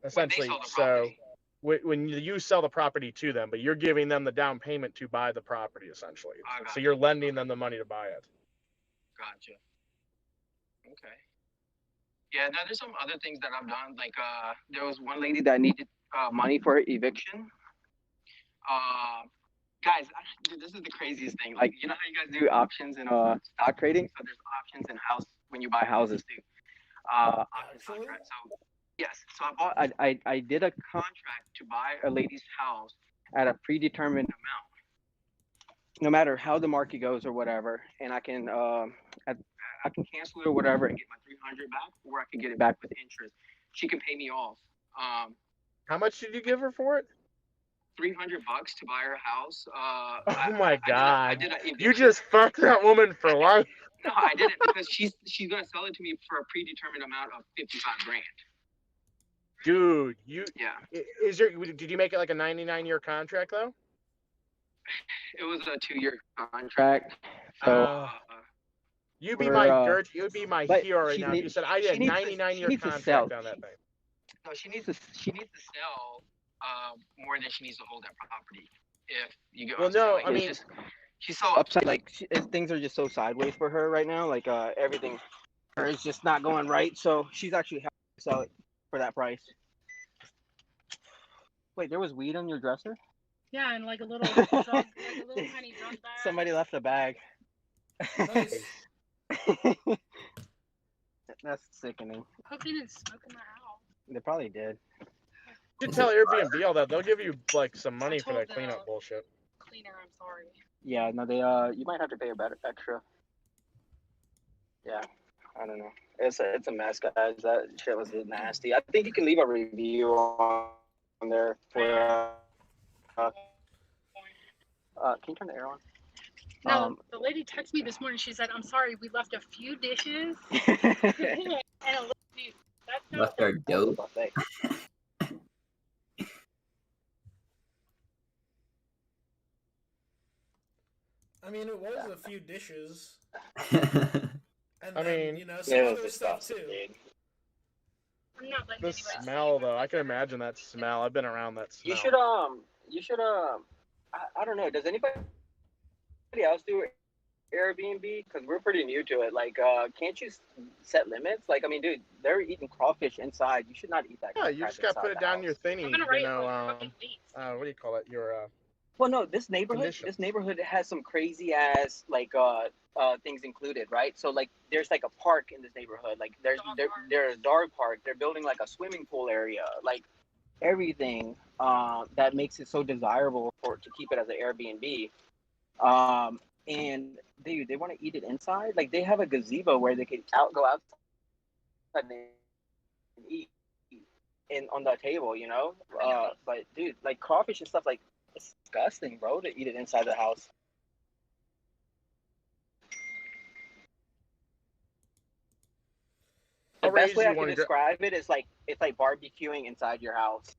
Essentially, when you sell the property to them, but you're giving them the down payment to buy the property, essentially. So you're lending them the money to buy it. Gotcha. Okay. Yeah, now there's some other things that I've done. Like, there was one lady that needed money for her eviction. Guys, this is the craziest thing. Like, you know how you guys do options in stock trading? So there's options in house when you buy houses too. Options, right? So yes, so I did a contract to buy a lady's house at a predetermined amount, no matter how the market goes or whatever, and I can cancel it or whatever and get my $300 back, or I can get it back with interest. She can pay me off. How much did you give her for it? $300 to buy her house. Oh my God! You just fucked that woman for life. No, I didn't, because she's gonna sell it to me for a predetermined amount of $55,000. Dude, Yeah. Did you make it like a 99-year contract though? It was a 2-year contract. So you'd be my hero right now. If you said I did a 99-year contract on that thing. No, she needs to sell more than she needs to hold that property. If you get what I'm saying. Like, I mean, she's so upset. Like, things are just so sideways for her right now. Like, everything is just not going right. So she's actually happy to sell it for that price. Wait, there was weed on your dresser? Yeah, and like a little tiny drum bag. Somebody left a bag. Nice. That's sickening. Hope they didn't smoke in my house. They probably did. You should tell Airbnb all that. They'll give you like some money for that cleanup bullshit. Cleaner, I'm sorry. Yeah, no, they you might have to pay a better extra. Yeah, I don't know. It's a mess, guys. That shit was nasty. I think you can leave a review on there for can you turn the air on? No, the lady texted me this morning. She said, "I'm sorry, we left a few dishes and a little few." Left our dope. I mean, it was a few dishes. And I then, mean, some other stuff too. I'm not letting The anybody smell, though, I can imagine that smell. I've been around that smell. You should I don't know. Does anybody else do Airbnb? Because we're pretty new to it. Like, can't you set limits? Like, I mean, dude, they're eating crawfish inside. You should not eat that. Yeah, you just gotta put it down your thingy. I'm gonna write what do you call it? Your Well, no, this neighborhood has some crazy ass like things included, right? So like there's like a park in this neighborhood. Like there's a dog park. They're building like a swimming pool area. Like everything that makes it so desirable to keep it as an Airbnb. And dude, they want to eat it inside. Like they have a gazebo where they can go outside and eat on the table, you know. But dude, like crawfish and stuff, like it's disgusting, bro, to eat it inside the house. The best way I can describe it is like it's like barbecuing inside your house.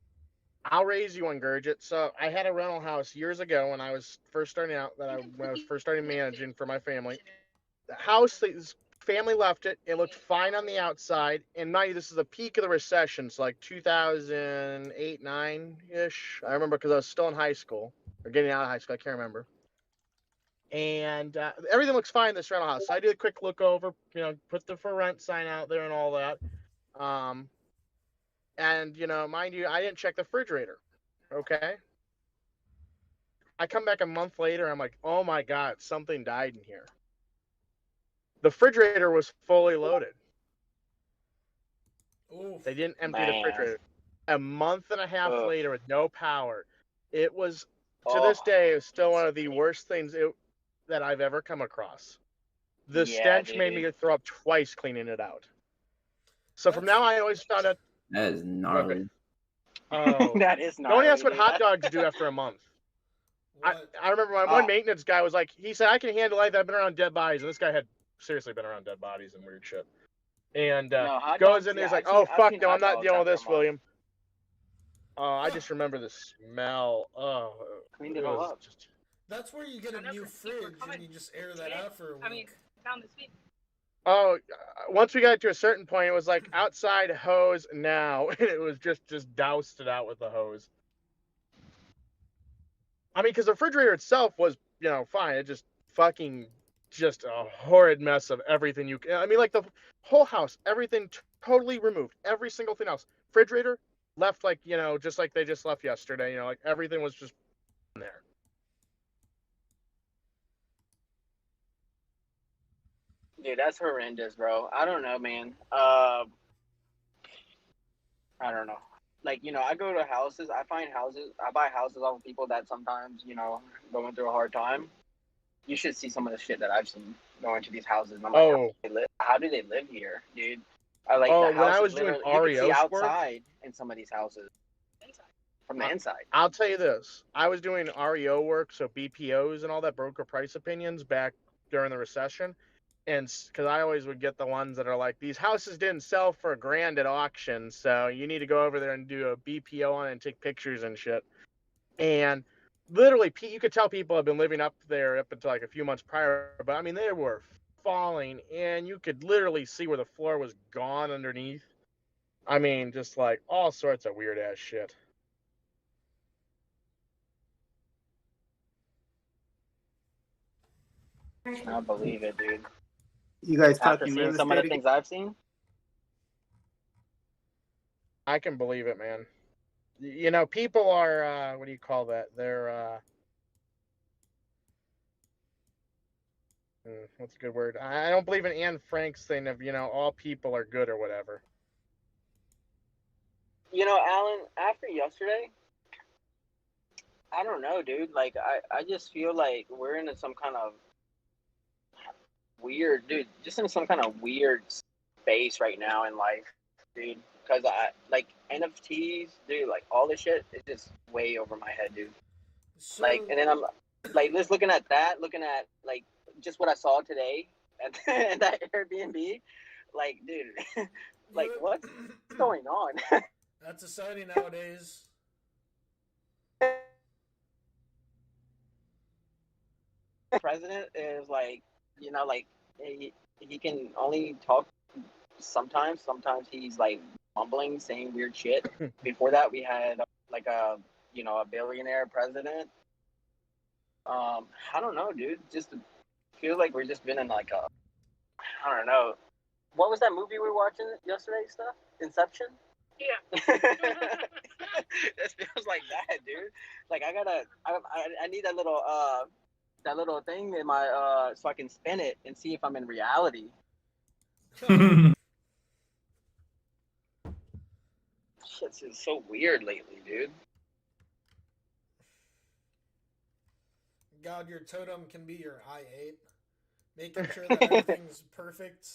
I'll raise you one, Gurgit. So I had a rental house years ago when I was first starting out. When I was first starting managing for my family. The house, his family left it. It looked fine on the outside. And mind you, this is the peak of the recession. So like 2008, 9-ish. I remember because I was still in high school or getting out of high school. I can't remember. And everything looks fine in this rental house. So I did a quick look over, put the for rent sign out there and all that. And, mind you, I didn't check the refrigerator. Okay. I come back a month later. I'm like, oh my God, something died in here. The refrigerator was fully loaded. Oof. They didn't empty the refrigerator. A month and a half later with no power. It was, to this day, it's still one of the worst things that I've ever come across. The stench made me throw up twice cleaning it out. So from now I always found out. That is gnarly. Oh, that is gnarly. Don't ask what hot dogs do after a month. I remember my one maintenance guy was like, he said, I can handle life. I've been around dead bodies. And this guy had seriously been around dead bodies and weird shit. And goes in there, he's like, oh, fuck no, I'm not dealing with this, William. I just remember the smell. Oh, cleaned it all up. That's where you get a new fridge and you just air that out for a week. I mean, found this week. Oh, once we got to a certain point, it was like outside hose now, and it was just doused it out with the hose. I mean, because the refrigerator itself was, fine. It just just a horrid mess of everything I mean, like the whole house, everything totally removed, every single thing else. Refrigerator left like, just like they just left yesterday. Like everything was just there. Dude, that's horrendous, bro. I don't know, man. I don't know. Like, I go to houses. I buy houses off of people that sometimes, going through a hard time. You should see some of the shit that I've seen going to these houses. And I'm like, how do they live here, dude? When I was doing REO you can see outside in some of these houses from the inside. I'll tell you this. I was doing REO work, so BPOs and all that, broker price opinions, back during the recession. And because I always would get the ones that are like, these houses didn't sell for $1,000 at auction, so you need to go over there and do a BPO on it and take pictures and shit. And literally, you could tell people have been living up there up until like a few months prior, but I mean, they were falling, and you could literally see where the floor was gone underneath. I mean, just like all sorts of weird ass shit. I believe it, dude. You guys After talking seeing real some of the estate? things I've seen. I can believe it, man. People are what do you call that? They're what's a good word? I don't believe in Anne Frank's thing of all people are good or whatever. Alan, after yesterday, I don't know, dude. Like, I just feel like we're in some kind of weird, dude, just in some kind of weird space right now in life, dude. Because like NFTs, dude, like all this shit is just way over my head, dude. Like, and then I'm like, just looking at like just what I saw today at that Airbnb. Like, dude, like what's going on? That's society nowadays. President is like, like he can only talk sometimes. Sometimes he's like mumbling, saying weird shit. Before that, we had like a billionaire president. I don't know, dude. Just feel like we're just been in like I don't know. What was that movie we were watching yesterday? Stuff Inception. Yeah. It feels like that, dude. Like I need that little thing in my so I can spin it and see if I'm in reality. Shit's just so weird lately, dude. God, your totem can be your I-8, making sure that everything's perfect.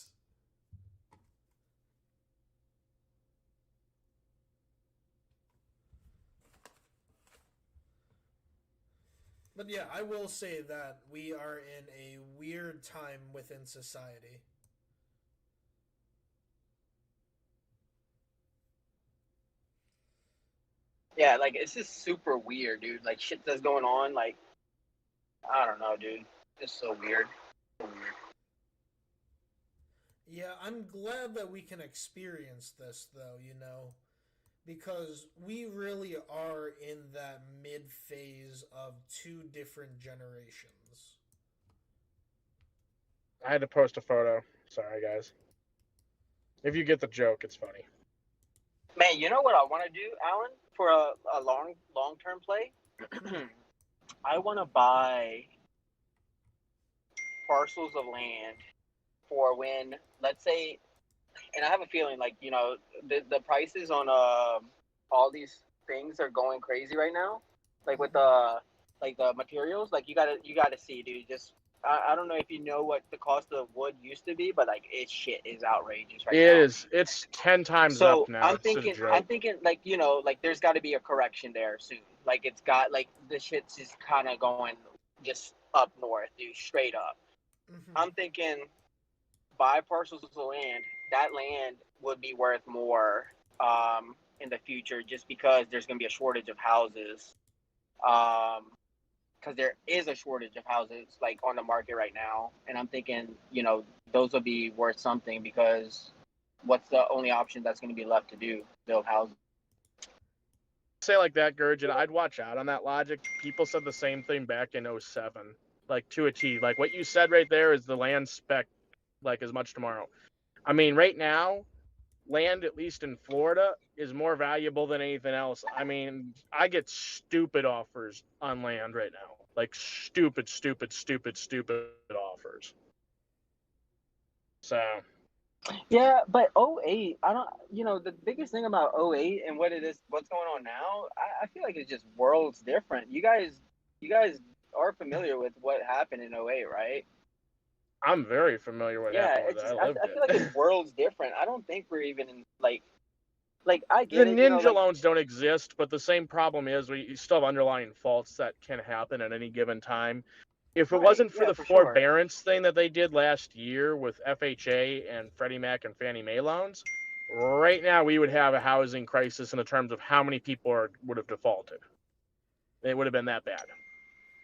But yeah, I will say that we are in a weird time within society. Yeah, like it's just super weird, dude. Like shit that's going on, like I don't know, dude. It's so weird. Yeah, I'm glad that we can experience this, though, because we really are in that mid-phase of two different generations. I had to post a photo. Sorry, guys. If you get the joke, it's funny. Man, you know what I want to do, Alan, for a long-term play? I want to buy parcels of land for when, let's say, and I have a feeling like, the prices on all these things are going crazy right now. Like with the materials, like you gotta see, dude, just I don't know if you know what the cost of wood used to be, but like shit is outrageous right It now. is. It's 10 times So up now. It's a joke. I'm thinking like, you know, like there's got to be a correction there soon. Like it's got like the shit's just kind of going just up north, dude, straight up. I'm thinking buy parcels of land. That land would be worth more in the future, just because there's going to be a shortage of houses. Because there is a shortage of houses like on the market right now, and I'm thinking, you know, those will be worth something, because what's the only option that's going to be left to do? Build houses. Say like that, Gurgen, I'd watch out on that logic. People said the same thing back in 07, like to a T. Like what you said right there is the land spec, like as much tomorrow. I mean, right now, land, at least in Florida, is more valuable than anything else. I mean, I get stupid offers on land right now. Like stupid offers. So. Yeah, but 08, I don't, you know, the biggest thing about 08 and what it is, what's going on now, I feel like it's just worlds different. You guys are familiar with what happened in 08, right? I'm very familiar with what happened with it's it. just, I lived I feel like it's worlds different. I don't think we're even in like I get the it. ninja You know, like, loans don't exist, but the same problem is you still have underlying faults that can happen at any given time. If it wasn't for the forbearance thing that they did last year with FHA and Freddie Mac and Fannie Mae loans, right now we would have a housing crisis in terms of how many people would have defaulted. It would have been that bad.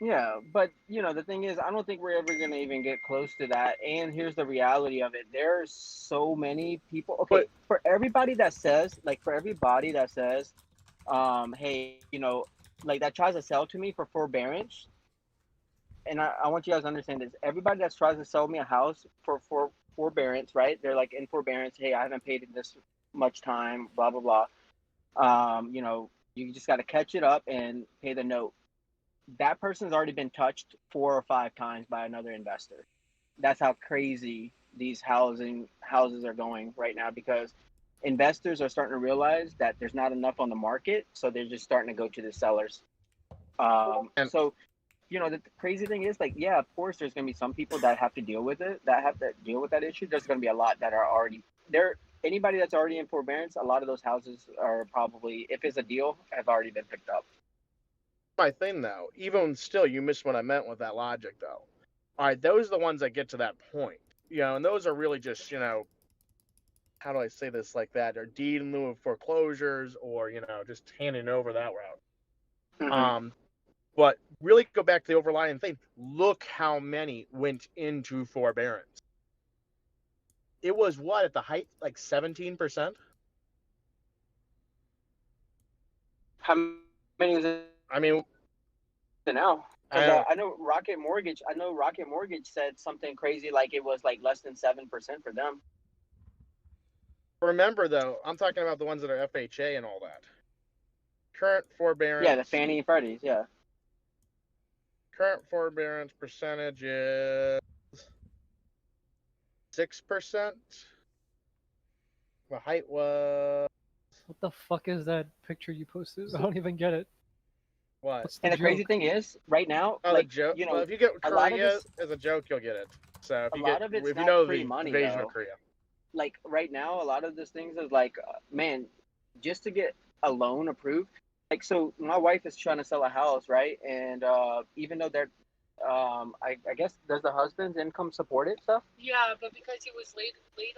Yeah, but you know, the thing is, I don't think we're ever gonna even get close to that. And here's the reality of it: there's so many people. Okay, for everybody that says, hey, you know, like that tries to sell to me for forbearance, and I want you guys to understand this. Everybody that tries to sell me a house for forbearance, right? They're like in forbearance. Hey, I haven't paid in this much time. Blah blah blah. You know, you just got to catch it up and pay the note. That person's already been touched 4 or 5 times by another investor. That's how crazy these houses are going right now, because investors are starting to realize that there's not enough on the market, so they're just starting to go to the sellers. So, you know, the crazy thing is, like, yeah, of course, there's going to be some people that have to deal with it, that have to deal with that issue. There's going to be a lot that are already there. Anybody that's already in forbearance, a lot of those houses are probably, if it's a deal, have already been picked up. My thing though, even still, you missed what I meant with that logic though. All right, those are the ones that get to that point, you know, and those are really just, you know, how do I say this like that? Or deed in lieu of foreclosures, or you know, just handing over that route. But really go back to the overlying thing. Look how many went into forbearance. It was what at the height, like 17%. How many is it? I mean, now, because I know Rocket Mortgage. Said something crazy, like it was like less than 7% for them. Remember though, I'm talking about the ones that are FHA and all that. Current forbearance. Yeah, the Fannie and Freddie's. Yeah. Current forbearance percentage is 6%. The height was. What the fuck is that picture you posted? I don't even get it. What? And the crazy thing is, right now, like, joke. You know, well, if you get Korea as a joke, you'll get it. So if a you lot get, of it's if you not know free the money, invasion though. of Korea. Like right now, a lot of these things is like, man, just to get a loan approved. Like, so my wife is trying to sell a house, right? And even though they're, I guess, does the husband's income support it stuff? Yeah, but because he was laid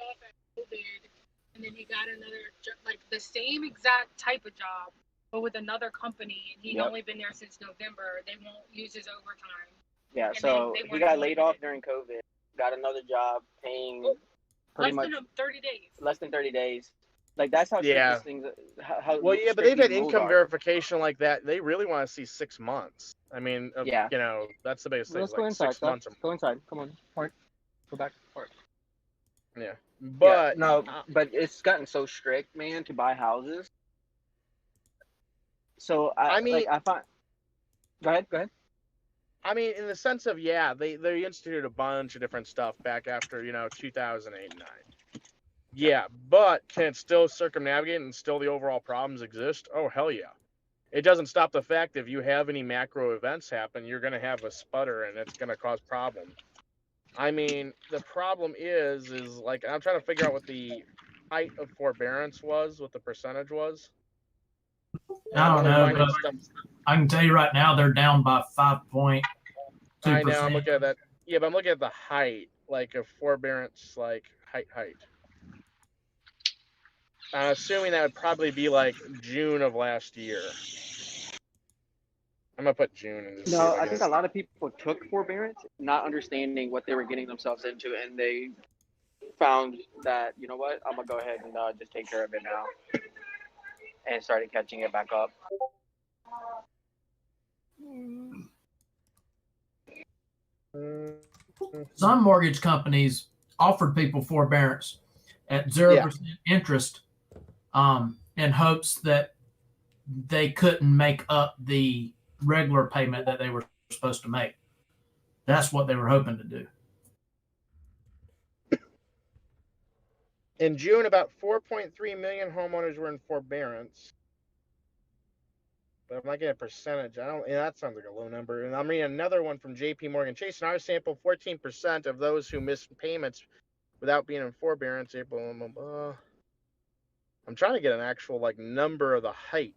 off at COVID, and then he got another like the same exact type of job, but with another company, and he'd only been there since November. They won't use his overtime. Yeah, And so they he got laid off during COVID, got another job, paying pretty much less than 30 days. Less than 30 days. Like that's how strict these things. How well, yeah, but strict they've had these rules income are. verification like that. They really want to see 6 months. I mean, Yeah. you know, that's the biggest thing. Let's like go inside. 6 months. Go inside. Come on, Mark. Go back. Mark. Yeah, but no, but it's gotten so strict, man, to buy houses. So I mean, like, I find. Go ahead. I mean, in the sense of, yeah, they instituted a bunch of different stuff back after, you know, 2008 and 9. Yeah, but can it still circumnavigate and still the overall problems exist? Oh, hell yeah. it doesn't stop the fact if you have any macro events happen, you're going to have a sputter and it's going to cause problems. I mean, the problem is like, I'm trying to figure out what the height of forbearance was, what the percentage was. I don't know, but I can tell you right now they're down by 5.2%. I know, I'm looking at that. Yeah, but I'm looking at the height, like of forbearance, like height. I'm assuming that would probably be like June of last year. I'm gonna put June and just see No, if I think a lot of people took forbearance, not understanding what they were getting themselves into, and they found that, you know what, I'm gonna go ahead and just take care of it now, and started catching it back up. Some mortgage companies offered people forbearance at 0% interest, in hopes that they couldn't make up the regular payment that they were supposed to make. That's what they were hoping to do. In June, about 4.3 million homeowners were in forbearance. But I'm not getting a percentage. That sounds like a low number. And I'm reading another one from J.P. Morgan Chase. In our sample, 14% of those who missed payments without being in forbearance, I'm trying to get an actual like number of the height.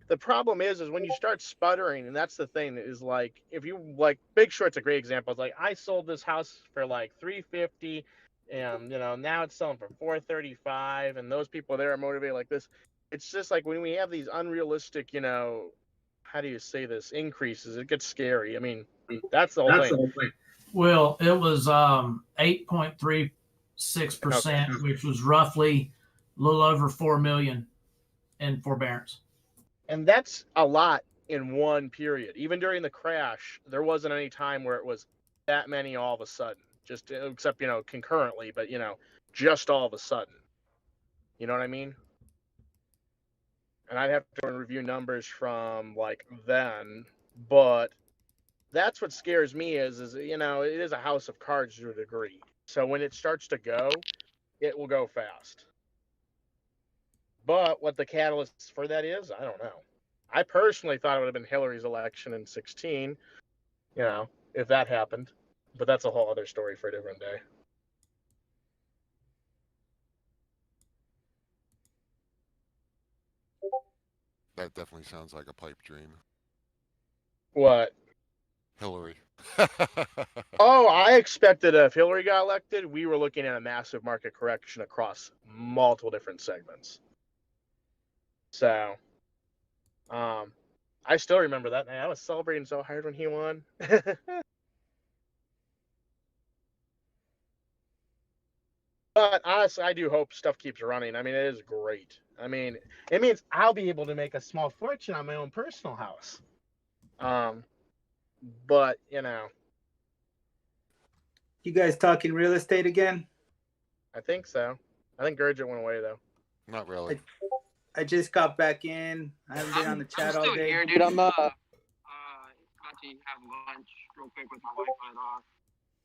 The problem is when you start sputtering, and that's the thing, is like, if you like, Big Short's a great example. It's like, I sold this house for like $350, and now it's selling for $435, and those people there are motivated like this. It's just like when we have these unrealistic, how do you say this, increases, it gets scary. I mean, that's the whole thing. Well, it was 8.36%, which was roughly a little over 4 million in forbearance. And that's a lot in one period. Even during the crash, there wasn't any time where it was that many all of a sudden, just except, concurrently, but, just all of a sudden. You know what I mean? And I'd have to review numbers from like then, but that's what scares me is it is a house of cards to a degree. So when it starts to go, it will go fast. But what the catalyst for that is, I don't know. I personally thought it would have been Hillary's election in 2016, if that happened. But that's a whole other story for a different day. That definitely sounds like a pipe dream. What? Hillary. Oh, I expected if Hillary got elected, we were looking at a massive market correction across multiple different segments. So, I still remember that night. I was celebrating so hard when he won. But honestly, I do hope stuff keeps running. I mean, it is great. I mean, it means I'll be able to make a small fortune on my own personal house. But, You guys talking real estate again? I think so. I think Gurgit went away, though. Not really. I just got back in. I haven't been on the chat all day. Here, dude. I'm about to have lunch real quick with my wife,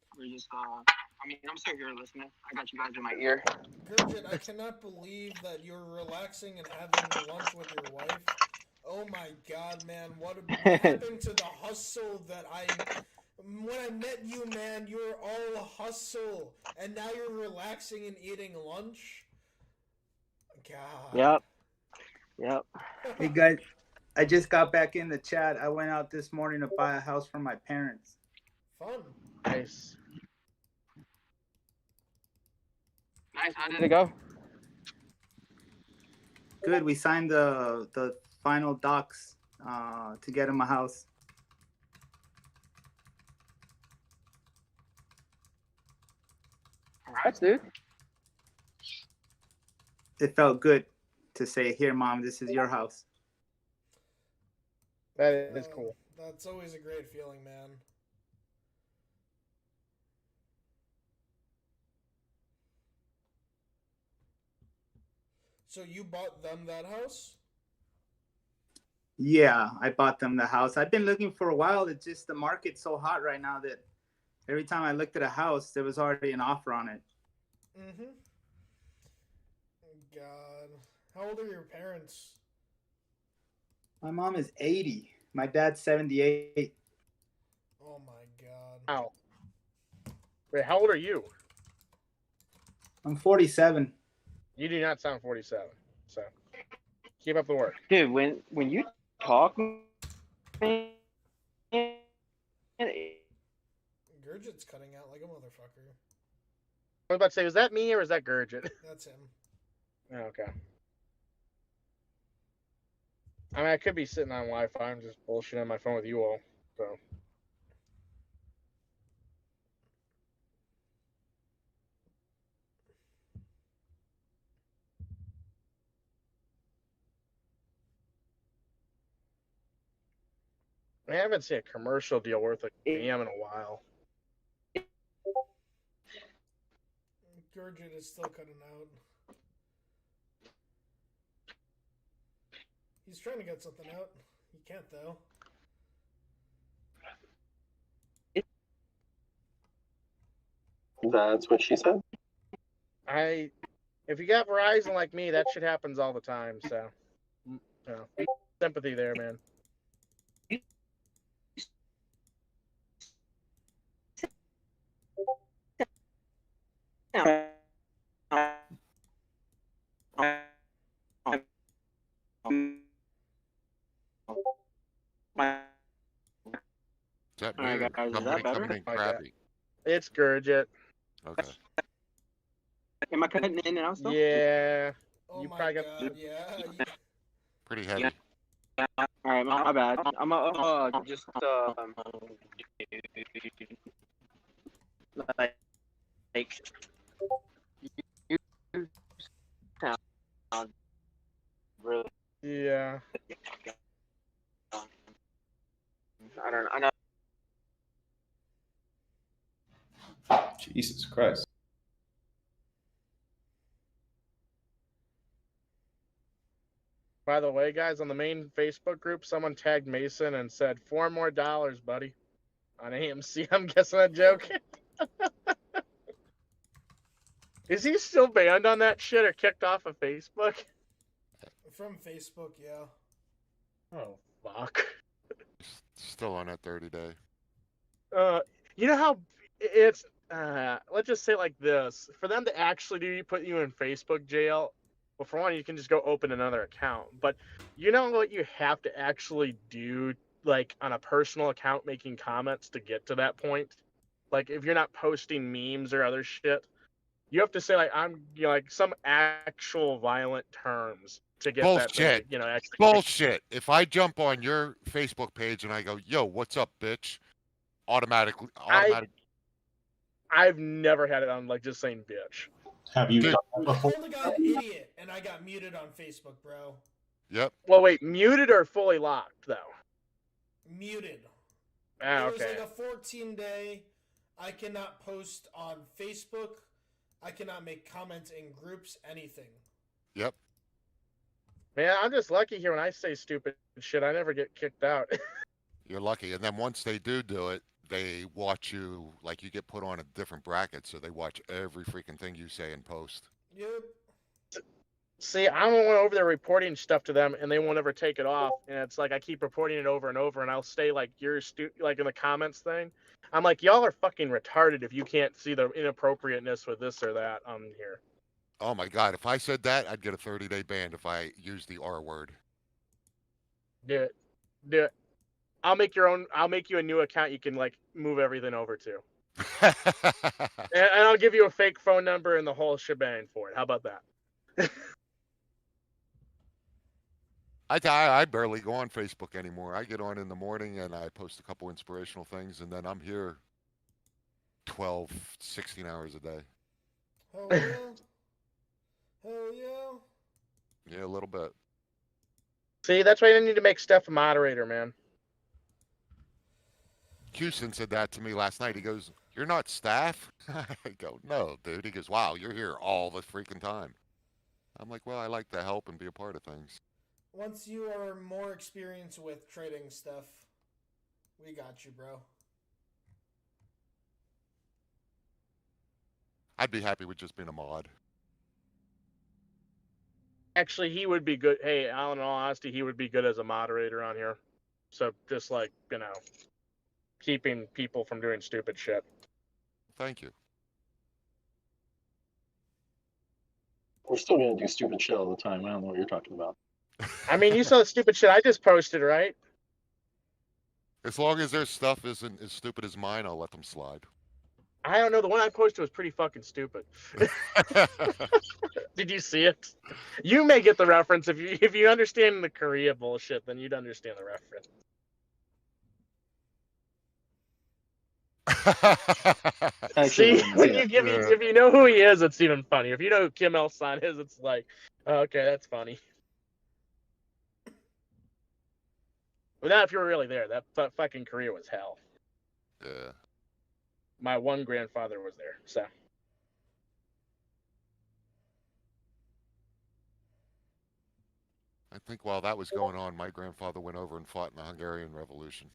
but we're just I'm still here listening. I got you guys in my ear. Gurgit, I cannot believe that you're relaxing and having lunch with your wife. Oh my god, man! What happened to the hustle that when I met you, man? You were all hustle, and now you're relaxing and eating lunch. God. Yep. Hey guys, I just got back in the chat. I went out this morning to buy a house for my parents. Fun. Nice. Nice. How did it go? Good. We signed the final docs to get him a house. Congrats, dude. It felt good to say, "Here, Mom, this is your house." That is cool. That's always a great feeling, man. So you bought them that house? Yeah, I bought them the house. I've been looking for a while. It's just the market's so hot right now that every time I looked at a house, there was already an offer on it. Mm-hmm. God. How old are your parents? My mom is 80. My dad's 78. Oh my god. Ow. Wait, how old are you? I'm 47. You do not sound 47. So keep up the work. Dude, when you talk, man, Gurgit's cutting out like a motherfucker. I was about to say, was that me or is that Gurgit? That's him. Oh, okay. I mean, I could be sitting on Wi-Fi. I'm just bullshitting on my phone with you all. So. I haven't seen a commercial deal worth a damn in a while. Gurgit is still cutting out. He's trying to get something out. He can't though. that's what she said. If you got Verizon like me, that shit happens all the time. So, sympathy there, man. Is that All right, me or guys, is somebody that better? coming in crappy? It's Gurgit. Okay. Am I cutting in and out still? Yeah. Oh you my probably god, got. yeah. Pretty heavy. All right, my bad. I'm just like you sound really. Yeah. I know. Jesus Christ. By the way, guys, on the main Facebook group, someone tagged Mason and said $4 more, buddy, on AMC. I'm guessing that joke. Is he still banned on that shit or kicked off of Facebook? From Facebook, yeah. Oh fuck. Still on that 30-day. You know how it's let's just say it like this. For them to actually put you in Facebook jail, well, for one, you can just go open another account. But you know what you have to actually do, like on a personal account, making comments to get to that point. Like if you're not posting memes or other shit, you have to say like like some actual violent terms to get that thing. Bullshit. Actually. Bullshit. If I jump on your Facebook page and I go, "Yo, what's up, bitch?" Automatic. I've never had it on like just saying bitch. Have you done that I before? called a guy an idiot and I got muted on Facebook, bro. Yep. Well, wait, muted or fully locked though? Muted. Ah, It was okay. like a 14-day. I cannot post on Facebook. I cannot make comments in groups, anything. Yep. Man, I'm just lucky here when I say stupid shit. I never get kicked out. You're lucky. And then once they do it, they watch you, like you get put on a different bracket, so they watch every freaking thing you say and post. Yep. See, I'm the one over there reporting stuff to them, and they won't ever take it off. And it's like I keep reporting it over and over, and I'll stay like you're like in the comments thing. I'm like, y'all are fucking retarded if you can't see the inappropriateness with this or that on here. Oh my God! If I said that, I'd get a 30-day ban if I used the R word. Do it. Do it. I'll make you a new account you can like move everything over to. and I'll give you a fake phone number and the whole shebang for it. How about that? I barely go on Facebook anymore. I get on in the morning and I post a couple inspirational things, and then I'm here 12, 16 hours a day. Hell yeah. Hell yeah. Yeah, a little bit. See, that's why you need to make Steph a moderator, man. Houston said that to me last night. He goes, "You're not staff?" I go, "No, dude." He goes, "Wow, you're here all the freaking time." I'm like, "Well, I like to help and be a part of things." Once you are more experienced with trading stuff, we got you, bro. I'd be happy with just being a mod. Actually, he would be good. Hey, in all honesty, he would be good as a moderator on here. So just like, keeping people from doing stupid shit. Thank you. We're still gonna do stupid shit all the time. I don't know what you're talking about. I mean, you saw the stupid shit I just posted, right? As long as their stuff isn't as stupid as mine, I'll let them slide. I don't know. The one I posted was pretty fucking stupid. Did you see it? You may get the reference if you understand the Korea bullshit, then you'd understand the reference. See, if you know who he is, it's even funnier. If you know who Kim Il-sung is, it's like, okay, that's funny. But not if you were really there. That fucking Korea was hell. Yeah. My one grandfather was there, so. I think while that was going on, my grandfather went over and fought in the Hungarian Revolution.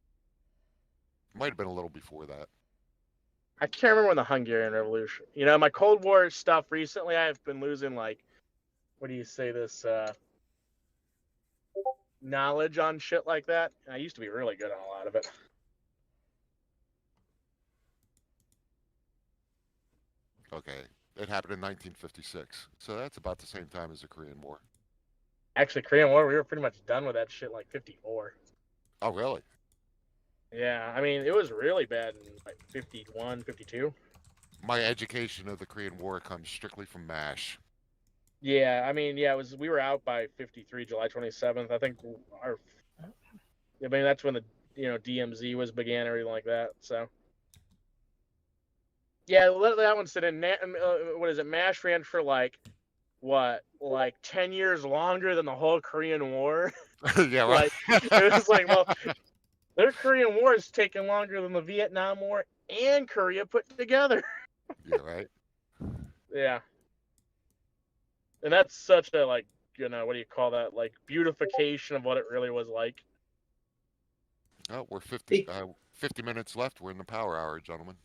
Might have been a little before that. I can't remember when the Hungarian Revolution. My Cold War stuff recently, I've been losing, like, what do you say, this knowledge on shit like that. I used to be really good on a lot of it. Okay. It happened in 1956. So that's about the same time as the Korean War. Actually, Korean War, we were pretty much done with that shit like 54. Oh, really? Yeah, I mean, it was really bad in like 51, 52. My education of the Korean War comes strictly from MASH. Yeah, I mean, we were out by 53, July 27th. I think that's when the, DMZ was began, everything like that, so. Yeah, that one said what is it, MASH ran for like 10 years longer than the whole Korean War? Yeah, right. It was like, well, their Korean War is taking longer than the Vietnam War and Korea put together. Yeah, right. Yeah. And that's such a, like, what do you call that? Like, beautification of what it really was like. Oh, we're 50 minutes left. We're in the power hour, gentlemen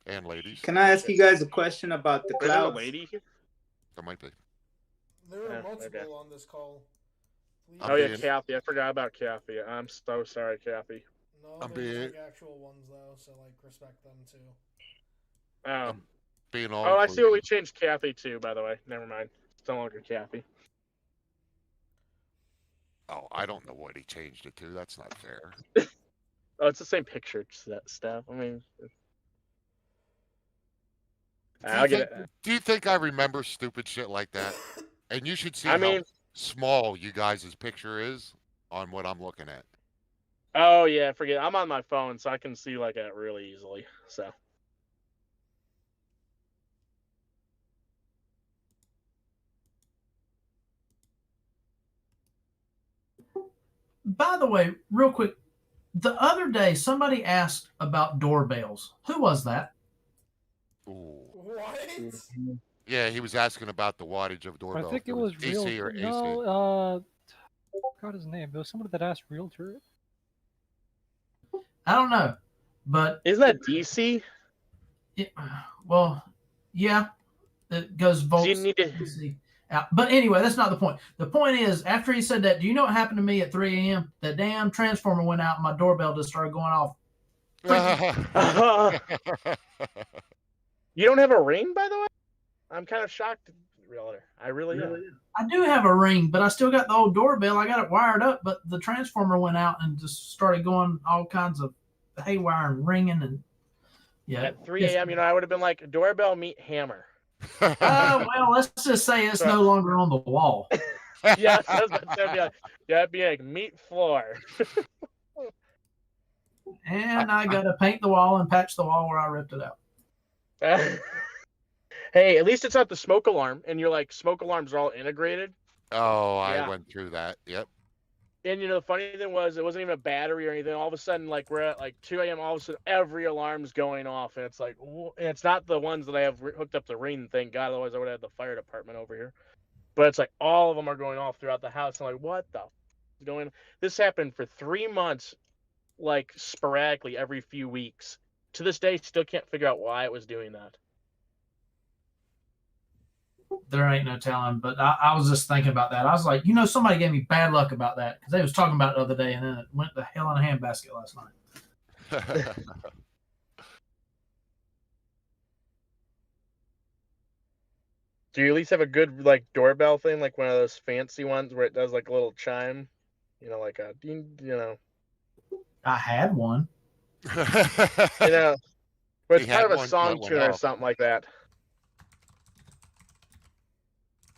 and ladies. Can I ask you guys a question about the Is there a clouds? lady here? There might be. There are multiple on this call. Yeah, Kathy. I forgot about Kathy. I'm so sorry, Kathy. No, there's like actual ones though, so like respect them too. Being all I see what we changed Kathy to, by the way. Never mind. It's no longer Kathy. Oh, I don't know what he changed it to. That's not fair. Oh, it's the same picture stuff. I mean, do you think I remember stupid shit like that? And you should see how small you guys' picture is on what I'm looking at. Oh yeah, forget. I'm on my phone, so I can see like that really easily. So. By the way, real quick, the other day somebody asked about doorbells. Who was that? Ooh. What? Yeah, he was asking about the wattage of doorbell. I think it was DC or AC. No, I forgot his name. There was somebody that asked Realtor. I don't know, but isn't that DC? Yeah, well, yeah, it goes volts. You need to... DC out. But anyway, that's not the point. The point is, after he said that, do you know what happened to me at 3 a.m.? The damn transformer went out and my doorbell just started going off. You don't have a Ring, by the way? I'm kind of shocked, Realtor. I really am. I do have a Ring, but I still got the old doorbell. I got it wired up, but the transformer went out and just started going all kinds of haywire and ringing. And yeah, at 3 a.m., I would have been like, doorbell meet hammer. Well, let's just say it's no longer on the wall. Yeah, that'd be like meat floor. And I got to paint the wall and patch the wall where I ripped it out. Hey, at least it's not the smoke alarm, and you're like, smoke alarms are all integrated. Oh, I went through that. Yep. And the funny thing was, it wasn't even a battery or anything. All of a sudden, like we're at like 2 a.m. All of a sudden, every alarm's going off, and it's like, and it's not the ones that I have hooked up the Ring. Thank God, otherwise I would have had the fire department over here. But it's like all of them are going off throughout the house. I'm like, what the is going on? This happened for 3 months, like sporadically every few weeks. To this day, still can't figure out why it was doing that. There ain't no telling, but I was just thinking about that. I was like, you know, somebody gave me bad luck about that because they was talking about it the other day, and then it went to hell in a handbasket last night. Do you at least have a good like doorbell thing, like one of those fancy ones where it does like a little chime? You know, like a ding, you know. I had one. You know, but it's He kind had of a one, song cut one tune or off. something like that.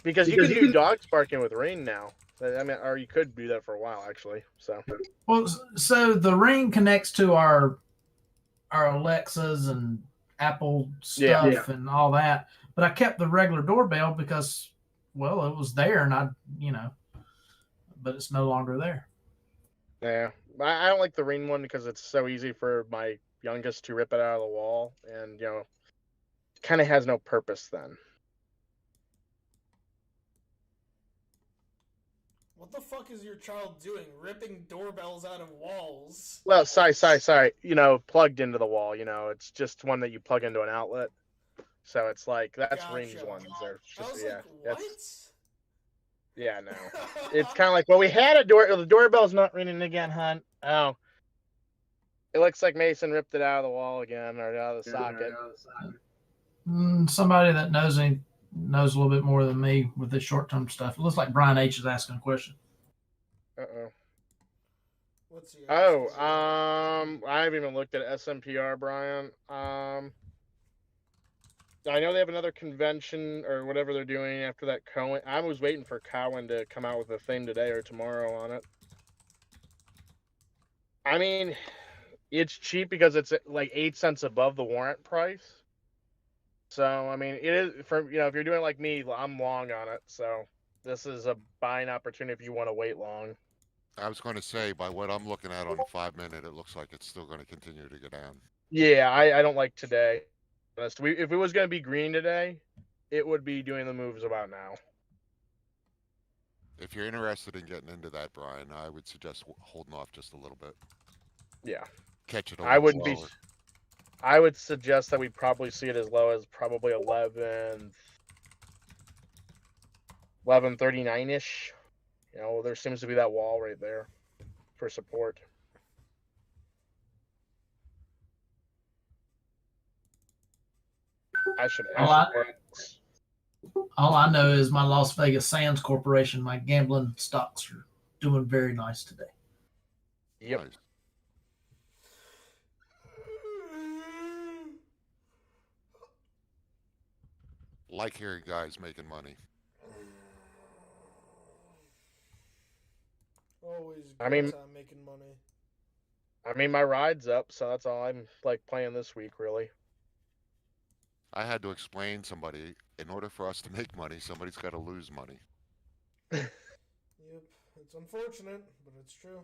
Because you can do dogs barking with Ring now. I mean, or you could do that for a while actually. So. Well, so the Ring connects to our Alexas and Apple stuff and all that, but I kept the regular doorbell because, well, it was there, and but it's no longer there. Yeah, I don't like the Ring one because it's so easy for my youngest to rip it out of the wall, and kind of has no purpose then. What the fuck is your child doing? Ripping doorbells out of walls? Well, sorry. Plugged into the wall. It's just one that you plug into an outlet. So it's like that's Gotcha. Ring's ones. They're just, I was like, what? Yeah, no. It's kind of like, well, we had a door. The doorbell's not ringing again, hon. Oh. It looks like Mason ripped it out of the wall again, or out of the socket. Somebody that knows a little bit more than me with this short-term stuff. It looks like Brian H is asking a question. Uh-oh. What's he asking? I haven't even looked at SMPR, Brian. I know they have another convention or whatever they're doing after that Cohen. I was waiting for Cohen to come out with a thing today or tomorrow on it. I mean, it's cheap because it's like 8 cents above the warrant price. So, I mean, it is if you're doing it like me, I'm long on it. So, this is a buying opportunity if you want to wait long. I was going to say, by what I'm looking at on the 5-minute, it looks like it's still going to continue to go down. Yeah, I don't like today. If it was going to be green today, it would be doing the moves about now. If you're interested in getting into that, Brian, I would suggest holding off just a little bit. Yeah. Catch it a little lower. I would suggest that we probably see it as low as probably 11:39-ish. There seems to be that wall right there for support. I should all I know is my Las Vegas Sands Corporation, my gambling stocks are doing very nice today. Yep. Nice. Like hearing guys making money. Always I mean, time making money. I mean, my ride's up, so that's all I'm playing this week, really. I had to explain somebody, in order for us to make money, somebody's got to lose money. Yep, it's unfortunate, but it's true.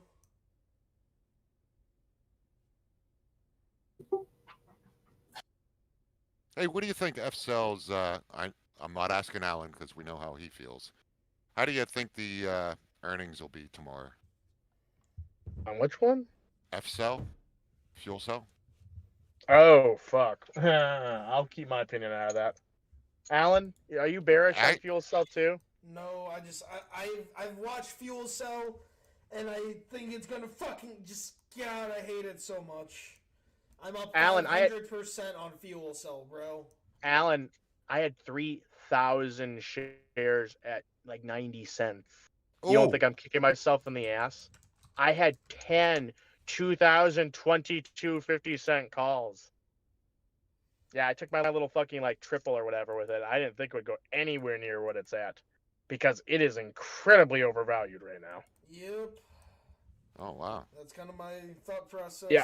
Hey, what do you think F-Cell's, I'm not asking Alan because we know how he feels. How do you think the earnings will be tomorrow? On which one? F-Cell? Fuel cell? Oh, fuck. I'll keep my opinion out of that. Alan, are you bearish on fuel cell too? No, I've watched Fuel Cell, and I think it's gonna fucking God, I hate it so much. I'm up 500% on Fuel Cell, bro. Alan, I had 3,000 shares at like 90 cents. You don't think I'm kicking myself in the ass? I had 10 2022 50-cent calls. Yeah, I took my little fucking triple or whatever with it. I didn't think it would go anywhere near what it's at because it is incredibly overvalued right now. Yep. Oh, wow. That's kind of my thought process. Yeah.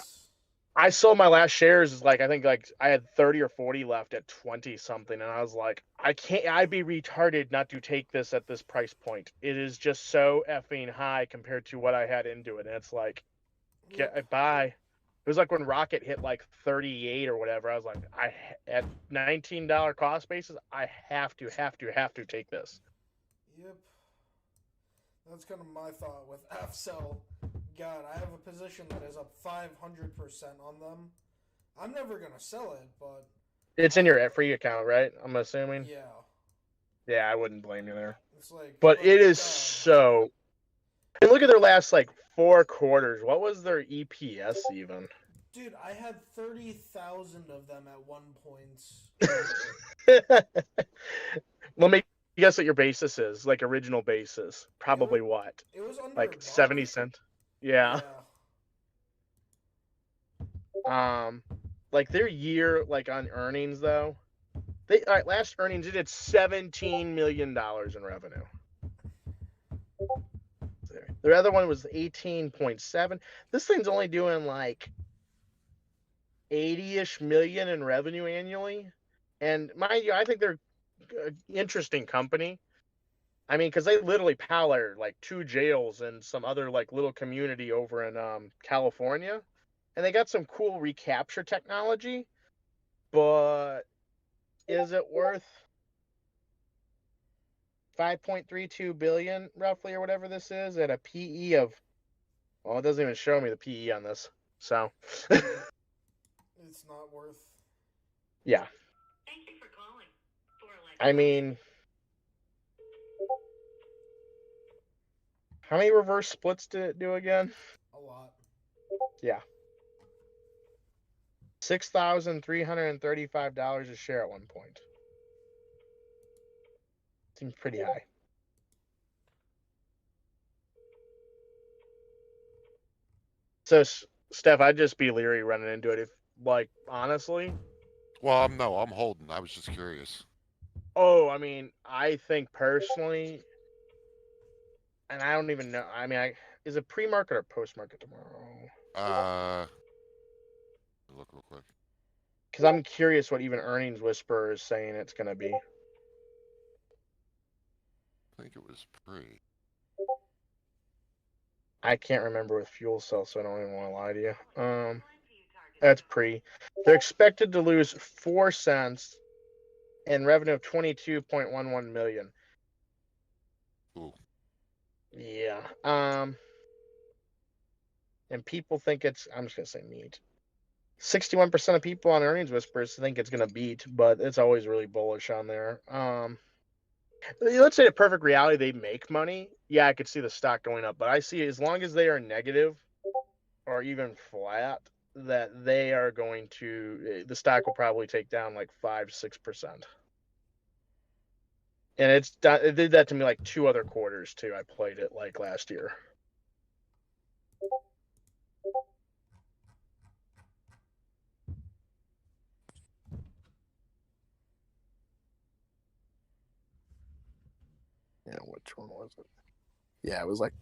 I sold my last shares I think I had 30 or 40 left at 20 something, and I was like, I'd be retarded not to take this at this price point. It is just so effing high compared to what I had into it, and it's like, bye. It was like when Rocket hit 38 or whatever. I was like, at $19 cost basis, I have to take this. Yep. That's kind of my thought with F-Cell. God, I have a position that is up 500% on them. I'm never going to sell it, but... It's in your free account, right? I'm assuming? Yeah. Yeah, I wouldn't blame you there. It's like, but it is so. And look at their last like 4 quarters. What was their EPS even? dude, I had 30,000 of them at one point. Let me guess what your basis is, like original basis. Probably what? It was under like $1. 70 cents. Yeah. Like their year, like on earnings though, they last earnings it did $17 million in revenue. Their other one was 18.7. This thing's only doing like 80-ish million in revenue annually, and mind you, I think they're an interesting company. I mean, because they literally power like 2 jails and some other like little community over in California, and they got some cool recapture technology. But is it worth 5.32 billion roughly or whatever this is at a PE of? Well, it doesn't even show me the PE on this, so. It's not worth. Yeah. Thank you for calling. I mean, how many reverse splits did it do again? A lot. Yeah. $6,335 a share at one point. Seems pretty high. So, Steph, I'd just be leery running into it if, like, honestly. Well, I'm holding. I was just curious. Oh, I mean, I think personally, and I don't even know. I mean, is it pre-market or post-market tomorrow? Look real quick. Because I'm curious what even Earnings Whisperer is saying it's going to be. I think it was pre. I can't remember with Fuel Cell, so I don't even want to lie to you. That's pre. They're expected to lose 4 cents and revenue of 22.11 million. Ooh. Yeah. And people think it's, I'm just gonna say meat. 61% of people on Earnings Whispers think it's gonna beat, but it's always really bullish on there. Let's say a perfect reality, they make money. Yeah, I could see the stock going up, but I see as long as they are negative or even flat, that they are going to, the stock will probably take down like 5-6%. And it did that to me like 2 other quarters too. I played it like last year. Yeah, which one was it? Yeah, it was like.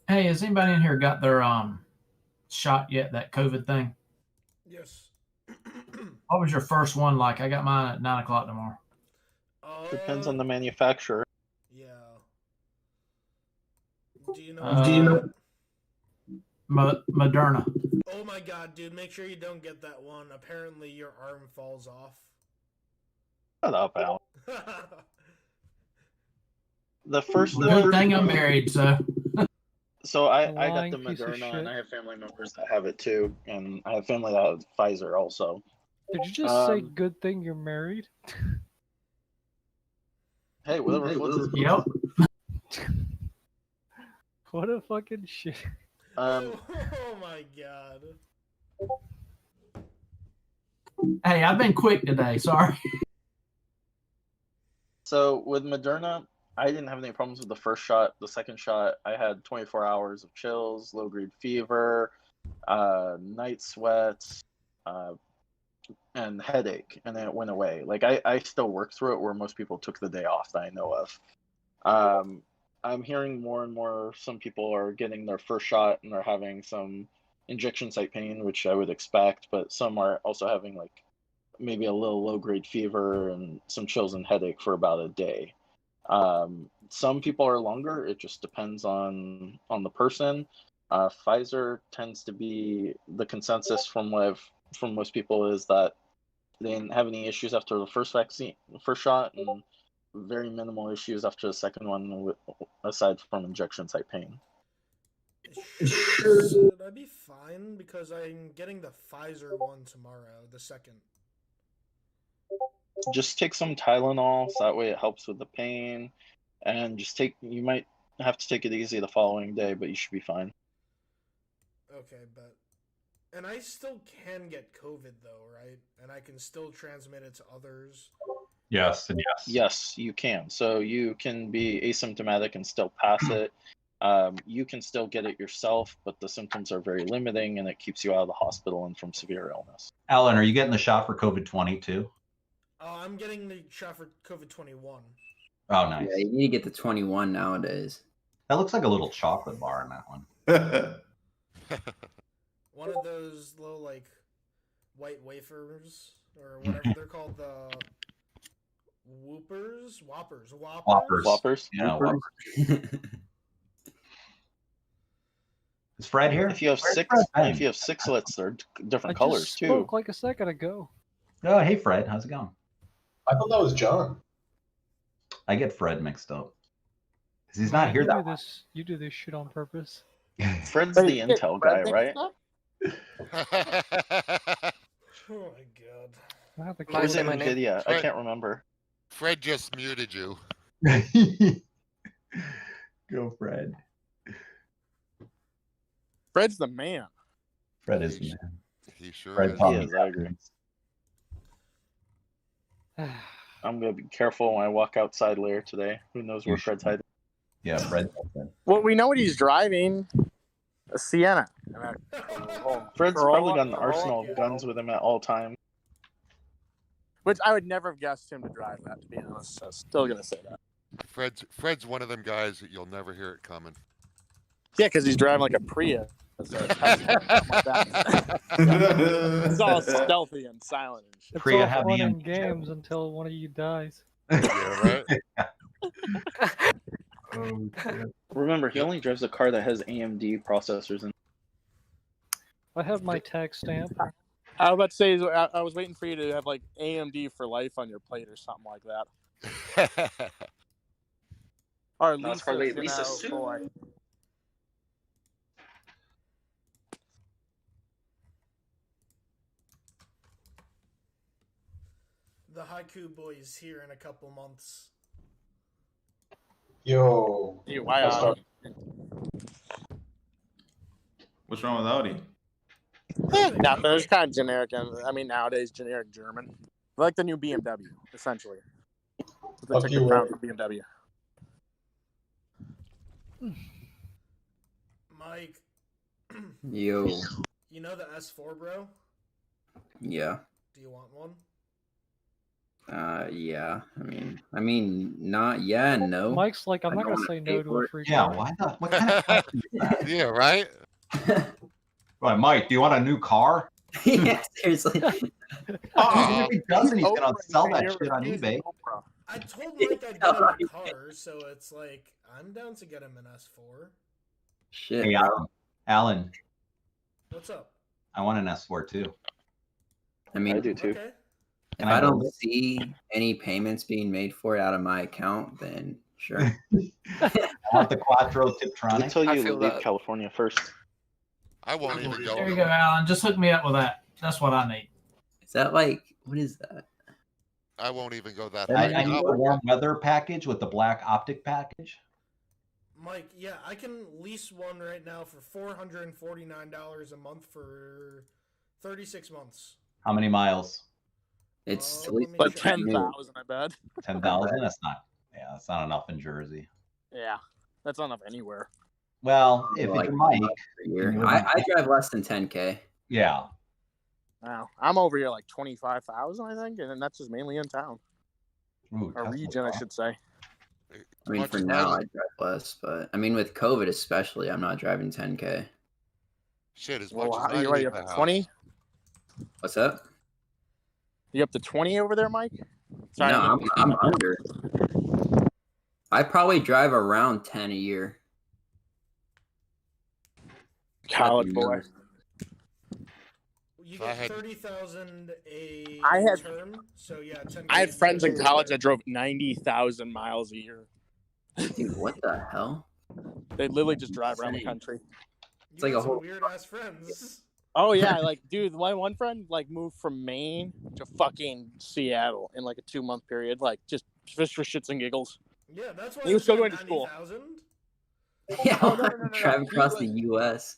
Hey, has anybody in here got their shot yet? That COVID thing? Yes. What was your first one like? I got mine at 9 o'clock tomorrow. Depends on the manufacturer. Yeah. Do you know? Moderna. Oh my god, dude! Make sure you don't get that one. Apparently, your arm falls off. Shut up, Al. The first Good thing I'm married, so. So I got Lying the piece of Moderna, shit. and I have family members that have it too, and I have family that have Pfizer also. Did you just say good thing you're married? Hey, whatever floats his boat. Yep. What a fucking shit. Oh my god. Hey, I've been quick today. Sorry. So with Moderna, I didn't have any problems with the first shot. The second shot, I had 24 hours of chills, low-grade fever, night sweats, and headache, and then it went away. Like I still work through it, where most people took the day off that I know of. I'm hearing more and more. Some people are getting their first shot and are having some injection site pain, which I would expect, but some are also having like maybe a little low grade fever and some chills and headache for about a day. Some people are longer. It just depends on the person. Pfizer tends to be the consensus from most people is that they didn't have any issues after the first shot, and very minimal issues after the second one, aside from injection site pain. Should I be fine because I'm getting the Pfizer one tomorrow, the second? Just take some Tylenol, so that way it helps with the pain, and you might have to take it easy the following day, but you should be fine. Okay, but and I still can get COVID though, right? And I can still transmit it to others. Yes, and yes. Yes, you can. So you can be asymptomatic and still pass it. You can still get it yourself, but the symptoms are very limiting, and it keeps you out of the hospital and from severe illness. Alan, are you getting the shot for COVID-20 too? I'm getting the shot for COVID-21. Oh, nice. Yeah, you need to get the 21 nowadays. That looks like a little chocolate bar in that one. One of those little like white wafers or whatever they're called, the Whoppers. Yeah, Whoppers. Is Fred here? If you have sixlets, they're different colors just too. spoke like a second ago. Oh, hey Fred, how's it going? I thought that was John. I get Fred mixed up. Because he's not here You that do much. this. You do this shit on purpose. Fred's the Intel guy, right? Oh my god. I have the Or is it code. NVIDIA? I can't remember. Fred just muted you. Go, Fred. Fred's the man. Fred is the man. He sure Fred is. taught He me is, I agree. I'm gonna be careful when I walk outside later today. Who knows where Fred's hiding? Yeah, Fred. Well, we know what he's driving. A Sienna. Fred's probably got an Corolla. arsenal of guns with him at all times. Which I would never have guessed him to drive that, to be honest. I'm still going to say that. Fred's one of them guys that you'll never hear it coming. Yeah, because he's driving like a Prius. It's all stealthy and silent and shit. It's all fun and games until one of you dies. Yeah, right? Oh, remember, he only drives a car that has AMD processors in. I have my tax stamp. I was about to say, I was waiting for you to have like AMD for life on your plate or something like that. Or No, it's probably Lisa's too. boy. The HaiKhuu boys here in a couple months. Yo. Why Audi? What's wrong with Audi? Nothing. It's kind of generic. I mean, nowadays, generic German. Like the new BMW, essentially. They took the crown from BMW. Mike. Yo. You know the S4, bro? Yeah. Do you want one? Yeah. I mean, not yeah and no. Mike's like, I'm I not don't gonna wanna say pay no to for a it. free Yeah, car. why not? What kind of question is that? Yeah, right? Right, Mike, do you want a new car? Yeah, seriously. If he doesn't, he's gonna sell that shit on eBay. I told Mike I'd get him a car, so it's like, I'm down to get him an S4. Shit. Hey, Alan, What's up? I want an S4 too. I mean, I do too. Okay. if I don't see any payments being made for it out of my account, then sure. I want the Quattro Tiptronic. Wait till I you feel leave that. California first. I won't even go. There you go, Alan. Just hook me up with that. That's what I need. Is that like, what is that? I won't even go that I high. need the warm weather package with the black optic package. Mike, yeah, I can lease one right now for $449 a month for 36 months. How many miles? It's Like 10,000, I bet. 10,000? That's not enough in Jersey. Yeah, that's not enough anywhere. Well, if like you're Mike, per year. I drive less than 10K. yeah. Wow. I'm over here like 25,000, I think, and then that's just mainly in town. Ooh, or region, I should say. I mean, for now, I drive less, but I mean, with COVID especially, I'm not driving 10K. Shit, as Well, much as I you already leave up the to house. 20? What's that? You up to 20 over there, Mike? Sorry, No, I'm under. I probably drive around 10 a year. College boy. You get 30,000 a I had- term, so yeah, 10K. I had friends in college that drove 90,000 miles a year. Dude, what the hell? They literally just drive around the country. It's like a whole. Weird ass friends. Oh yeah, like dude, my one friend like moved from Maine to fucking Seattle in like a 2-month period, like just for shits and giggles. Yeah, that's why he was still going to school. 90,000. Yeah, Oh, no. drive He across was- the U.S.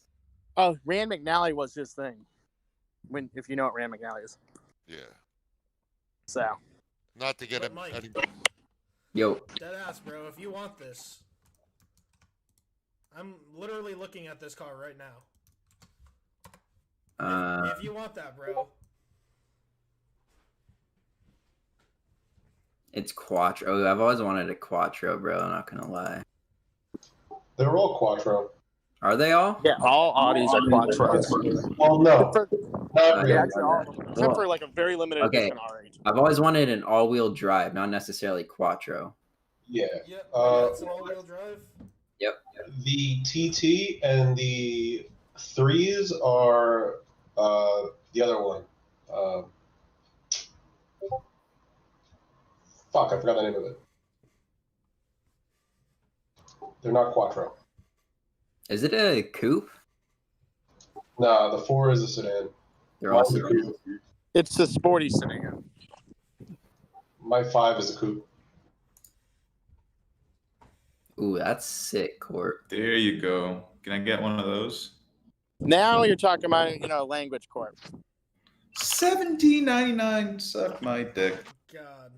Oh, Rand McNally was his thing. If you know what Rand McNally is. Yeah. So. Not to get him. Mike. Yo. Deadass, bro. If you want this, I'm literally looking at this car right now. If you want that, bro. It's Quattro. I've always wanted a Quattro, bro. I'm not gonna lie. They're all Quattro. Are they all? Yeah, all Audis are Quattros. Well, no. Yeah, actually, all of them. Except for like a very limited Okay. edition R8. I've always wanted an all-wheel drive, not necessarily Quattro. Yeah. It's an all-wheel drive. Yep. The TT and the 3s are the other one. Fuck, I forgot the name of it. They're not Quattro. Is it a coupe? Nah, the 4 is a sedan. They're all Mine's a sedans. coupe. It's the sporty sedan. My 5 is a coupe. Ooh, that's sick, Court. There you go. Can I get one of those? Now you're talking about, language court. $17.99. Suck my dick. God.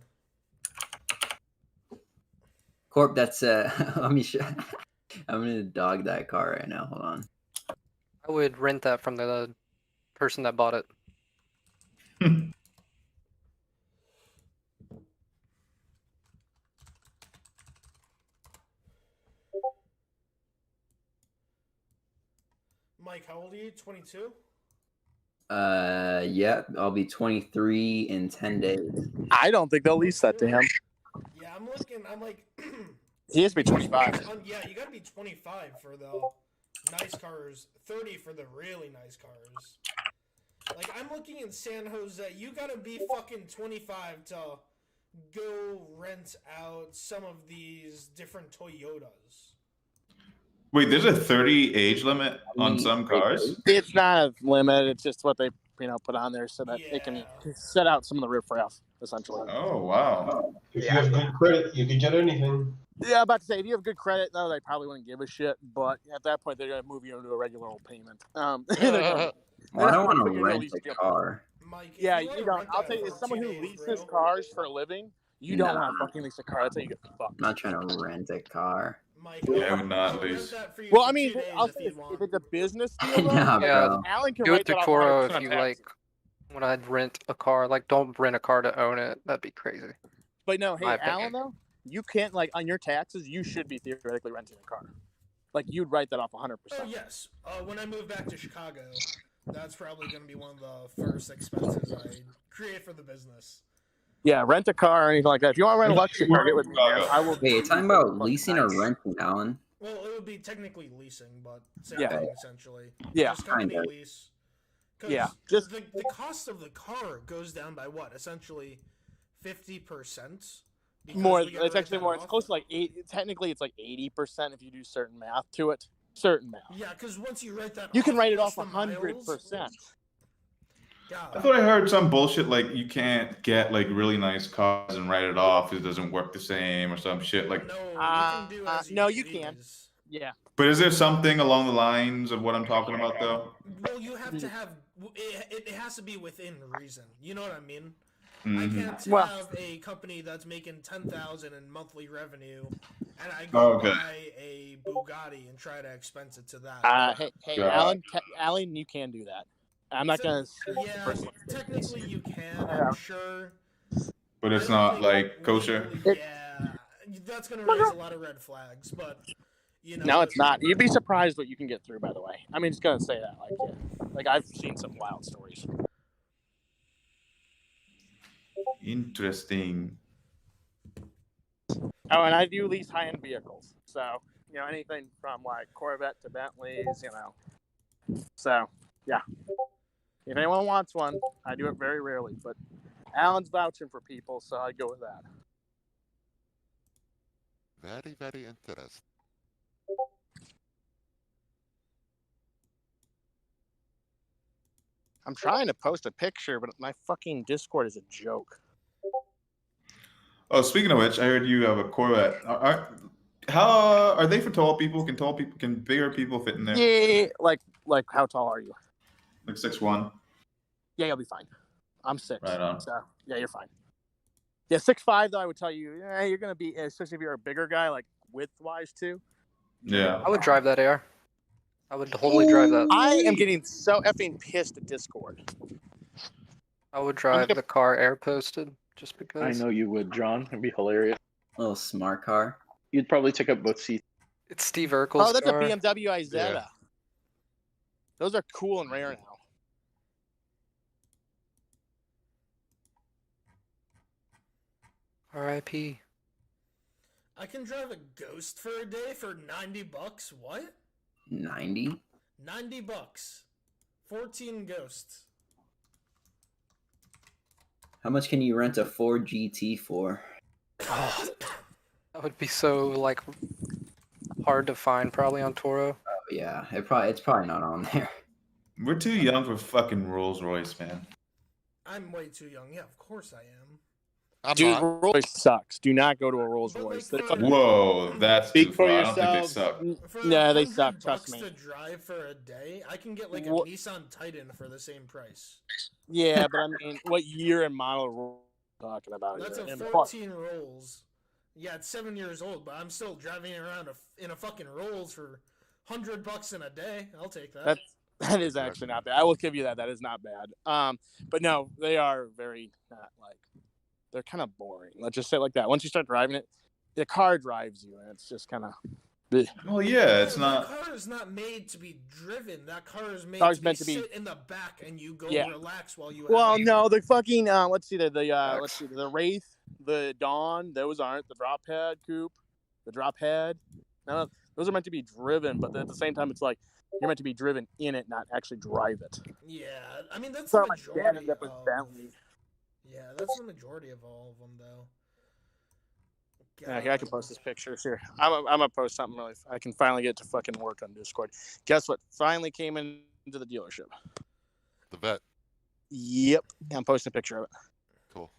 Corp, that's let me show. I'm gonna dog that car right now. Hold on. I would rent that from the person that bought it. Mike, how old are you? 22? Yeah, I'll be 23 in 10 days. I don't think they'll lease that to him. Yeah, I'm looking. I'm like. He has to be 25. Yeah, you gotta be 25 for the nice cars, 30 for the really nice cars. Like, I'm looking in San Jose, you gotta be fucking 25 to go rent out some of these different Toyotas. Wait, there's a 30 age limit on some cars? It's not a limit. It's just what they put on there so that they can set out some of the riffraff, essentially. Oh, wow. If you have good credit, you can get anything. Yeah, I'm about to say, if you have good credit, though, they probably wouldn't give a shit. But at that point, they're going to move you into a regular old payment. Well, I don't want to rent a car. Yeah, you don't. I'll tell you, as someone who leases cars for a living, you don't want to fucking lease a car. That's how you get fucked. I'm not trying to rent a car. Yeah, I would not lease. Well, I mean, I'll say if it's a business deal, though, Nah, Yeah, bro. Alan can do write it that to off Toro 100% if you tax. like. When I'd rent a car, like don't rent a car to own it. That'd be crazy. But no, hey, My opinion. Alan, though, you can't, on your taxes, you should be theoretically renting a car. Like, you'd write that off 100%. Oh, yes. When I move back to Chicago, that's probably going to be one of the first expenses I create for the business. Yeah, rent a car or anything like that. If you want to rent a luxury car, get with me, man. I will. Wait, you're talking about leasing or renting, Alan? Well, it would be technically leasing, but same Yeah. thing, essentially. Yeah, Just company kinda. lease. 'Cause Yeah, the cost of the car goes down by what? Essentially 50%? Because more. we gotta It's write actually that more. It's off? close to 8. Technically, it's 80% if you do certain math to it. Certain math. Yeah, because once you write that You can write it plus off the miles- 100%. I thought I heard some bullshit like you can't get like really nice cars and write it off. It doesn't work the same or some shit like. No, you can. Yeah. But is there something along the lines of what I'm talking about though? Well, you have to have it has to be within reason. You know what I mean? I Mhm. can't Well- have a company that's making 10,000 in monthly revenue, and I go Okay. buy a Bugatti and try to expense it to that. Hey, God. Alan, you can do that. I'm not gonna. Yeah, technically you can. Yeah. I'm sure. But it's not like kosher. Yeah, that's gonna raise a lot of red flags. But you know, No, it's not. You'd be surprised what you can get through. By the way, I mean, just gonna say that. Like I've seen some wild stories. Interesting. Oh, and I do lease high-end vehicles, so anything from like Corvette to Bentleys, So yeah, if anyone wants one, I do it very rarely, but Alan's vouching for people, so I go with that. Very, very interesting. I'm trying to post a picture, but my fucking Discord is a joke. Oh, speaking of which, I heard you have a Corvette. How are they for tall people? Can bigger people fit in there? Yeah, like how tall are you? Like 6'1". Yeah, you'll be fine. I'm 6. Right on. So yeah, you're fine. Yeah, 6'5" though, I would tell you, you're gonna be, especially if you're a bigger guy, like width-wise too. Yeah. I would drive that AR. I would totally drive that. I am getting so effing pissed at Discord. I would drive the car air posted just because. I know you would, John. It'd be hilarious. Little smart car. You'd probably take up both seats. It's Steve Urkel's Oh, that's car. a BMW Isetta. Yeah. Those are cool and rare now. R.I.P. I can drive a Ghost for a day for $90. What? 90? $90. 14 Ghosts. How much can you rent a Ford GT for? Oh, that would be so hard to find probably on Toro. Oh yeah, it's probably not on there. We're too young for fucking Rolls Royce, man. I'm way too young. Yeah, of course I am. Dude, Rolls Royce sucks. Do not go to a Rolls Royce. Whoa, that's Speak too for far. I don't think they yourselves. suck. Yeah, they suck. Trust $100 me. to drive for a day, I can get like a What? Nissan Titan for the same price. Yeah, but I mean, what year and model are we talking about? That's here? a And 14 Rolls. Yeah, it's 7 years old, but I'm still driving around in a fucking Rolls for $100 in a day. I'll take that. That is actually not bad. I will give you that. That is not bad. But no, they are very not they're kind of boring. Let's just say it like that. Once you start driving it, the car drives you, and it's just kind of. Well, yeah, it's not. That car is not made to be driven. That car is made Car's to, meant be to be- sit in the back and you go Yeah. relax while you. Well, have it. no, the fucking let's see the Wraith, the Dawn, those aren't the drop head coupe, the drop head. No, those are meant to be driven, but at the same time, it's like you're meant to be driven in it, not actually drive it. Yeah, I mean that's So the my dad majority. ended up with Bentley. Yeah, that's the majority of all of them, though. Yeah, here, I can post this picture. Here, I'm gonna post something really. I can finally get to fucking work on Discord. Guess what? Finally came into the dealership. The vet. Yep, I'm posting a picture of it. Cool.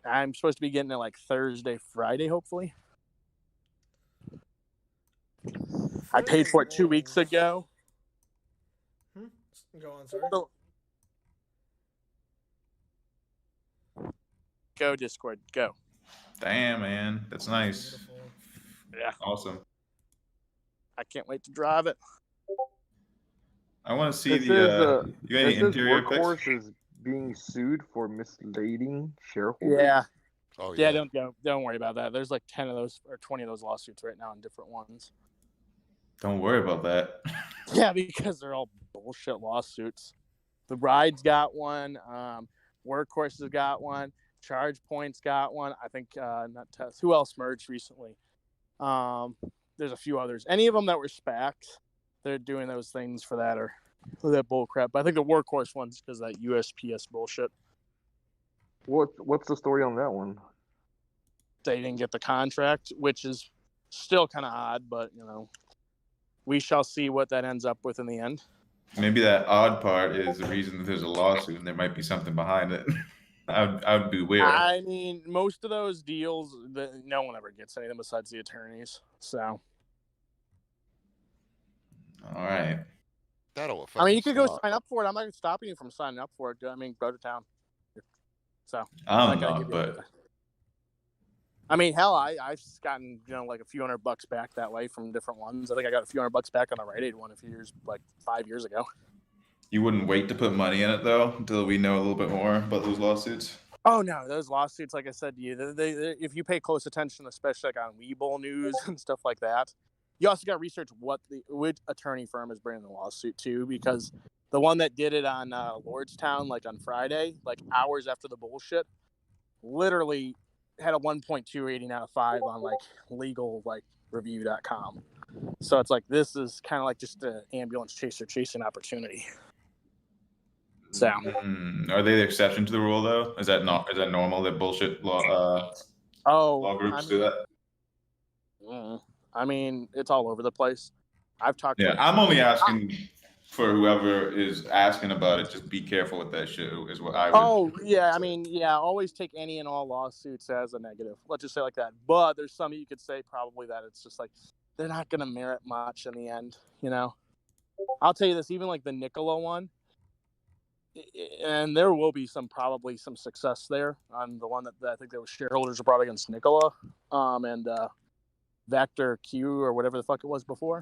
I'm supposed to be getting it like Thursday, Friday, hopefully. I paid for it 2 weeks ago. Go on, sorry. So, go Discord, go. Damn, man, that's nice. Yeah, Awesome. I can't wait to drive it. I want to see This the. is, you got any this is interior pics? Workhorse is being sued for misleading shareholders. Yeah. Oh Yeah, don't worry about that. There's like 10 of those or 20 of those lawsuits right now on different ones. Don't worry about that. Yeah, because they're all bullshit lawsuits. The Ride's got one. Workhorse has got one. Charge Point's got one. I think not Test. Who else merged recently? There's a few others. Any of them that were SPACs, they're doing those things for that or that bull crap. But I think the Workhorse one's because that USPS bullshit. What's the story on that one? They didn't get the contract, which is still kind of odd, but we shall see what that ends up with in the end. Maybe that odd part is the reason that there's a lawsuit and there might be something behind it. I would be weird. I mean, most of those deals, no one ever gets anything besides the attorneys. So, all right. That'll affect. I mean, you could go sign up for it. I'm not stopping you from signing up for it. I mean, go to town. So, I'm not, but I mean, hell, I've gotten like a few $100 back that way from different ones. I think I got a few $100 back on the Rite Aid one a few years, like 5 years ago. You wouldn't wait to put money in it though until we know a little bit more about those lawsuits. Oh no, those lawsuits, like I said to you, they if you pay close attention, especially like on Webull News and stuff like that, you also got to research which attorney firm is bringing the lawsuit to, because the one that did it on Lordstown, like on Friday, like hours after the bullshit, literally had a 1.2 rating out of 5 on like legal like review.com. So it's like this is kind of like just an ambulance chaser chasing opportunity. So Are they the exception to the rule though? Is that normal that bullshit law law groups do that? I mean, it's all over the place. I've talked Yeah, to I'm only asking for whoever is asking about it. Just be careful with that shit. Is what I would. Oh yeah, I mean, yeah, always take any and all lawsuits as a negative. Let's just say like that. But there's some you could say probably that it's just like they're not going to merit much in the end. You know, I'll tell you this, even like the Nicola one, and there will be probably some success there on the one that I think there was shareholders brought against Nicola, and Vector Q or whatever the fuck it was before.